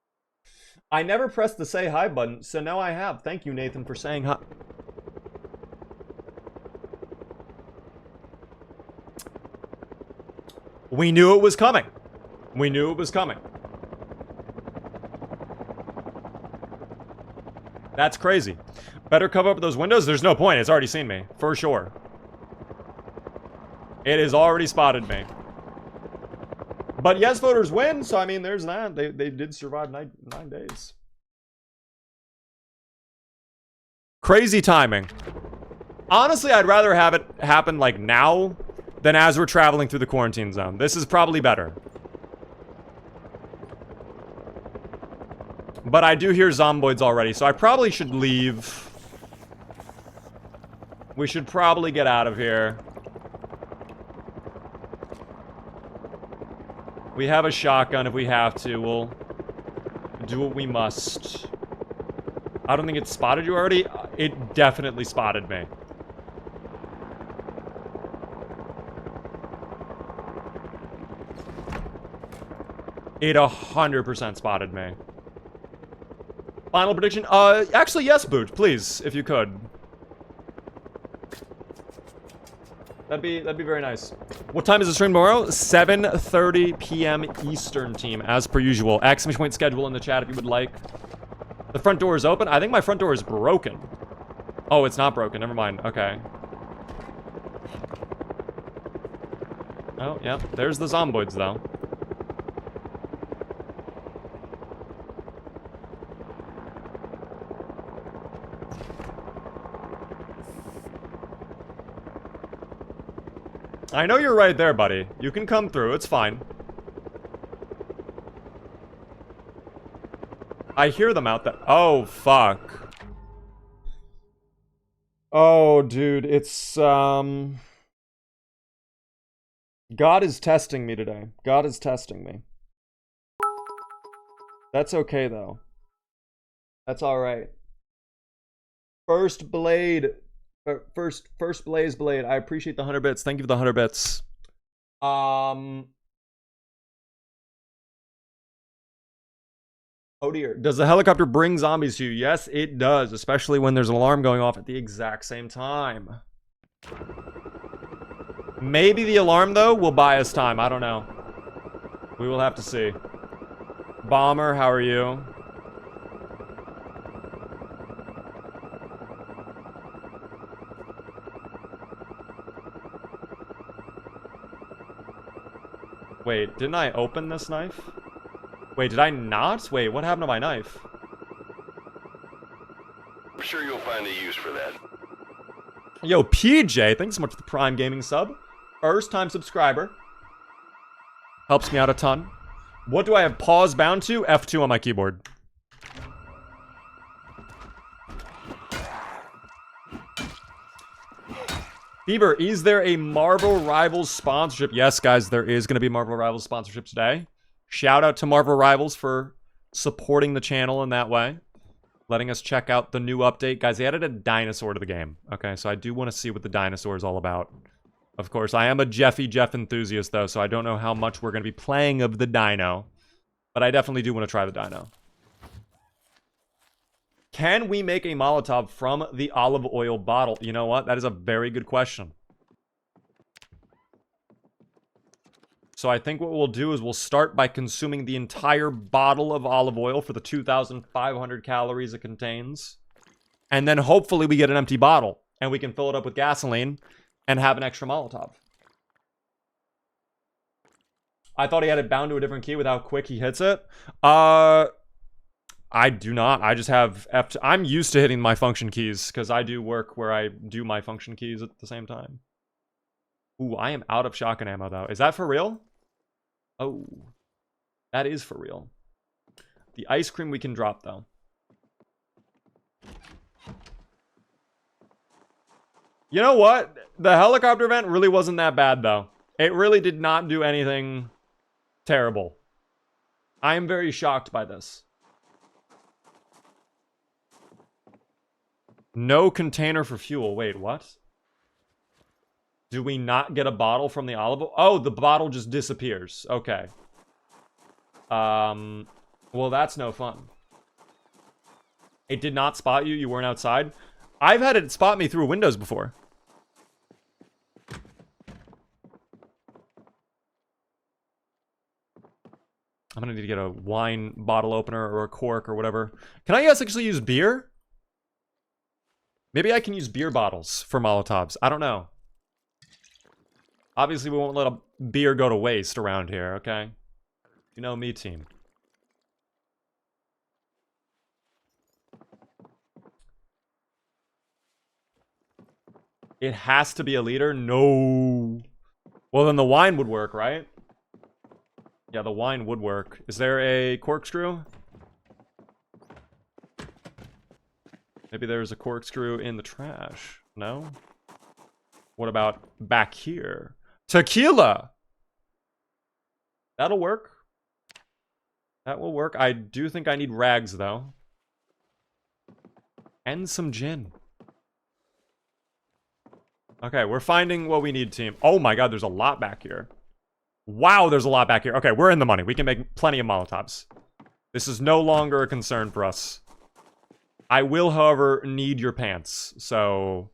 I never pressed the say hi button, so now I have. Thank you, Nathan, for saying hi. We knew it was coming. We knew it was coming. That's crazy. Better cover up those windows? There's no point. It's already seen me. For sure. It has already spotted me. But yes, voters win. So, I mean, there's that. They did survive 9 days. Crazy timing. Honestly, I'd rather have it happen, like, now than as we're traveling through the quarantine zone. This is probably better. But I do hear zomboids already, so I probably should leave. We should probably get out of here. We have a shotgun if we have to. We'll do what we must. I don't think it spotted you already. It definitely spotted me. It 100% spotted me. Final prediction? Actually, yes, Boot, please, if you could. That'd be very nice. What time is the stream tomorrow? 7:30 p.m. Eastern team, as per usual. Exclamation point schedule in the chat if you would like. The front door is open. I think my front door is broken. Oh, it's not broken. Never mind. Okay. Oh, yeah. There's the zomboids, though. I know you're right there, buddy. You can come through. It's fine. I hear them out there. Oh, fuck. Oh, dude. It's, God is testing me today. God is testing me. That's okay, though. That's alright. First Blade. First Blaze Blade. I appreciate the 100 bits. Thank you for the 100 bits. Oh dear. Does the helicopter bring zombies to you? Yes, it does. Especially when there's an alarm going off at the exact same time. Maybe the alarm, though, will buy us time. I don't know. We will have to see. Bomber, how are you? Wait, didn't I open this knife? Wait, did I not? Wait, what happened to my knife? I'm sure you'll find a use for that. Yo, PJ, thanks so much for the Prime Gaming sub. First time subscriber. Helps me out a ton. What do I have pause bound to? F2 on my keyboard. Bieber, is there a Marvel Rivals sponsorship? Yes, guys, there is going to be Marvel Rivals sponsorship today. Shout out to Marvel Rivals for supporting the channel in that way. Letting us check out the new update. Guys, they added a dinosaur to the game. Okay, so I do want to see what the dinosaur is all about. Of course, I am a Jeff enthusiast, though, so I don't know how much we're going to be playing of the dino. But I definitely do want to try the dino. Can we make a Molotov from the olive oil bottle? You know what? That is a very good question. So I think what we'll do is we'll start by consuming the entire bottle of olive oil for the 2,500 calories it contains. And then hopefully we get an empty bottle. And we can fill it up with gasoline and have an extra Molotov. I thought he had it bound to a different key with how quick he hits it. I do not. I just have F2. I'm used to hitting my function keys because I do work where I do my function keys at the same time. Ooh, I am out of shotgun ammo, though. Is that for real? Oh, that is for real. The ice cream we can drop, though. You know what? The helicopter event really wasn't that bad, though. It really did not do anything terrible. I am very shocked by this. No container for fuel. Wait, what? Do we not get a bottle from the olive oil? Oh, the bottle just disappears. Okay. Well, that's no fun. It did not spot you? You weren't outside? I've had it spot me through windows before. I'm gonna need to get a wine bottle opener or a cork or whatever. Can I guys actually use beer? Maybe I can use beer bottles for Molotovs. I don't know. Obviously, we won't let a beer go to waste around here, okay? You know me, team. It has to be a liter? No. Well, then the wine would work, right? Yeah, the wine would work. Is there a corkscrew? Maybe there's a corkscrew in the trash. No? What about back here? Tequila! That'll work. That will work. I do think I need rags, though. And some gin. Okay, we're finding what we need, team. Oh my god, there's a lot back here. Wow, there's a lot back here. Okay, we're in the money. We can make plenty of Molotovs. This is no longer a concern for us. I will, however, need your pants. So...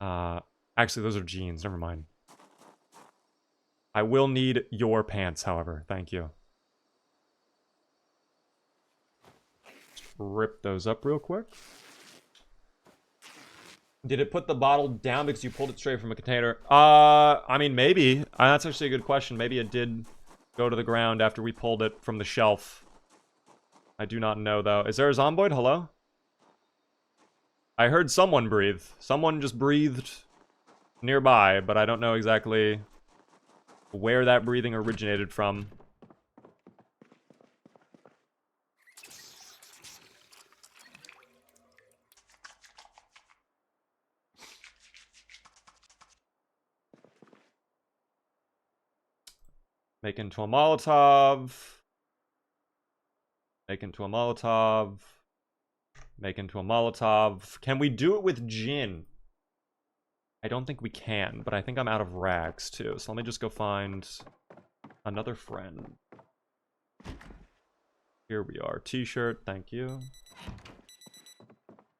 actually, those are jeans. Never mind. I will need your pants, however. Thank you. Just rip those up real quick. Did it put the bottle down because you pulled it straight from a container? I mean, maybe. That's actually a good question. Maybe it did go to the ground after we pulled it from the shelf. I do not know, though. Is there a zomboid? Hello? I heard someone breathe. Someone just breathed nearby, but I don't know exactly where that breathing originated from. Make into a Molotov. Make into a Molotov. Make into a Molotov. Can we do it with gin? I don't think we can, but I think I'm out of rags too. So let me just go find another friend. Here we are. T-shirt, thank you.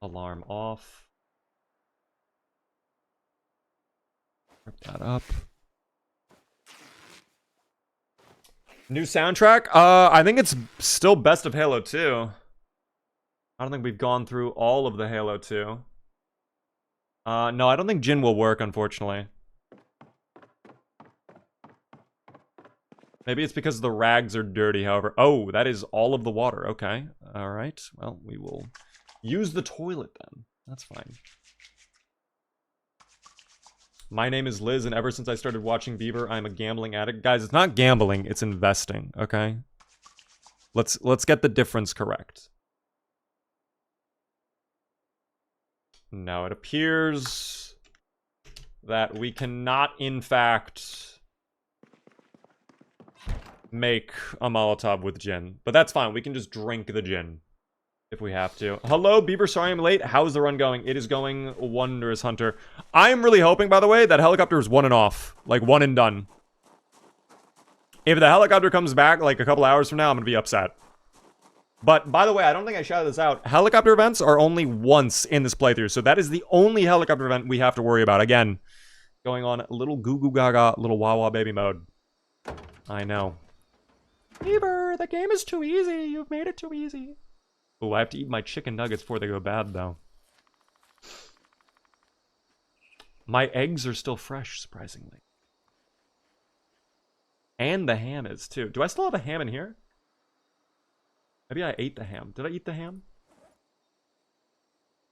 Alarm off. Rip that up. New soundtrack? I think it's still best of Halo 2. I don't think we've gone through all of the Halo 2. No, I don't think gin will work, unfortunately. Maybe it's because the rags are dirty, however. Oh, that is all of the water. Okay. Alright. Well, we will use the toilet then. That's fine. My name is Liz, and ever since I started watching Beaver, I'm a gambling addict. Guys, it's not gambling, it's investing, okay? Let's get the difference correct. Now, it appears that we cannot, in fact, make a Molotov with gin. But that's fine, we can just drink the gin if we have to. Hello, Beaver, sorry I'm late. How's the run going? It is going wondrous, Hunter. I'm really hoping, by the way, that helicopter is 1 and off. Like, 1 and done. If the helicopter comes back, like, a couple hours from now, I'm gonna be upset. But, by the way, I don't think I shouted this out. Helicopter events are only once in this playthrough, so that is the only helicopter event we have to worry about. Again, going on a little goo-goo gaga, little wah-wah baby mode. I know. Beaver, the game is too easy. You've made it too easy. Oh, I have to eat my chicken nuggets before they go bad, though. My eggs are still fresh, surprisingly. And the ham is, too. Do I still have a ham in here? Maybe I ate the ham. Did I eat the ham?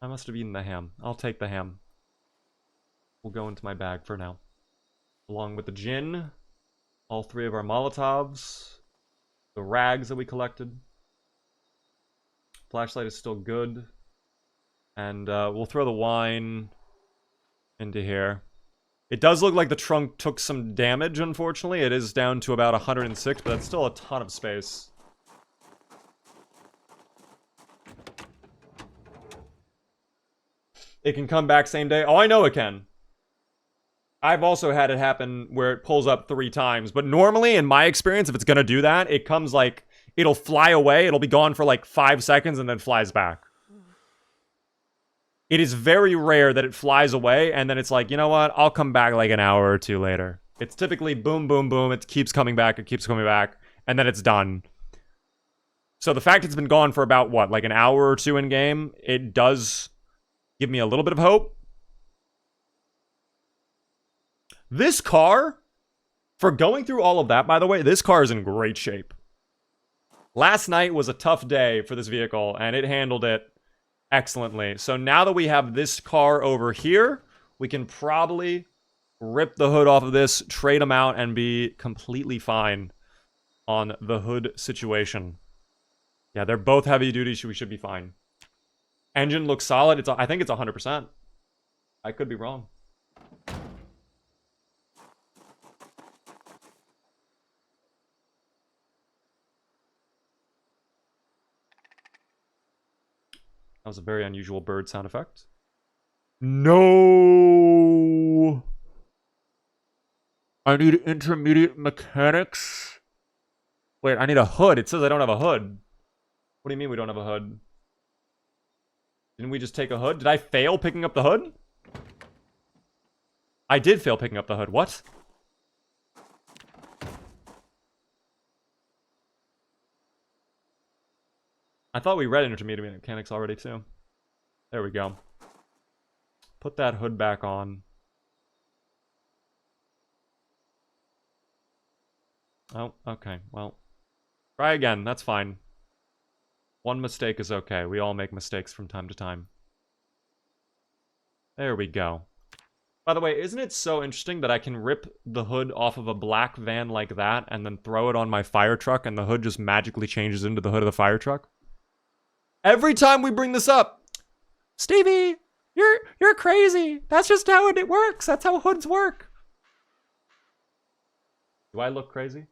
I must have eaten the ham. I'll take the ham. We'll go into my bag for now. Along with the gin, all 3 of our Molotovs, the rags that we collected. Flashlight is still good. And we'll throw the wine into here. It does look like the trunk took some damage, unfortunately. It is down to about 106, but that's still a ton of space. It can come back same day. Oh, I know it can. I've also had it happen where it pulls up 3 times. But normally, in my experience, if it's going to do that, it comes like... It'll fly away, it'll be gone for like 5 seconds, and then flies back. It is very rare that it flies away, and then it's like, you know what? I'll come back like an hour or 2 later. It's typically boom, boom, boom. It keeps coming back, and then it's done. So the fact it's been gone for about, what, like an hour or 2 in game, it does give me a little bit of hope. This car, for going through all of that, by the way, this car is in great shape. Last night was a tough day for this vehicle, and it handled it excellently. So now that we have this car over here, we can probably rip the hood off of this, trade them out, and be completely fine on the hood situation. Yeah, they're both heavy duty, so we should be fine. Engine looks solid. I think it's 100%. I could be wrong. That was a very unusual bird sound effect. No! I need intermediate mechanics. Wait, I need a hood. It says I don't have a hood. What do you mean we don't have a hood? Didn't we just take a hood? Did I fail picking up the hood? I did fail picking up the hood. What? I thought we read intermediate mechanics already, too. There we go. Put that hood back on. Oh, okay. Well, try again. That's fine. One mistake is okay. We all make mistakes from time to time. There we go. By the way, isn't it so interesting that I can rip the hood off of a black van like that and then throw it on my fire truck and the hood just magically changes into the hood of the fire truck? Every time we bring this up, Stevie, you're crazy. That's just how it works. That's how hoods work. Do I look crazy?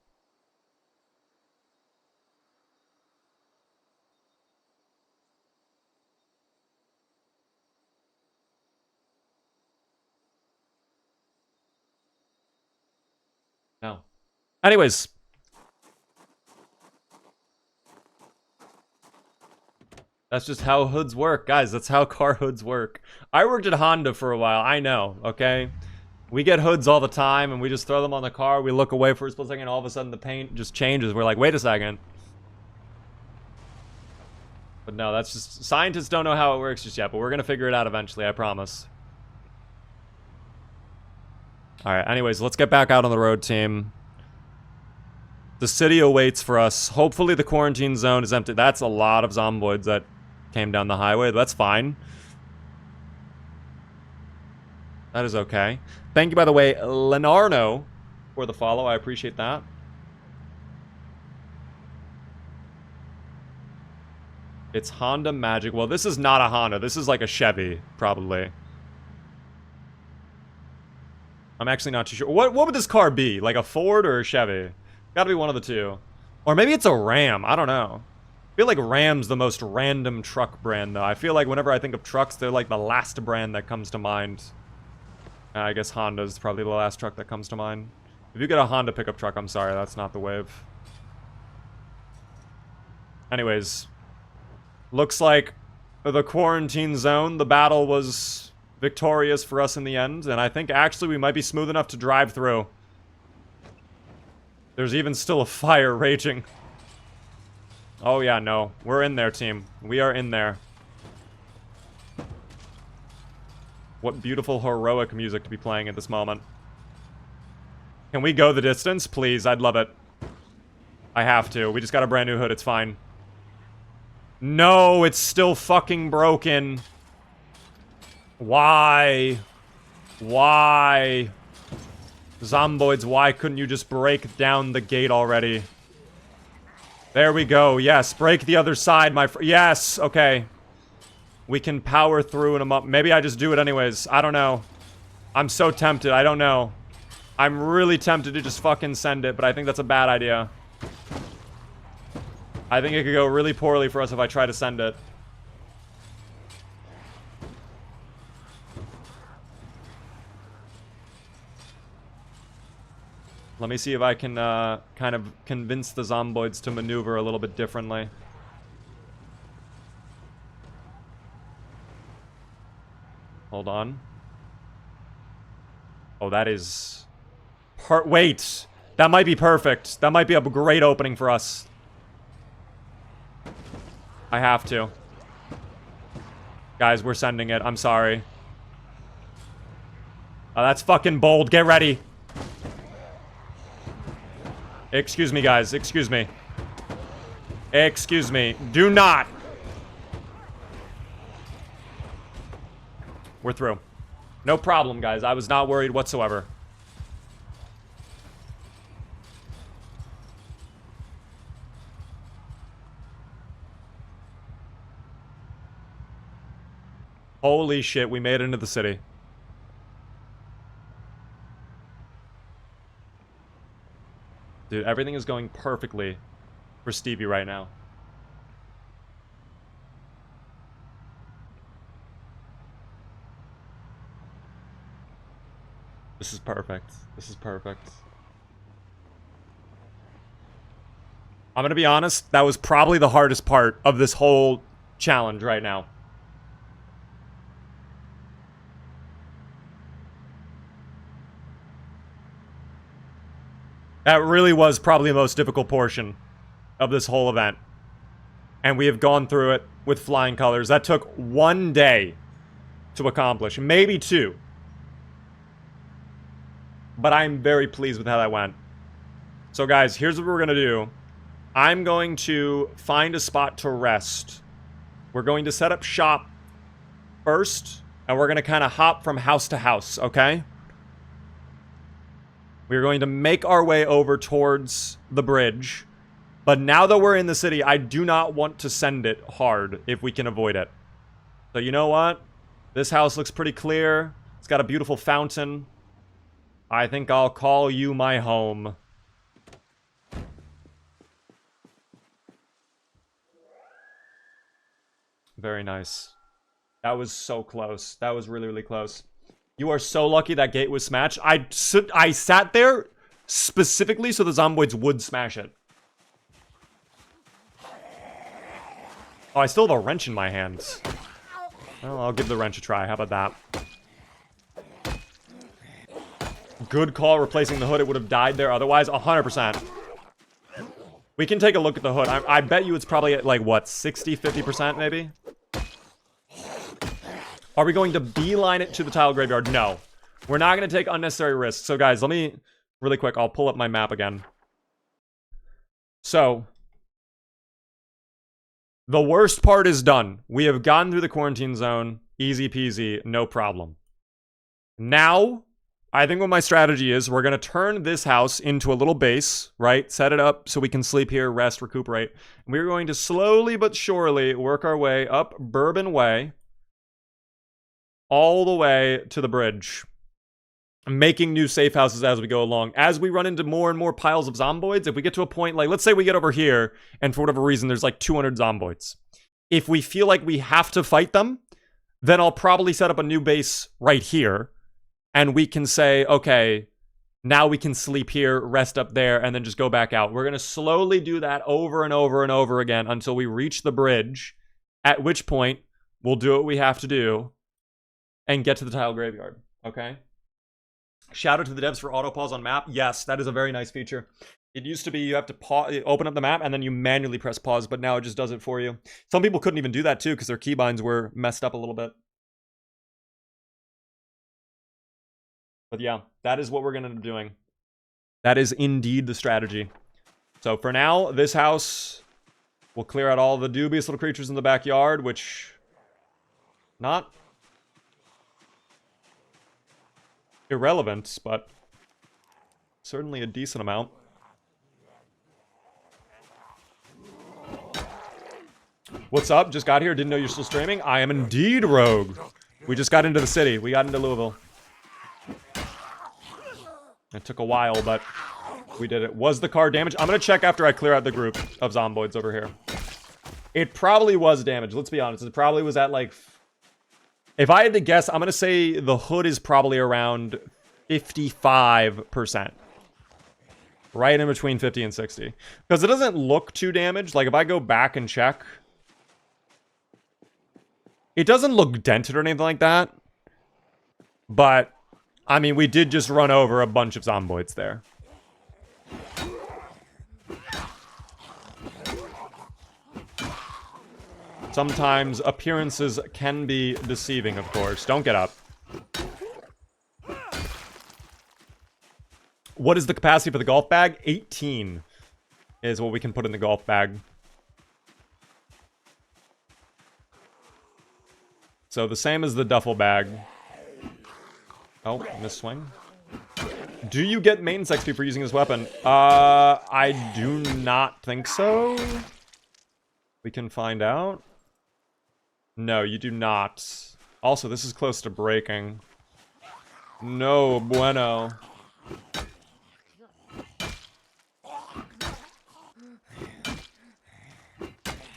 No. Anyways. That's just how hoods work, guys. That's how car hoods work. I worked at Honda for a while. I know, okay? We get hoods all the time, and we just throw them on the car. We look away for a split second, and all of a sudden the paint just changes. We're like, wait a second. But no, that's just... Scientists don't know how it works just yet, but we're going to figure it out eventually, I promise. Alright, anyways, let's get back out on the road, team. The city awaits for us. Hopefully the quarantine zone is empty. That's a lot of zomboids that came down the highway. That's fine. That is okay. Thank you, by the way, Lenarno, for the follow. I appreciate that. It's Honda Magic. Well, this is not a Honda. This is like a Chevy, probably. I'm actually not too sure. What would this car be? Like a Ford or a Chevy? Gotta be one of the two. Or maybe it's a Ram. I don't know. I feel like Ram's the most random truck brand, though. I feel like whenever I think of trucks, they're like the last brand that comes to mind. I guess Honda's probably the last truck that comes to mind. If you get a Honda pickup truck, I'm sorry, that's not the wave. Anyways. Looks like the quarantine zone, the battle was victorious for us in the end, and I think actually we might be smooth enough to drive through. There's even still a fire raging. Oh yeah, no. We're in there, team. We are in there. What beautiful heroic music to be playing at this moment. Can we go the distance? Please, I'd love it. I have to. We just got a brand new hood, it's fine. No, it's still fucking broken. Why? Why? Zomboids, why couldn't you just break down the gate already? There we go. Yes, break the other side, my friend. Yes, okay. We can power through in a month. Maybe I just do it anyways. I don't know. I'm so tempted. I don't know. I'm really tempted to just fucking send it, but I think that's a bad idea. I think it could go really poorly for us if I try to send it. Let me see if I can kind of convince the zomboids to maneuver a little bit differently. Hold on. Oh, that is... Wait! That might be perfect. That might be a great opening for us. I have to. Guys, we're sending it. I'm sorry. That's fucking bold. Get ready. Excuse me, guys. Excuse me. Excuse me. Do not. We're through. No problem, guys. I was not worried whatsoever. Holy shit, we made it into the city. Dude, everything is going perfectly for Stevie right now. This is perfect. This is perfect. I'm gonna be honest, that was probably the hardest part of this whole challenge right now. That really was probably the most difficult portion of this whole event. And we have gone through it with flying colors. That took 1 day to accomplish, maybe 2. But I'm very pleased with how that went. So guys, here's what we're gonna do. I'm going to find a spot to rest. We're going to set up shop first, and we're gonna kind of hop from house to house, okay? We're going to make our way over towards the bridge. But now that we're in the city, I do not want to send it hard if we can avoid it. So you know what? This house looks pretty clear. It's got a beautiful fountain. I think I'll call you my home. Very nice. That was so close. That was really, really close. You are so lucky that gate was smashed. I sat there specifically so the zomboids would smash it. Oh, I still have a wrench in my hands. Well, I'll give the wrench a try. How about that? Good call replacing the hood. It would have died there otherwise. 100%. We can take a look at the hood. I bet you it's probably at, like, what, 60, 50% maybe? Are we going to beeline it to the tile graveyard? No. We're not going to take unnecessary risks. So, guys, let me... Really quick, I'll pull up my map again. So... The worst part is done. We have gotten through the quarantine zone. Easy peasy, no problem. Now, I think what my strategy is, we're going to turn this house into a little base, right? Set it up so we can sleep here, rest, recuperate. We're going to slowly but surely work our way up Bourbon Way, all the way to the bridge. Making new safe houses as we go along. As we run into more and more piles of zomboids, if we get to a point, like, let's say we get over here, and for whatever reason, there's like 200 zomboids. If we feel like we have to fight them, then I'll probably set up a new base right here, and we can say, okay, now we can sleep here, rest up there, and then just go back out. We're going to slowly do that over and over and over again until we reach the bridge, at which point we'll do what we have to do and get to the tile graveyard, okay? Shout out to the devs for auto pause on map. Yes, that is a very nice feature. It used to be you have to pause, open up the map and then you manually press pause, but now it just does it for you. Some people couldn't even do that too because their keybinds were messed up a little bit. But yeah, that is what we're going to be doing. That is indeed the strategy. So for now, this house will clear out all the dubious little creatures in the backyard, which... not... irrelevant, but certainly a decent amount. What's up? Just got here. Didn't know you're still streaming. I am indeed Rogue. We just got into the city. We got into Louisville. It took a while, but we did it. Was the car damaged? I'm going to check after I clear out the group of zomboids over here. It probably was damaged. Let's be honest. It probably was at like... if I had to guess, I'm going to say the hood is probably around 55%. Right in between 50 and 60. Because it doesn't look too damaged. Like, if I go back and check... it doesn't look dented or anything like that. But, I mean, we did just run over a bunch of zomboids there. Sometimes appearances can be deceiving, of course. Don't get up. What is the capacity for the golf bag? 18 is what we can put in the golf bag. So the same as the duffel bag. Oh, miss swing. Do you get maintenance XP for using this weapon? I do not think so. We can find out. No, you do not. Also, this is close to breaking. No bueno.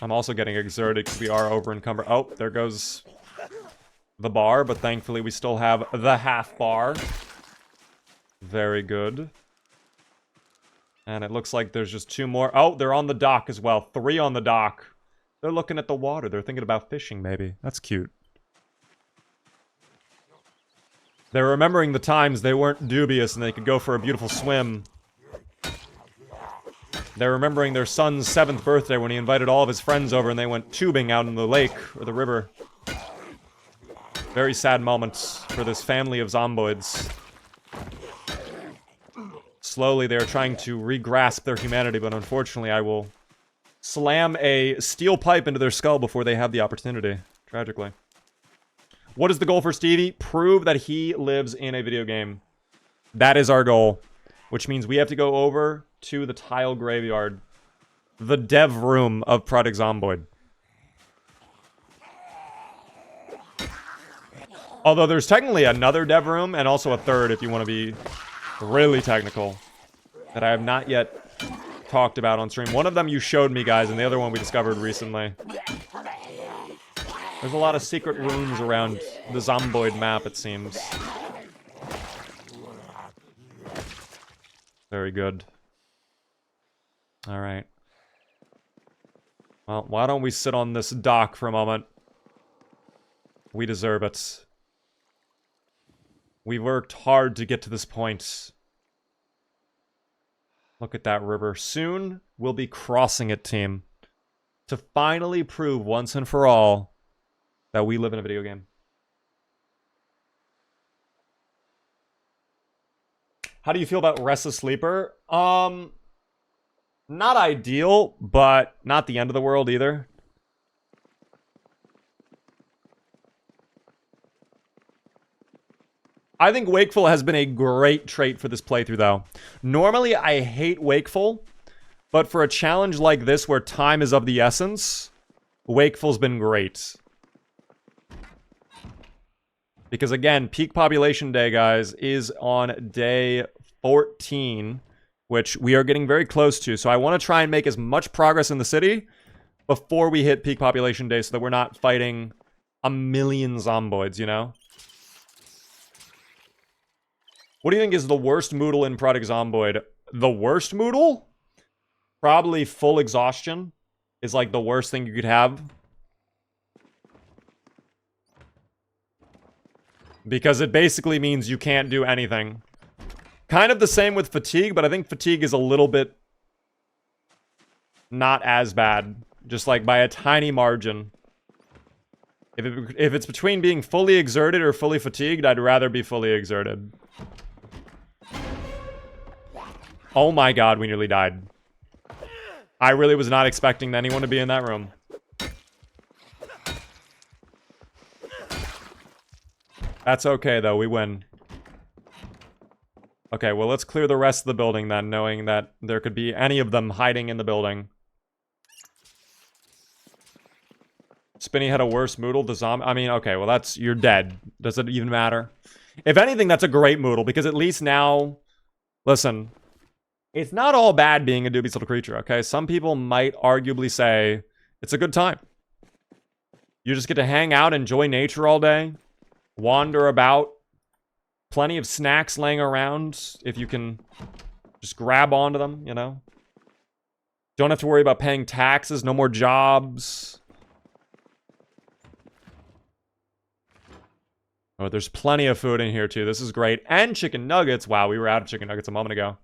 I'm also getting exerted because we are over encumbered. Oh, there goes the bar, but thankfully we still have the half bar. Very good. And it looks like there's just 2 more. Oh, they're on the dock as well. 3 on the dock. They're looking at the water. They're thinking about fishing, maybe. That's cute. They're remembering the times they weren't dubious and they could go for a beautiful swim. They're remembering their son's 7th birthday when he invited all of his friends over and they went tubing out in the lake or the river. Very sad moments for this family of zomboids. Slowly they are trying to re-grasp their humanity, but unfortunately I will slam a steel pipe into their skull before they have the opportunity. Tragically. What is the goal for Stevie? Prove that he lives in a video game. That is our goal. Which means we have to go over to the tile graveyard. The dev room of Project Zomboid. Although there's technically another dev room and also a third if you want to be really technical. That I have not yet talked about on stream. One of them you showed me, guys, and the other one we discovered recently. There's a lot of secret rooms around the Zomboid map, it seems. Very good. Alright. Well, why don't we sit on this dock for a moment? We deserve it. We worked hard to get to this point. Look at that river. Soon, we'll be crossing it, team. To finally prove once and for all that we live in a video game. How do you feel about Restless Sleeper? Not ideal, but not the end of the world either. I think Wakeful has been a great trait for this playthrough, though. Normally, I hate Wakeful, but for a challenge like this where time is of the essence, Wakeful's been great. Because again, peak population day, guys, is on day 14, which we are getting very close to. So I want to try and make as much progress in the city before we hit peak population day so that we're not fighting a million zomboids, you know? What do you think is the worst Moodle in Project Zomboid? The worst Moodle? Probably full exhaustion is like the worst thing you could have. Because it basically means you can't do anything. Kind of the same with fatigue, but I think fatigue is a little bit not as bad. Just like by a tiny margin. If it's between being fully exerted or fully fatigued, I'd rather be fully exerted. Oh my god, we nearly died. I really was not expecting anyone to be in that room. That's okay, though. We win. Okay, well, let's clear the rest of the building, then, knowing that there could be any of them hiding in the building. Spinny had a worse Moodle. The zombie... I mean, okay, well, that's... You're dead. Does it even matter? If anything, that's a great Moodle, because at least now... Listen. It's not all bad being a dubious little creature, okay? Some people might arguably say it's a good time. You just get to hang out, enjoy nature all day. Wander about. Plenty of snacks laying around if you can just grab onto them, you know? Don't have to worry about paying taxes, no more jobs. Oh, there's plenty of food in here too. This is great. And chicken nuggets. Wow, we were out of chicken nuggets a moment ago.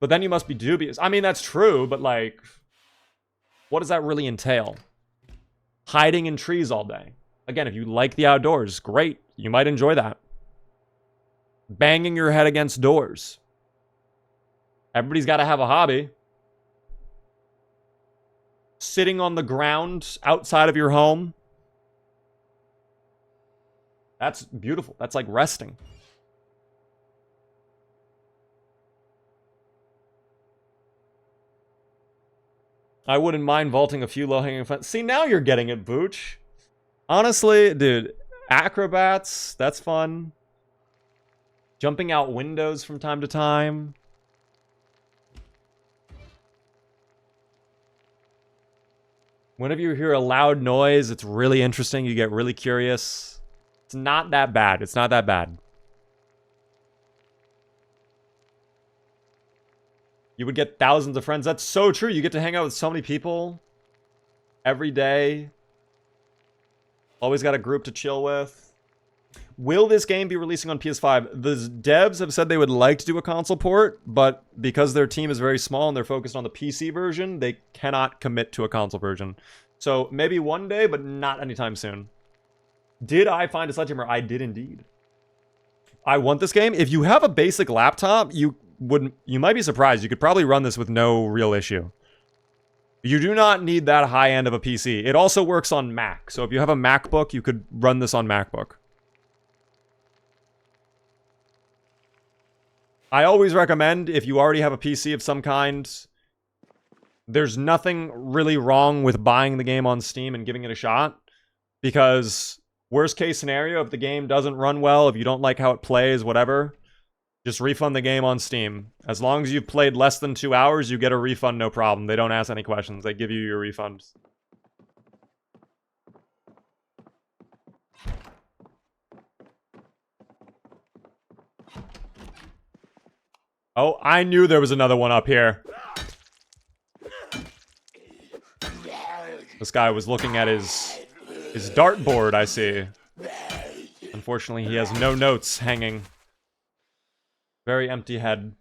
But then you must be dubious. I mean, that's true, but like, what does that really entail? Hiding in trees all day. Again, if you like the outdoors, great. You might enjoy that. Banging your head against doors. Everybody's got to have a hobby. Sitting on the ground outside of your home. That's beautiful. That's like resting. I wouldn't mind vaulting a few low-hanging fruit. See, now you're getting it, Booch. Honestly, dude, acrobats, that's fun. Jumping out windows from time to time. Whenever you hear a loud noise, it's really interesting. You get really curious. It's not that bad. It's not that bad. You would get thousands of friends. That's so true. You get to hang out with so many people every day. Always got a group to chill with. Will this game be releasing on PS5? The devs have said they would like to do a console port, but because their team is very small and they're focused on the PC version, they cannot commit to a console version. So maybe one day, but not anytime soon. Did I find a sledgehammer? I did indeed. I want this game. If you have a basic laptop, you might be surprised. You could probably run this with no real issue. You do not need that high end of a PC. It also works on Mac. So if you have a MacBook, you could run this on MacBook. I always recommend, if you already have a PC of some kind, there's nothing really wrong with buying the game on Steam and giving it a shot. Because worst case scenario, if the game doesn't run well, if you don't like how it plays, whatever, just refund the game on Steam. As long as you've played less than 2 hours, you get a refund, no problem. They don't ask any questions. They give you your refund. Oh, I knew there was another one up here. This guy was looking at his dartboard, I see. Unfortunately, he has no notes hanging. Very empty head.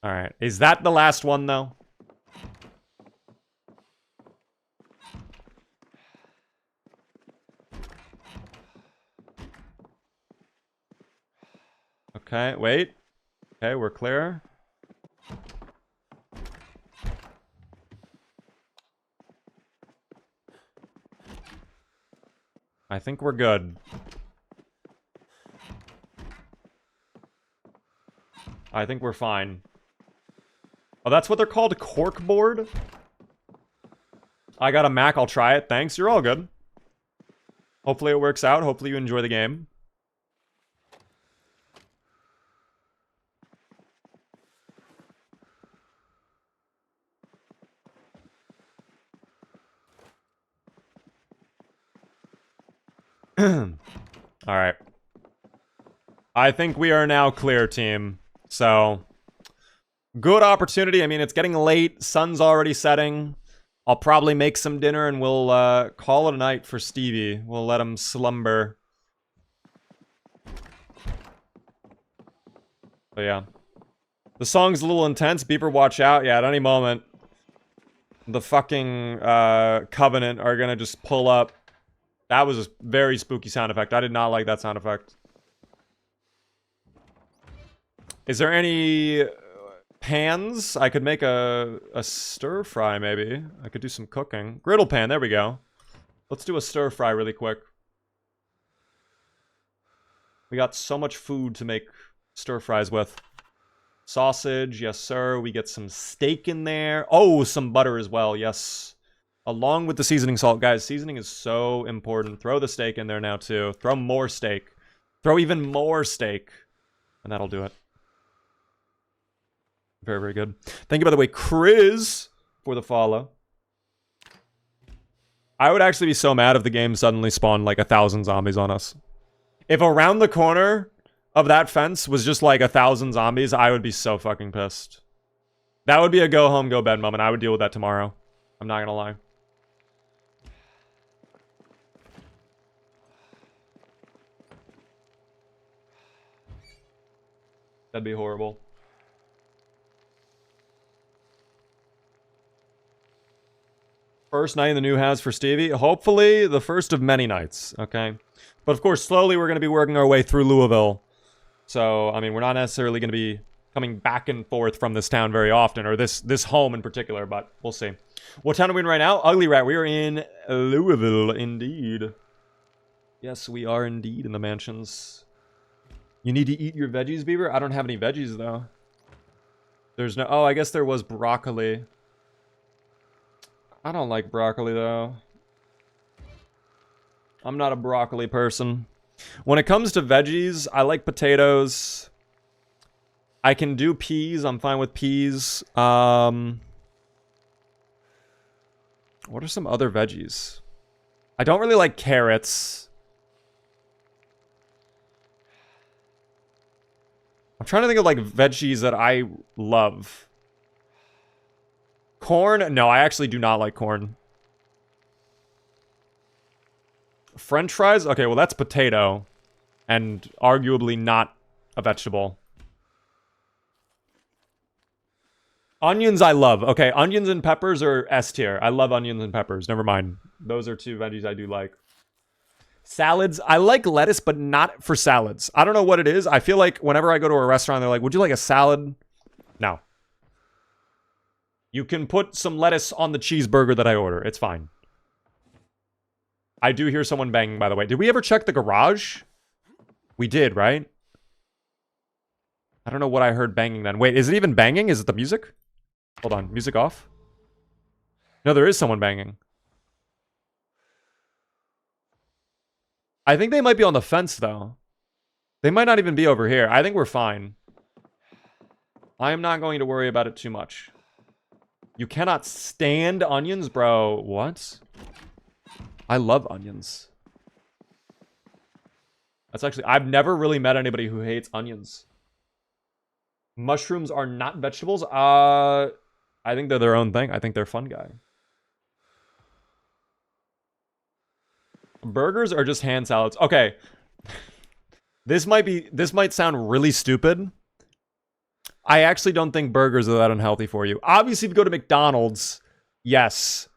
Alright. Is that the last one, though? Okay, wait. Okay, we're clear. I think we're good. I think we're fine. Oh, that's what they're called? Corkboard? I got a Mac, I'll try it. Thanks, you're all good. Hopefully it works out. Hopefully you enjoy the game. Alright. I think we are now clear, team. So, good opportunity. I mean, it's getting late. Sun's already setting. I'll probably make some dinner and we'll call it a night for Stevie. We'll let him slumber. But yeah. The song's a little intense. Beeper, watch out. Yeah, at any moment, the fucking Covenant are gonna just pull up. That was a very spooky sound effect. I did not like that sound effect. Is there any pans? I could make a stir fry, maybe. I could do some cooking. Griddle pan, there we go. Let's do a stir fry really quick. We got so much food to make stir fries with. Sausage, yes sir. We get some steak in there. Oh, some butter as well, yes. Along with the seasoning salt, guys. Seasoning is so important. Throw the steak in there now, too. Throw more steak. Throw even more steak. And that'll do it. Very, very good. Thank you, by the way, Chris, for the follow. I would actually be so mad if the game suddenly spawned like 1,000 zombies on us. If around the corner of that fence was just like 1,000 zombies, I would be so fucking pissed. That would be a go home, go bed moment. I would deal with that tomorrow. I'm not gonna lie. That'd be horrible. First night in the new house for Stevie. Hopefully the first of many nights, okay? But of course, slowly we're going to be working our way through Louisville. So, I mean, we're not necessarily going to be coming back and forth from this town very often, or this home in particular, but we'll see. What town are we in right now? Ugly Rat. We are in Louisville, indeed. Yes, we are indeed in the mansions. You need to eat your veggies, Beaver? I don't have any veggies, though. There's no... Oh, I guess there was broccoli. I don't like broccoli, though. I'm not a broccoli person. When it comes to veggies, I like potatoes. I can do peas. I'm fine with peas. What are some other veggies? I don't really like carrots. I'm trying to think of like veggies that I love. Corn? No, I actually do not like corn. French fries? Okay, well that's potato. And arguably not a vegetable. Onions I love. Okay, onions and peppers are S tier. I love onions and peppers. Never mind. Those are two veggies I do like. Salads. I like lettuce, but not for salads. I don't know what it is. I feel like whenever I go to a restaurant, they're like, would you like a salad? No. You can put some lettuce on the cheeseburger that I order. It's fine. I do hear someone banging, by the way. Did we ever check the garage? We did, right? I don't know what I heard banging then. Wait, is it even banging? Is it the music? Hold on. Music off? No, there is someone banging. I think they might be on the fence, though. They might not even be over here. I think we're fine. I am not going to worry about it too much. You cannot stand onions, bro. What? I love onions. That's actually... I've never really met anybody who hates onions. Mushrooms are not vegetables. I think they're their own thing. I think they're fun guy. Burgers are just hand salads. Okay. This might sound really stupid. I actually don't think burgers are that unhealthy for you. Obviously, if you go to McDonald's, yes,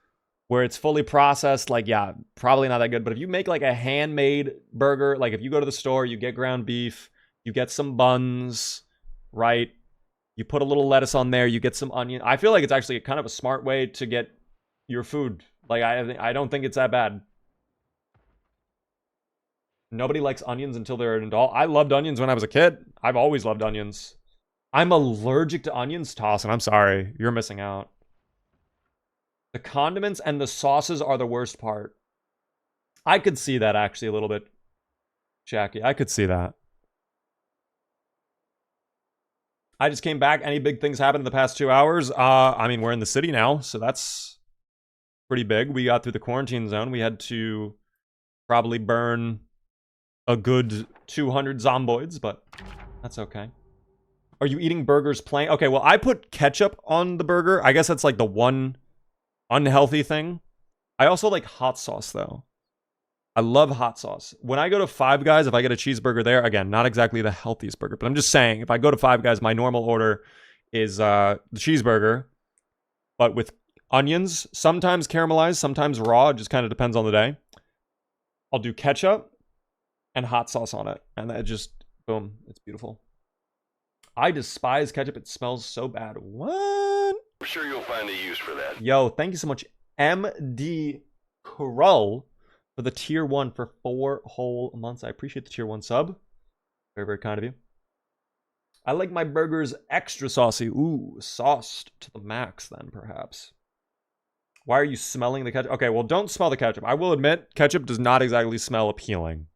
where it's fully processed, like, yeah, probably not that good. But if you make like a handmade burger, like if you go to the store, you get ground beef, you get some buns, right? You put a little lettuce on there, you get some onion. I feel like it's actually kind of a smart way to get your food. Like, I don't think it's that bad. Nobody likes onions until they're an adult. I loved onions when I was a kid. I've always loved onions. I'm allergic to onions, Tossin. I'm sorry. You're missing out. The condiments and the sauces are the worst part. I could see that actually a little bit, Jackie. I could see that. I just came back. Any big things happened in the past 2 hours? I mean, we're in the city now, so that's pretty big. We got through the quarantine zone. We had to probably burn a good 200 zomboids, but that's okay. Are you eating burgers plain? Okay, well, I put ketchup on the burger. I guess that's like the one unhealthy thing. I also like hot sauce, though. I love hot sauce. When I go to Five Guys, if I get a cheeseburger there, again, not exactly the healthiest burger, but I'm just saying, if I go to Five Guys, my normal order is the cheeseburger, but with onions, sometimes caramelized, sometimes raw. It just kind of depends on the day. I'll do ketchup and hot sauce on it, and that just, boom, it's beautiful. I despise ketchup. It smells so bad. What? I'm sure you'll find a use for that. Yo, thank you so much, MD Krull, for the tier 1 for 4 whole months. I appreciate the tier 1 sub. Very, very kind of you. I like my burgers extra saucy. Ooh, sauced to the max then, perhaps. Why are you smelling the ketchup? Okay, well, don't smell the ketchup. I will admit, ketchup does not exactly smell appealing.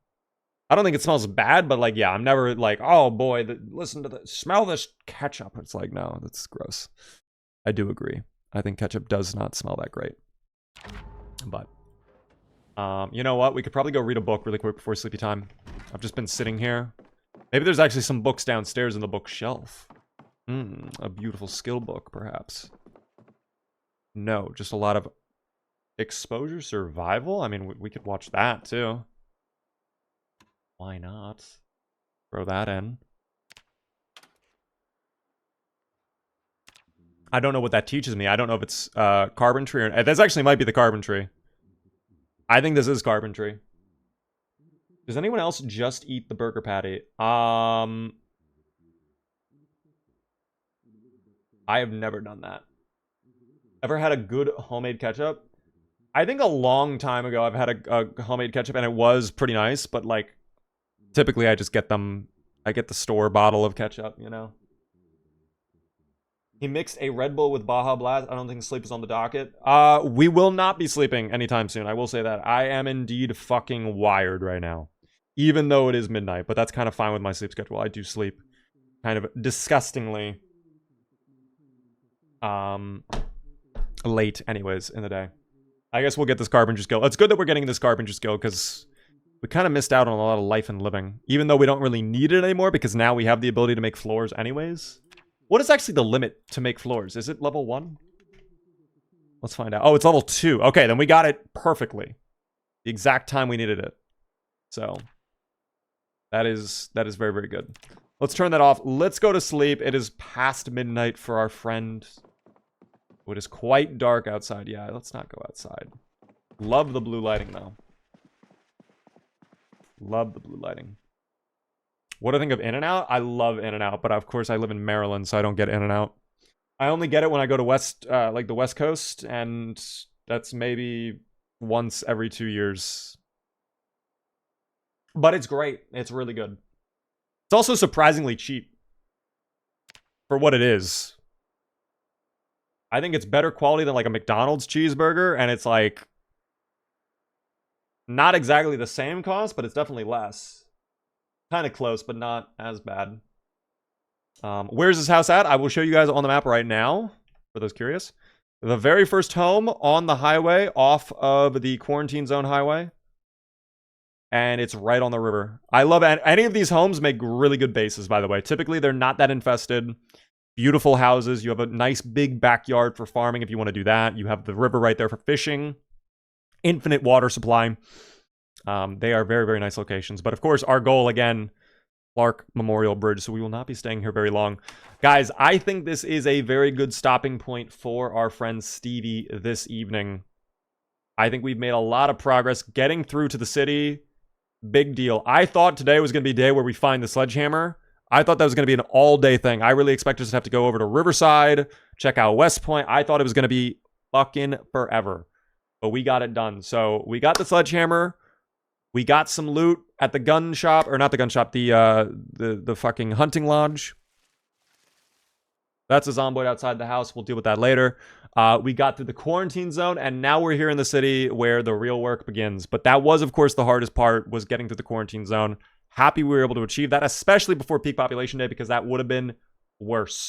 I don't think it smells bad, but like, yeah, I'm never like, oh boy, listen to the smell this ketchup. It's like, no, that's gross. I do agree. I think ketchup does not smell that great. But you know what? We could probably go read a book really quick before sleepy time. I've just been sitting here. Maybe there's actually some books downstairs in the bookshelf. A beautiful skill book, perhaps. No, just a lot of exposure survival. I mean, we could watch that too. Why not? Throw that in. I don't know what that teaches me. I don't know if it's carpentry or... This actually might be the carpentry. I think this is carpentry. Does anyone else just eat the burger patty? I have never done that. Ever had a good homemade ketchup? I think a long time ago I've had a homemade ketchup and it was pretty nice, but like typically I just get them, I get the store bottle of ketchup, you know? He mixed a Red Bull with Baja Blast. I don't think sleep is on the docket. We will not be sleeping anytime soon. I will say that. I am indeed fucking wired right now. Even though it is midnight, but that's kind of fine with my sleep schedule. I do sleep kind of disgustingly late anyways in the day. I guess we'll get this carpenter skill. It's good that we're getting this carpenter skill because We kind of missed out on a lot of life and living, even though we don't really need it anymore because now we have the ability to make floors anyways. What is actually the limit to make floors? Is it level 1? Let's find out. Oh, it's level 2. Okay, then we got it perfectly. The exact time we needed it. So that is very, very good. Let's turn that off. Let's go to sleep. It is past midnight for our friend. It is quite dark outside. Yeah, let's not go outside. Love the blue lighting, though. Love the blue lighting. What do I think of In-N-Out? I love In-N-Out, but of course I live in Maryland, so I don't get In-N-Out. I only get it when I go to like the West Coast, and that's maybe once every 2 years. But it's great. It's really good. It's also surprisingly cheap for what it is. I think it's better quality than like a McDonald's cheeseburger, and it's like not exactly the same cost, but it's definitely less. Kind of close, but not as bad. Where's this house at? I will show you guys on the map right now, for those curious. The very first home on the highway, off of the quarantine zone highway. And it's right on the river. I love it. Any of these homes make really good bases, by the way. Typically, they're not that infested. Beautiful houses. You have a nice big backyard for farming if you want to do that. You have the river right there for fishing. Infinite water supply. They are very, very nice locations. But of course, our goal, again, Clark Memorial Bridge, so we will not be staying here very long. Guys, I think this is a very good stopping point for our friend Stevie this evening. I think we've made a lot of progress getting through to the city. Big deal. I thought today was going to be a day where we find the sledgehammer. I thought that was going to be an all-day thing. I really expected us to have to go over to Riverside, check out West Point. I thought it was going to be fucking forever. But we got it done. So we got the sledgehammer. We got some loot at the gun shop, or not the gun shop, the fucking hunting lodge. That's a zomboid outside the house. We'll deal with that later. We got through the quarantine zone, and now we're here in the city where the real work begins. But that was, of course, the hardest part, was getting through the quarantine zone. Happy we were able to achieve that, especially before peak population day, because that would have been worse.